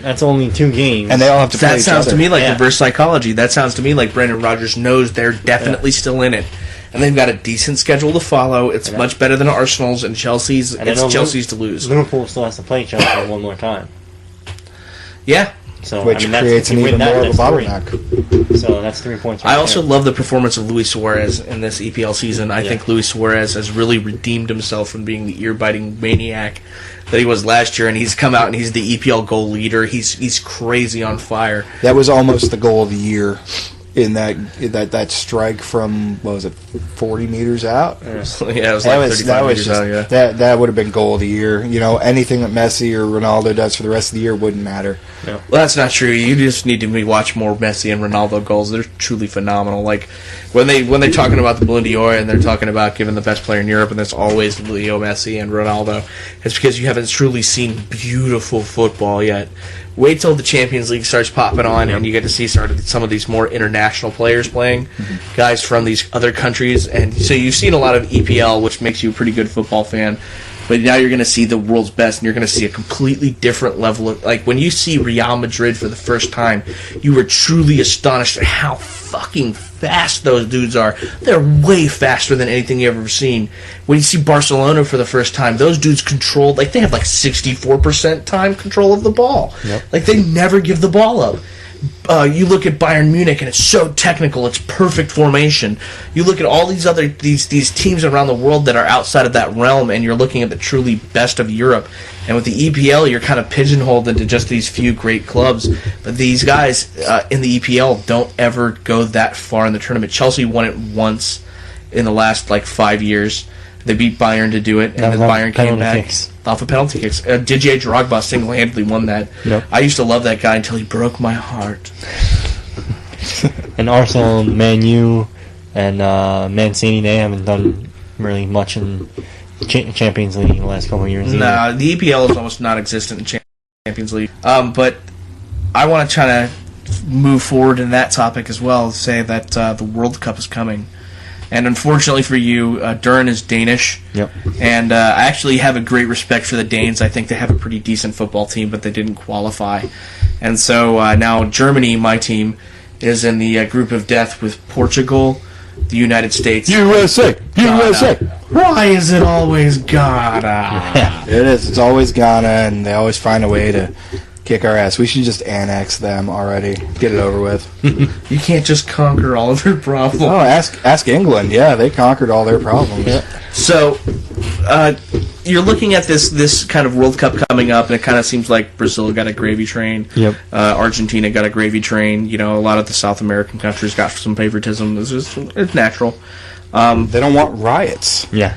that's only 2 games. and they all have to play That each sounds other. to me like Yeah. reverse psychology. That sounds to me like Brendan Rodgers knows they're definitely still in it. And they've got a decent schedule to follow. It's much better than Arsenal's and Chelsea's. And I It's know Chelsea's to lose. Liverpool still has to play Chelsea one more time. Yeah. So which I mean, creates if an you win even more of a that's 3. bottleneck. So that's 3 points. Right I also there. love the performance of Luis Suarez in this EPL season. I Yeah. think Luis Suarez has really redeemed himself from being the ear-biting maniac that he was last year, and he's come out and he's the EPL goal leader. He's crazy on fire. That was almost the goal of the year in that strike from, what was it, 40 meters out? Yeah, it was like 35 meters out, yeah. That would have been goal of the year. You know, anything that Messi or Ronaldo does for the rest of the year wouldn't matter. Well, that's not true. You just need to watch more Messi and Ronaldo goals. They're truly phenomenal. Like when they're talking about the Ballon d'Or and they're talking about giving the best player in Europe, and that's always Leo Messi and Ronaldo. It's because you haven't truly seen beautiful football yet. Wait till the Champions League starts popping on and you get to see some of these more international players playing, guys from these other countries. And so you've seen a lot of EPL, which makes you a pretty good football fan. But now you're going to see the world's best, and you're going to see a completely different level of... Like, when you see Real Madrid for the first time, you were truly astonished at how fucking fast those dudes are. They're way faster than anything you've ever seen. When you see Barcelona for the first time, those dudes control... Like, they have, 64% time control of the ball. Yep. Like, they never give the ball up. You look at Bayern Munich, and it's so technical. It's perfect formation. You look at all these other these teams around the world that are outside of that realm, and you're looking at the truly best of Europe. And with the EPL, you're kind of pigeonholed into just these few great clubs. But these guys in the EPL don't ever go that far in the tournament. Chelsea won it once in the last 5 years. They beat Bayern to do it, and then Bayern came back kicks. off of penalty kicks. Didier Drogba single-handedly won that. Yep. I used to love that guy until he broke my heart. And Arsenal, Man U, and Man City, they haven't done really much in Champions League in the last couple of years. Nah, the EPL is almost non-existent in Champions League. But I want to try to move forward in that topic as well, say that the World Cup is coming. And unfortunately for you, Darren is Danish. Yep. And I actually have a great respect for the Danes. I think they have a pretty decent football team, but they didn't qualify. And so now Germany, my team, is in the group of death with Portugal, the United States. USA! USA! Why is it always Ghana? It is. It's always Ghana, and they always find a way to kick our ass. We should just annex them already. Get it over with. You can't just conquer all of their problems. Oh, ask England. Yeah, they conquered all their problems. Yep. So, you're looking at this kind of World Cup coming up, and it kind of seems like Brazil got a gravy train. Yep. Argentina got a gravy train. You know, a lot of the South American countries got some favoritism. It's natural. They don't want riots. Yeah.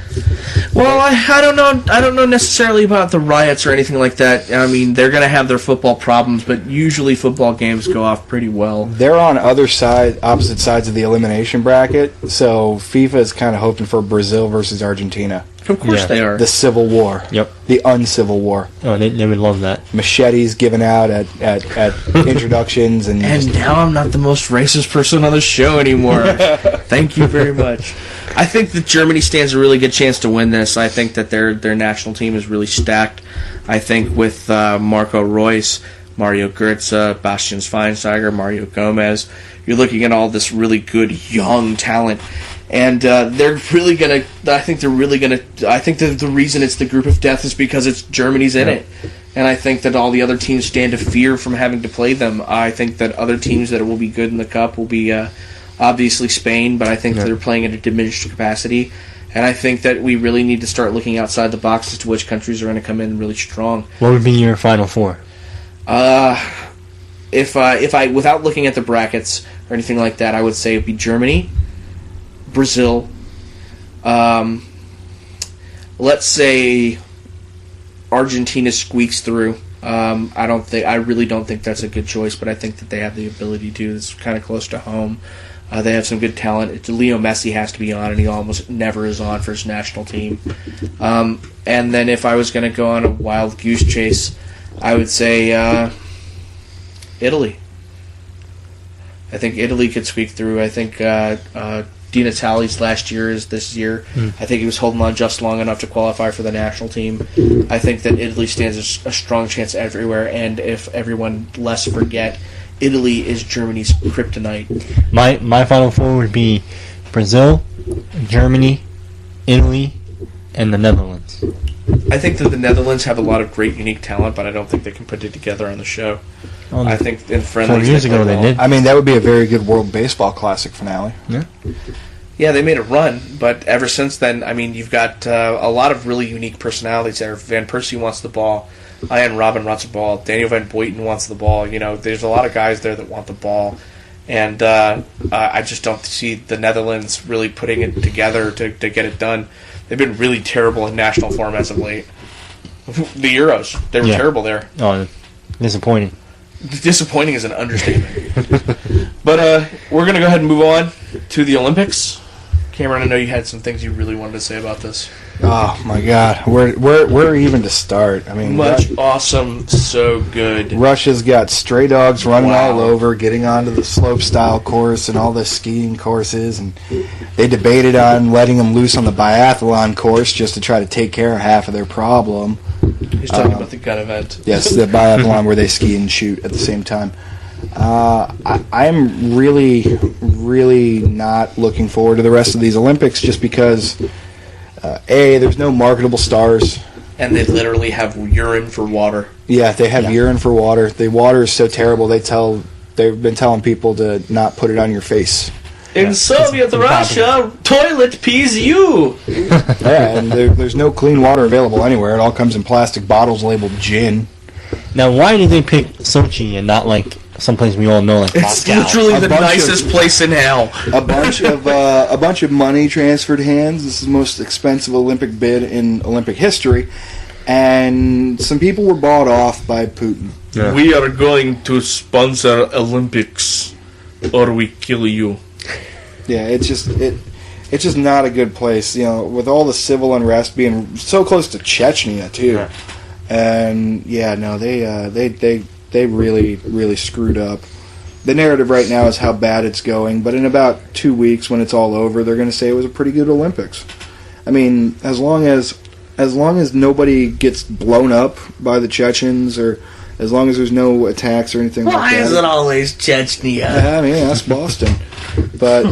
Well, I don't know. I don't know necessarily about the riots or anything like that. I mean, they're going to have their football problems, but usually football games go off pretty well. They're on opposite sides of the elimination bracket, so FIFA is kind of hoping for Brazil versus Argentina. Of course Yeah. they are. The Civil War. Yep. The uncivil war. Oh, they would love that. Machetes given out at introductions. And Now I'm not the most racist person on the show anymore. Thank you very much. I think that Germany stands a really good chance to win this. I think that their national team is really stacked. I think with Marco Reus, Mario Götze, Bastian Schweinsteiger, Mario Gomez, you're looking at all this really good young talent. And they're really gonna. I think they're really gonna. I think that the reason it's the group of death is because it's Germany's in it, and I think that all the other teams stand to fear from having to play them. I think that other teams that will be good in the cup will be obviously Spain, but I think they're playing at a diminished capacity, and I think that we really need to start looking outside the box as to which countries are going to come in really strong. What would be your final four? If I without looking at the brackets or anything like that, I would say it'd be Germany, Brazil, let's say Argentina squeaks through. I really don't think that's a good choice, but I think that they have the ability to. It's kind of close to home. They have some good talent. Leo Messi has to be on, and he almost never is on for his national team. And then if I was going to go on a wild goose chase, I would say Italy. I think Italy could squeak through. I think Di Natale's last year is this year. I think he was holding on just long enough to qualify for the national team. I think that Italy stands a strong chance everywhere, and if everyone less forget, Italy is Germany's kryptonite. My Final Four would be Brazil, Germany, Italy, and the Netherlands. I think that the Netherlands have a lot of great, unique talent, but I don't think they can put it together on the show. I think in friendlies 4 years ago they did. I mean, that would be a very good World Baseball Classic finale. Yeah, they made a run, but ever since then, I mean, you've got a lot of really unique personalities there. Van Persie wants the ball. Ian Robin wants the ball. Daniel Van Boyten wants the ball. You know, there's a lot of guys there that want the ball. And I just don't see the Netherlands really putting it together to get it done. They've been really terrible in national form as of late. The Euros, they were terrible there. Oh, disappointing. Disappointing is an understatement. But we're going to go ahead and move on to the Olympics. Cameron, I know you had some things you really wanted to say about this. Oh my God, where even to start? I mean, Awesome, so good. Russia's got stray dogs running all over, getting onto the slope style course and all the skiing courses, and they debated on letting them loose on the biathlon course just to try to take care of half of their problem. He's talking about the gun event. Yes, the biathlon where they ski and shoot at the same time. I'm really, really not looking forward to the rest of these Olympics just because, there's no marketable stars. And they literally have urine for water. Yeah, they have urine for water. The water is so terrible, they've been telling people to not put it on your face. In Soviet Russia, toilet pees you! Yeah, and there's no clean water available anywhere. It all comes in plastic bottles labeled gin. Now, why did they pick Sochi and not like someplace we all know, like It's Moscow? literally the nicest place in hell. A bunch of money transferred hands. This is the most expensive Olympic bid in Olympic history, and some people were bought off by Putin. Yeah. We are going to sponsor Olympics, or we kill you. Yeah, it's just not a good place. You know, with all the civil unrest being so close to Chechnya too. Yeah. And yeah, no, they really screwed up. The narrative right now is how bad it's going, but in about 2 weeks when it's all over, they're going to say it was a pretty good Olympics. I mean, as long as nobody gets blown up by the Chechens, or as long as there's no attacks or anything like that. Why is it always Chechnya? Yeah, I mean, that's Boston. But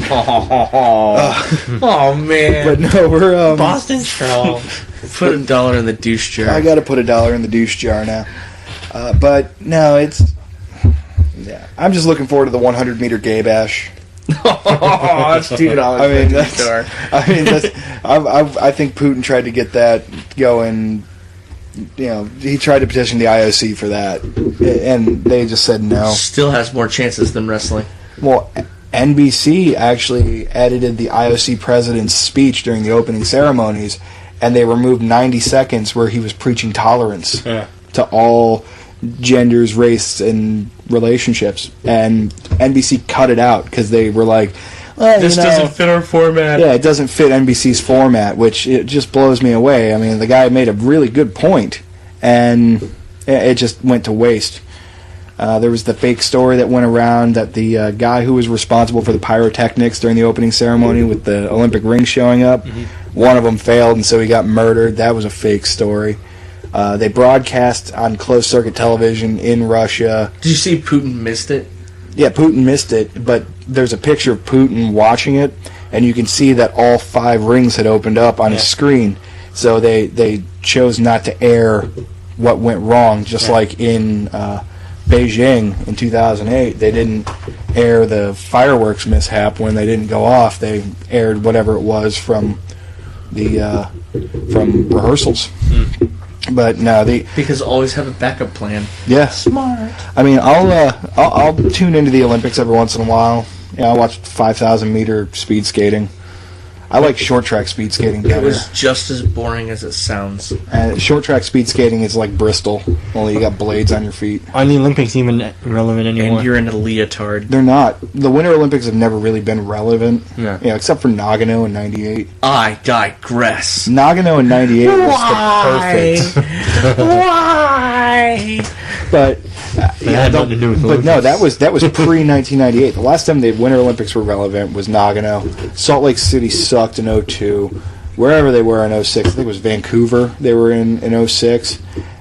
oh man! But no, we're Boston strong. Put $1 in the douche jar. I got to put $1 in the douche jar now. But no, I'm just looking forward to the 100-meter gay bash. That's $2. I think Putin tried to get that going. You know, he tried to petition the IOC for that, and they just said no. Still has more chances than wrestling. Well, NBC actually edited the IOC president's speech during the opening ceremonies, and they removed 90 seconds where he was preaching tolerance to all genders, race, and relationships. And NBC cut it out because they were like, well, this doesn't fit our format. Yeah, it doesn't fit NBC's format, which it just blows me away. I mean, the guy made a really good point, and it just went to waste. There was the fake story that went around that the guy who was responsible for the pyrotechnics during the opening ceremony with the Olympic ring showing up, one of them failed, and so he got murdered. That was a fake story. They broadcast on closed-circuit television in Russia. Did you see Putin missed it? Yeah, Putin missed it, but there's a picture of Putin watching it, and you can see that all 5 rings had opened up on his screen. So they chose not to air what went wrong, just like in Beijing in 2008. They didn't air the fireworks mishap when they didn't go off. They aired whatever it was from the from rehearsals. But no, because always have a backup plan. Yeah, smart. I mean, I'll tune into the Olympics every once in a while. Yeah, I watch 5,000 meter speed skating. I like short track speed skating better. It was just as boring as it sounds. Short track speed skating is like Bristol, only you got blades on your feet. Are the Olympics even relevant anymore? And you're in a leotard. They're not. The Winter Olympics have never really been relevant. Yeah. You know, except for Nagano in '98. I digress. Nagano in '98 was the perfect. Why? But had nothing to do with but no, Olympics. that was pre 1998. The last time the Winter Olympics were relevant was Nagano. Salt Lake City sucked in 02. Wherever they were in 06, I think it was Vancouver. They were in 06.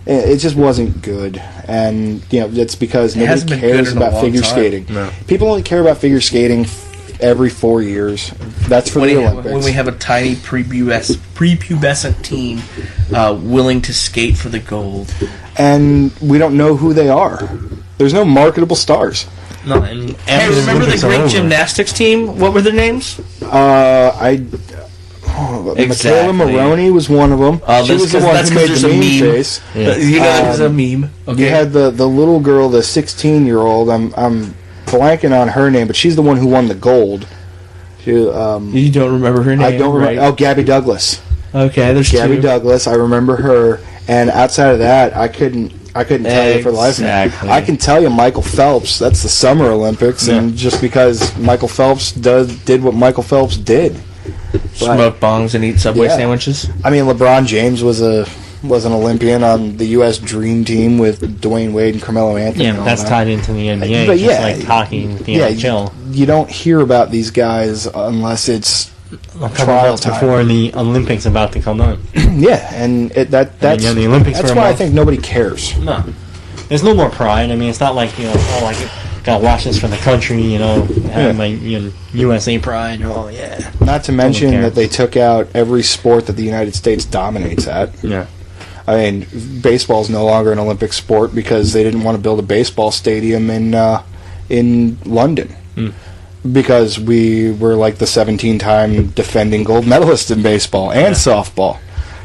It just wasn't good, and it's because nobody cares about figure skating. No. People only care about figure skating every 4 years. That's for the Olympics. When we have a tiny prepubescent teen willing to skate for the gold, and we don't know who they are. There's no marketable stars. No, and hey, remember the great gymnastics team? What were their names? Michaela Maroney was one of them. She was the one who made the meme face. Yeah. You know, there's a meme. Okay. You had the little girl, the 16-year-old. I'm blanking on her name, but she's the one who won the gold. You don't remember her name? I don't remember. Right? Oh, Gabby Douglas. Okay, there's Gabby two. Douglas. I remember her. And outside of that, I couldn't tell you for the life of me. I can tell you Michael Phelps. That's the Summer Olympics, and just because Michael Phelps did what Michael Phelps did. Smoke bongs and eat Subway sandwiches. I mean, LeBron James was an Olympian on the U.S. Dream Team with Dwayne Wade and Carmelo Anthony. Yeah, that's tied into the NBA. But just like hockey with the NHL. You don't hear about these guys unless it's a couple months before the Olympics about to come on. Yeah, and that's the Olympics. That's why I think nobody cares. No, there's no more pride. I mean, it's not like gotta watch this for the country. Having my USA pride. Oh yeah. Not to mention that they took out every sport that the United States dominates at. Yeah. I mean, baseball is no longer an Olympic sport because they didn't want to build a baseball stadium in London. Because we were like the 17-time defending gold medalist in baseball and softball.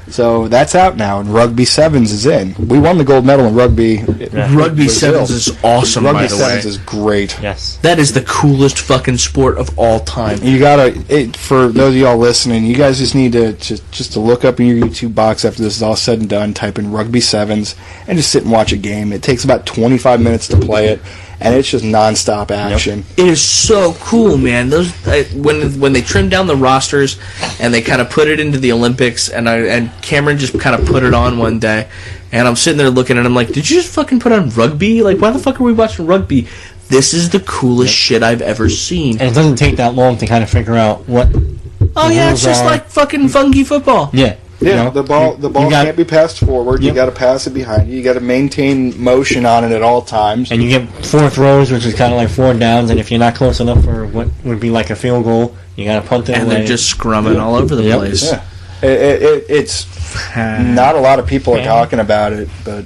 So that's out now, and Rugby Sevens is in. We won the gold medal in rugby. Rugby Sevens is awesome, by the way. Rugby Sevens is great. Yes. That is the coolest fucking sport of all time. You gotta, for those of y'all listening, you guys just need to just to look up in your YouTube box after this is all said and done, type in Rugby Sevens, and just sit and watch a game. It takes about 25 minutes to play it. And it's just nonstop action. It is so cool, man. Those when they trimmed down the rosters and they kind of put it into the Olympics, and Cameron just kind of put it on one day, and I'm sitting there looking, and I'm like, did you just fucking put on rugby? Like, why the fuck are we watching rugby? This is the coolest shit I've ever seen. And it doesn't take that long to kind of figure out what. Oh yeah, it's just like fucking funky football. Yeah. Yeah, the ball can't be passed forward. You got to pass it behind you. You got to maintain motion on it at all times. And you get 4 throws, which is kind of like 4 downs. And if you're not close enough for what would be like a field goal, you got to punt it away. And they're just scrumming all over the place. Yeah. It's not a lot of people are talking about it, but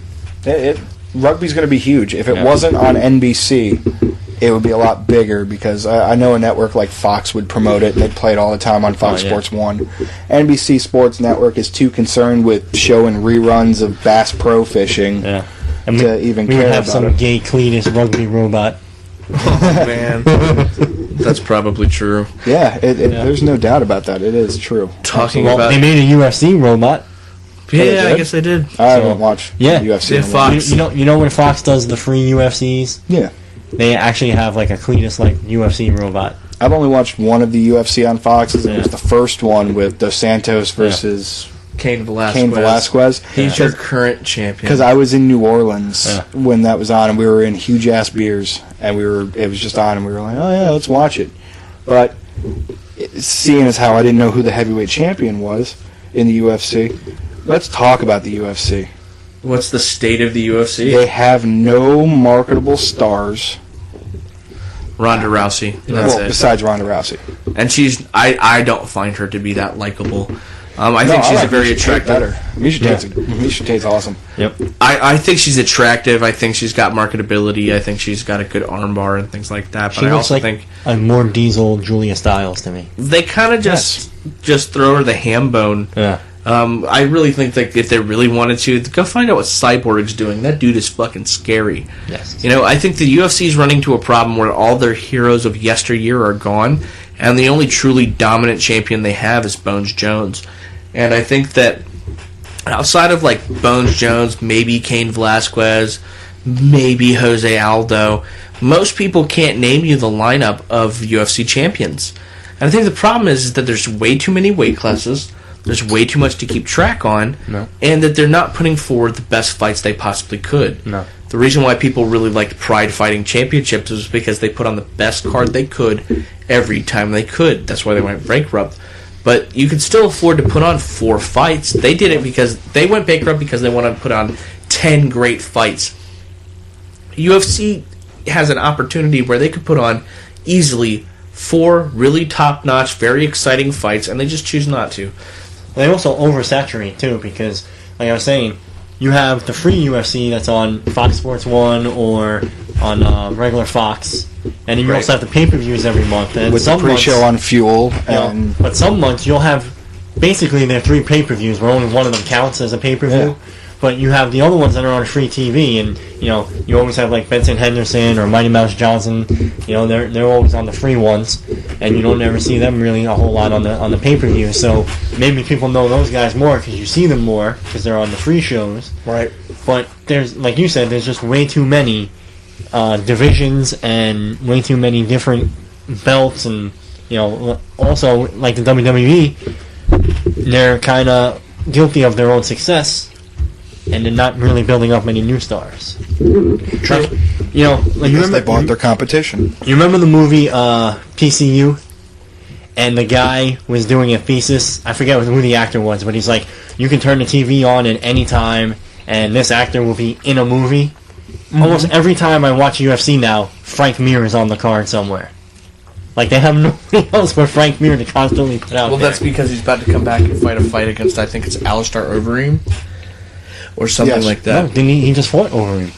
rugby's going to be huge. If it wasn't on NBC, it would be a lot bigger because I know a network like Fox would promote it. They play it all the time on Fox Sports 1. NBC Sports Network is too concerned with showing reruns of Bass Pro Fishing and to even care we would have about some it. gay Cletus rugby robot. Oh, man. That's probably true. Yeah, there's no doubt about that. It is true. They made a UFC robot. Yeah, I guess they did. I haven't watched UFC. Fox. You know when Fox does the free UFCs? Yeah. They actually have like a Cletus like UFC robot. I've only watched one of the UFC on Fox. It was the first one with Dos Santos versus Cain Velasquez. He's your current champion. Because I was in New Orleans when that was on, and we were in huge ass beers, and it was just on, and we were like, oh yeah, let's watch it. But seeing as how I didn't know who the heavyweight champion was in the UFC, let's talk about the UFC. What's the state of the UFC? They have no marketable stars. Ronda Rousey. That's it. Besides Ronda Rousey. And I don't find her to be that likable. I think she's a very attractive. Better. Misha Tate's awesome. Yep. I think she's attractive. I think she's got marketability. I think she's got a good armbar and things like that. But she I looks also like think a more Diesel Julia Stiles to me. they kind of just throw her the ham bone. Yeah. I really think that if they really wanted to, go find out what Cyborg's doing. That dude is fucking scary. Yes. I think the UFC is running to a problem where all their heroes of yesteryear are gone, and the only truly dominant champion they have is Bones Jones. And I think that outside of like Bones Jones, maybe Cain Velasquez, maybe Jose Aldo, most people can't name you the lineup of UFC champions. And I think the problem is that there's way too many weight classes. There's way too much to keep track on, and that they're not putting forward the best fights they possibly could. No. The reason why people really liked Pride Fighting Championships was because they put on the best card they could every time they could. That's why they went bankrupt. But you could still afford to put on 4 fights. They did it because they went bankrupt because they wanted to put on 10 great fights. UFC has an opportunity where they could put on easily 4 really top-notch, very exciting fights, and they just choose not to. They also oversaturate, too, because, like I was saying, you have the free UFC that's on Fox Sports 1 or on regular Fox, and then you also have the pay-per-views every month. And with the pre-show on Fuel. And but some months you'll have, basically, there are 3 pay-per-views where only one of them counts as a pay-per-view. Yeah. But you have the other ones that are on free TV, and you always have like Benson Henderson or Mighty Mouse Johnson. They're always on the free ones, and you don't ever see them really a whole lot on the pay per view. So maybe people know those guys more because you see them more because they're on the free shows. Right. But there's, like you said, there's just way too many divisions and way too many different belts, and also like the WWE, they're kind of guilty of their own success. And they're not really building up many new stars. True. Like because they bought their competition. You remember the movie PCU? And the guy was doing a thesis. I forget who the actor was, but he's like, you can turn the TV on at any time, and this actor will be in a movie. Mm-hmm. Almost every time I watch UFC now, Frank Mir is on the card somewhere. Like, they have nobody else but Frank Mir to constantly put out Well, there. that's because he's about to come back and fight a fight against, I think it's Alistair Overeem. Or something like that. No, didn't he just fought over him?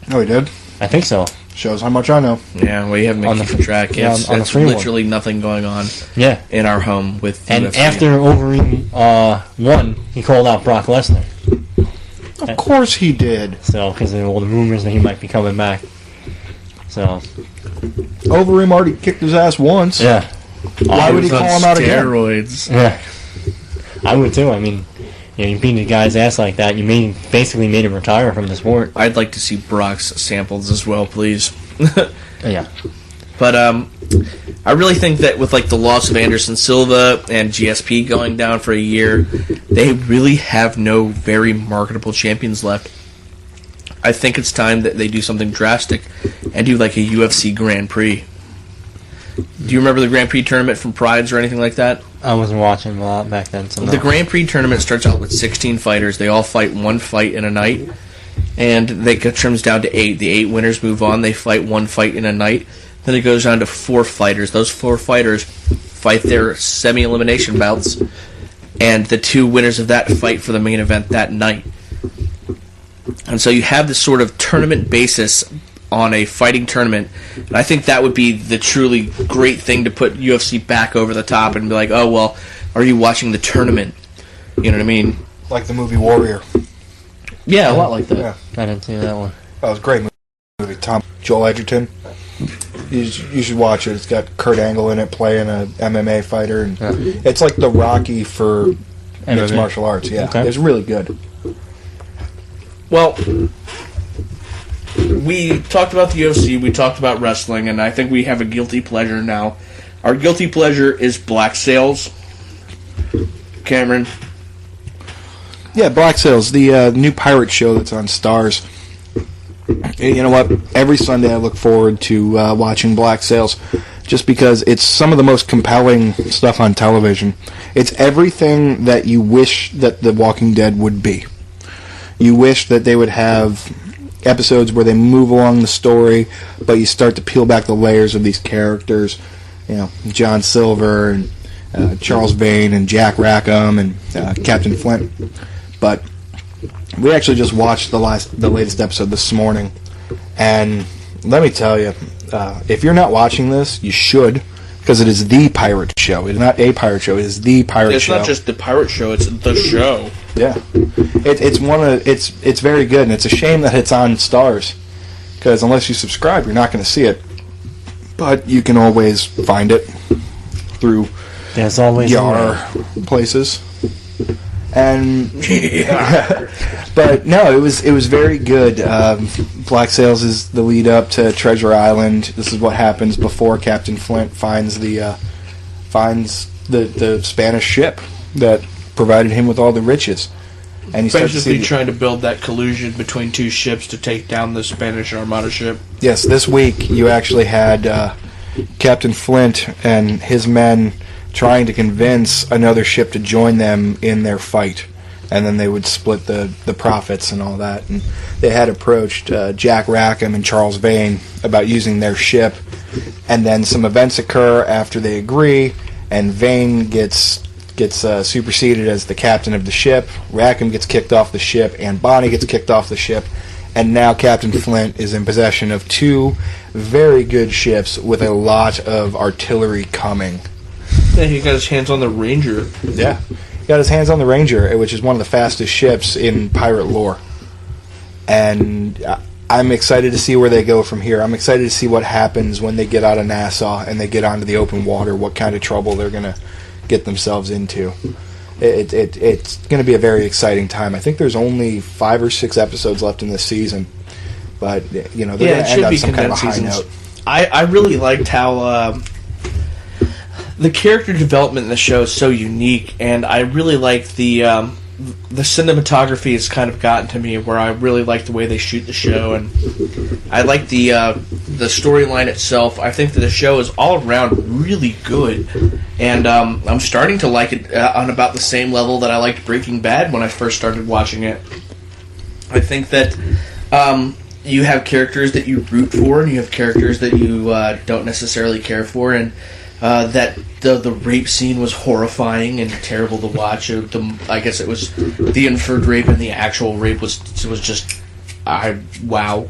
Oh, he did? I think so. Shows how much I know. Yeah, well, you haven't been keeping track. It's literally nothing going on in our home with And UFC. after Overeem won, he called out Brock Lesnar. Of course he did. So, because of all the rumors that he might be coming back. So. Overeem already kicked his ass once. Yeah. Why would he call him out again? Steroids. Yeah. I would too. I mean, you beat a guy's ass like that, you basically made him retire from the sport. I'd like to see Brock's samples as well, please. Yeah. But I really think that with like the loss of Anderson Silva and GSP going down for a year, they really have no very marketable champions left. I think it's time that they do something drastic and do like a UFC Grand Prix. Do you remember the Grand Prix tournament from Prides or anything like that? I wasn't watching a lot back then. So The Grand Prix tournament starts out with 16 fighters. They all fight one fight in a night, and they get trims down to 8. The 8 winners move on. They fight one fight in a night. Then it goes down to 4 fighters. Those 4 fighters fight their semi-elimination bouts, and the 2 winners of that fight for the main event that night. And so you have this sort of tournament basis on a fighting tournament, and I think that would be the truly great thing to put UFC back over the top and be like, oh, well, are you watching the tournament? You know what I mean? Like the movie Warrior. Yeah, a lot like that. Yeah. I didn't see that one. That was a great movie. Joel Edgerton. You should watch it. It's got Kurt Angle in it playing a MMA fighter. And it's like the Rocky for mixed martial arts. Yeah, okay. It's really good. Well, we talked about the UFC, we talked about wrestling, and I think we have a guilty pleasure now. Our guilty pleasure is Black Sails. Cameron? Yeah, Black Sails, the new pirate show that's on Stars. You know what? Every Sunday I look forward to watching Black Sails just because it's some of the most compelling stuff on television. It's everything that you wish that The Walking Dead would be. You wish that they would have episodes where they move along the story, but you start to peel back the layers of these characters. You know, John Silver and Charles Vane and Jack Rackham and Captain Flint. But we actually just watched the latest episode this morning, and let me tell you, if you're not watching this, you should, because it is the pirate show. It is not a pirate show. It is the pirate show. It's not just the pirate show; it's the show. Yeah, it's very good, and it's a shame that it's on Stars, because unless you subscribe, you're not going to see it. But you can always find it through There's always places. And but no, it was very good. Black Sails is the lead up to Treasure Island. This is what happens before Captain Flint finds the Spanish ship that provided him with all the riches. And you start to Basically see trying to build that collusion between two ships to take down the Spanish Armada ship. yes, this week you actually had Captain Flint and his men trying to convince another ship to join them in their fight. And then they would split the profits and all that. And they had approached Jack Rackham and Charles Vane about using their ship. And then some events occur after they agree, and Vane gets superseded as the captain of the ship. Rackham gets kicked off the ship, and Bonnie gets kicked off the ship. And now Captain Flint is in possession of two very good ships with a lot of artillery coming. Yeah, he got his hands on the Ranger. Yeah. Got his hands on the Ranger, which is one of the fastest ships in pirate lore. And I'm excited to see where they go from here. I'm excited to see what happens when they get out of Nassau and they get onto the open water, what kind of trouble they're going to get themselves into. It's going to be a very exciting time. I think there's only 5 or 6 episodes left in this season. But, they're going to end on some kind of a high note. I really liked how... the character development in the show is so unique, and I really like the cinematography has kind of gotten to me, where I really like the way they shoot the show, and I like the storyline itself. I think that the show is all around really good, and I'm starting to like it on about the same level that I liked Breaking Bad when I first started watching it. I think that you have characters that you root for, and you have characters that you don't necessarily care for, and that the rape scene was horrifying and terrible to watch. I guess it was the inferred rape, and the actual rape was just wow.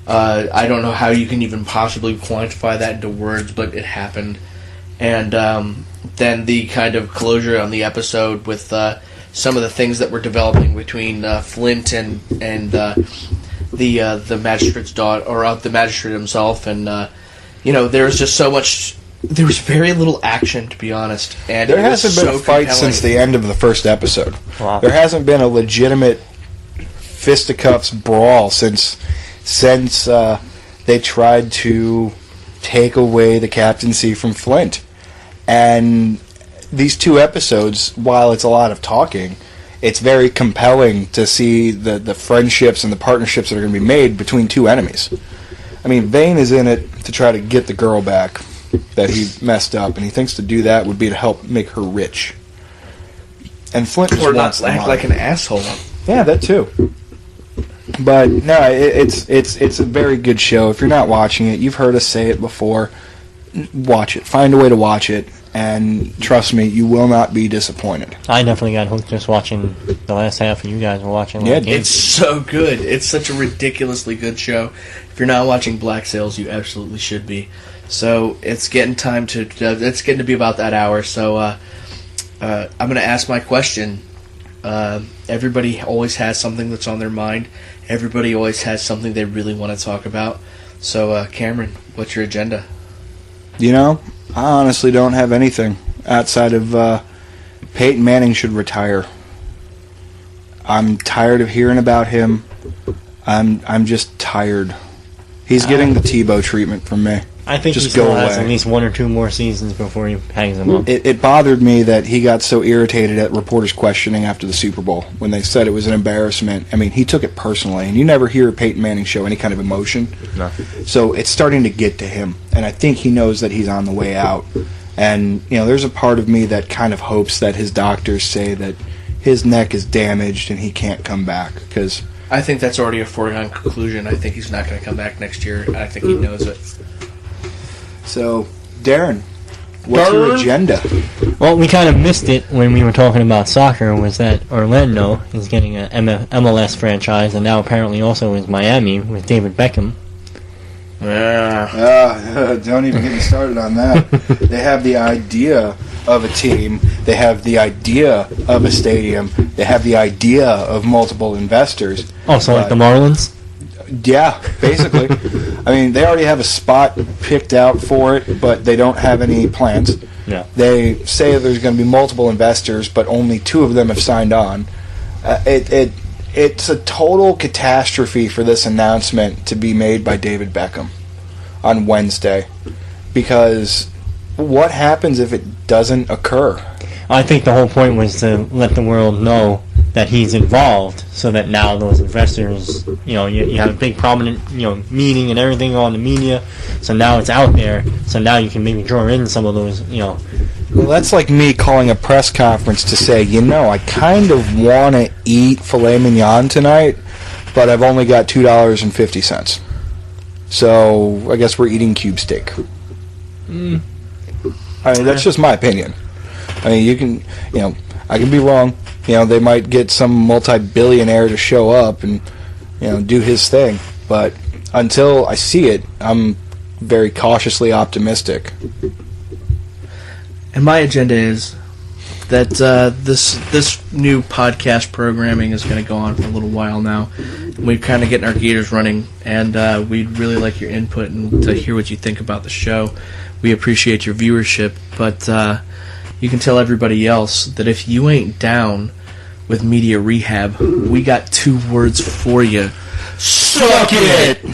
I don't know how you can even possibly quantify that into words, but it happened. And then the kind of closure on the episode with some of the things that were developing between Flint and the magistrate's daughter, or the magistrate himself, and there was just so much. There was very little action, to be honest, and there hasn't been a fight since the end of the first episode. Wow. There hasn't been a legitimate fisticuffs brawl since they tried to take away the captaincy from Flint. And these 2 episodes, while it's a lot of talking, it's very compelling to see the friendships and the partnerships that are going to be made between 2 enemies. I mean, Vane is in it to try to get the girl back that he messed up, and he thinks to do that would be to help make her rich. And Flint just wants not act like an asshole. Yeah, that too. But no, it's a very good show. If you're not watching it, you've heard us say it before. Watch it. Find a way to watch it, and trust me, you will not be disappointed. I definitely got hooked just watching the last half of you guys were watching. Yeah, it's so good. It's such a ridiculously good show. If you're not watching Black Sails, you absolutely should be. So it's getting it's getting to be about that hour. So I'm going to ask my question. Everybody always has something that's on their mind. Everybody always has something they really want to talk about. So Cameron, what's your agenda? I honestly don't have anything outside of Peyton Manning should retire. I'm tired of hearing about him. I'm just tired. He's getting the Tebow treatment from me. I think just he still go has away. at least 1 or 2 more seasons before he hangs him up. It bothered me that he got so irritated at reporters questioning after the Super Bowl when they said it was an embarrassment. I mean, he took it personally, and you never hear Peyton Manning show any kind of emotion. No. So it's starting to get to him, and I think he knows that he's on the way out. And, there's a part of me that kind of hopes that his doctors say that his neck is damaged and he can't come back, because I think that's already a foregone conclusion. I think he's not going to come back next year. I think he knows it. So, Darren, what's your agenda? Well, we kind of missed it when we were talking about soccer, was that Orlando is getting an MLS franchise, and now apparently also is Miami with David Beckham. Yeah. Don't even get me started on that. They have the idea of a team. They have the idea of a stadium. They have the idea of multiple investors. Oh, so like the Marlins? Yeah, basically. I mean, they already have a spot picked out for it, but they don't have any plans. Yeah. They say there's going to be multiple investors, but only 2 of them have signed on. It's a total catastrophe for this announcement to be made by David Beckham on Wednesday, because what happens if it doesn't occur? I think the whole point was to let the world know that he's involved, so that now those investors, you have a big prominent, meeting and everything on the media, so now it's out there, so now you can maybe draw in some of those, Well, that's like me calling a press conference to say, I kind of want to eat filet mignon tonight, but I've only got $2.50. So I guess we're eating cube steak. I mean, that's just my opinion. I mean, you can, I can be wrong. They might get some multi-billionaire to show up and, do his thing. But until I see it, I'm very cautiously optimistic. And my agenda is that this new podcast programming is going to go on for a little while now. We're kind of getting our gears running, and we'd really like your input and to hear what you think about the show. We appreciate your viewership, but you can tell everybody else that if you ain't down with Media Rehab, we got 2 words for you. Suck it!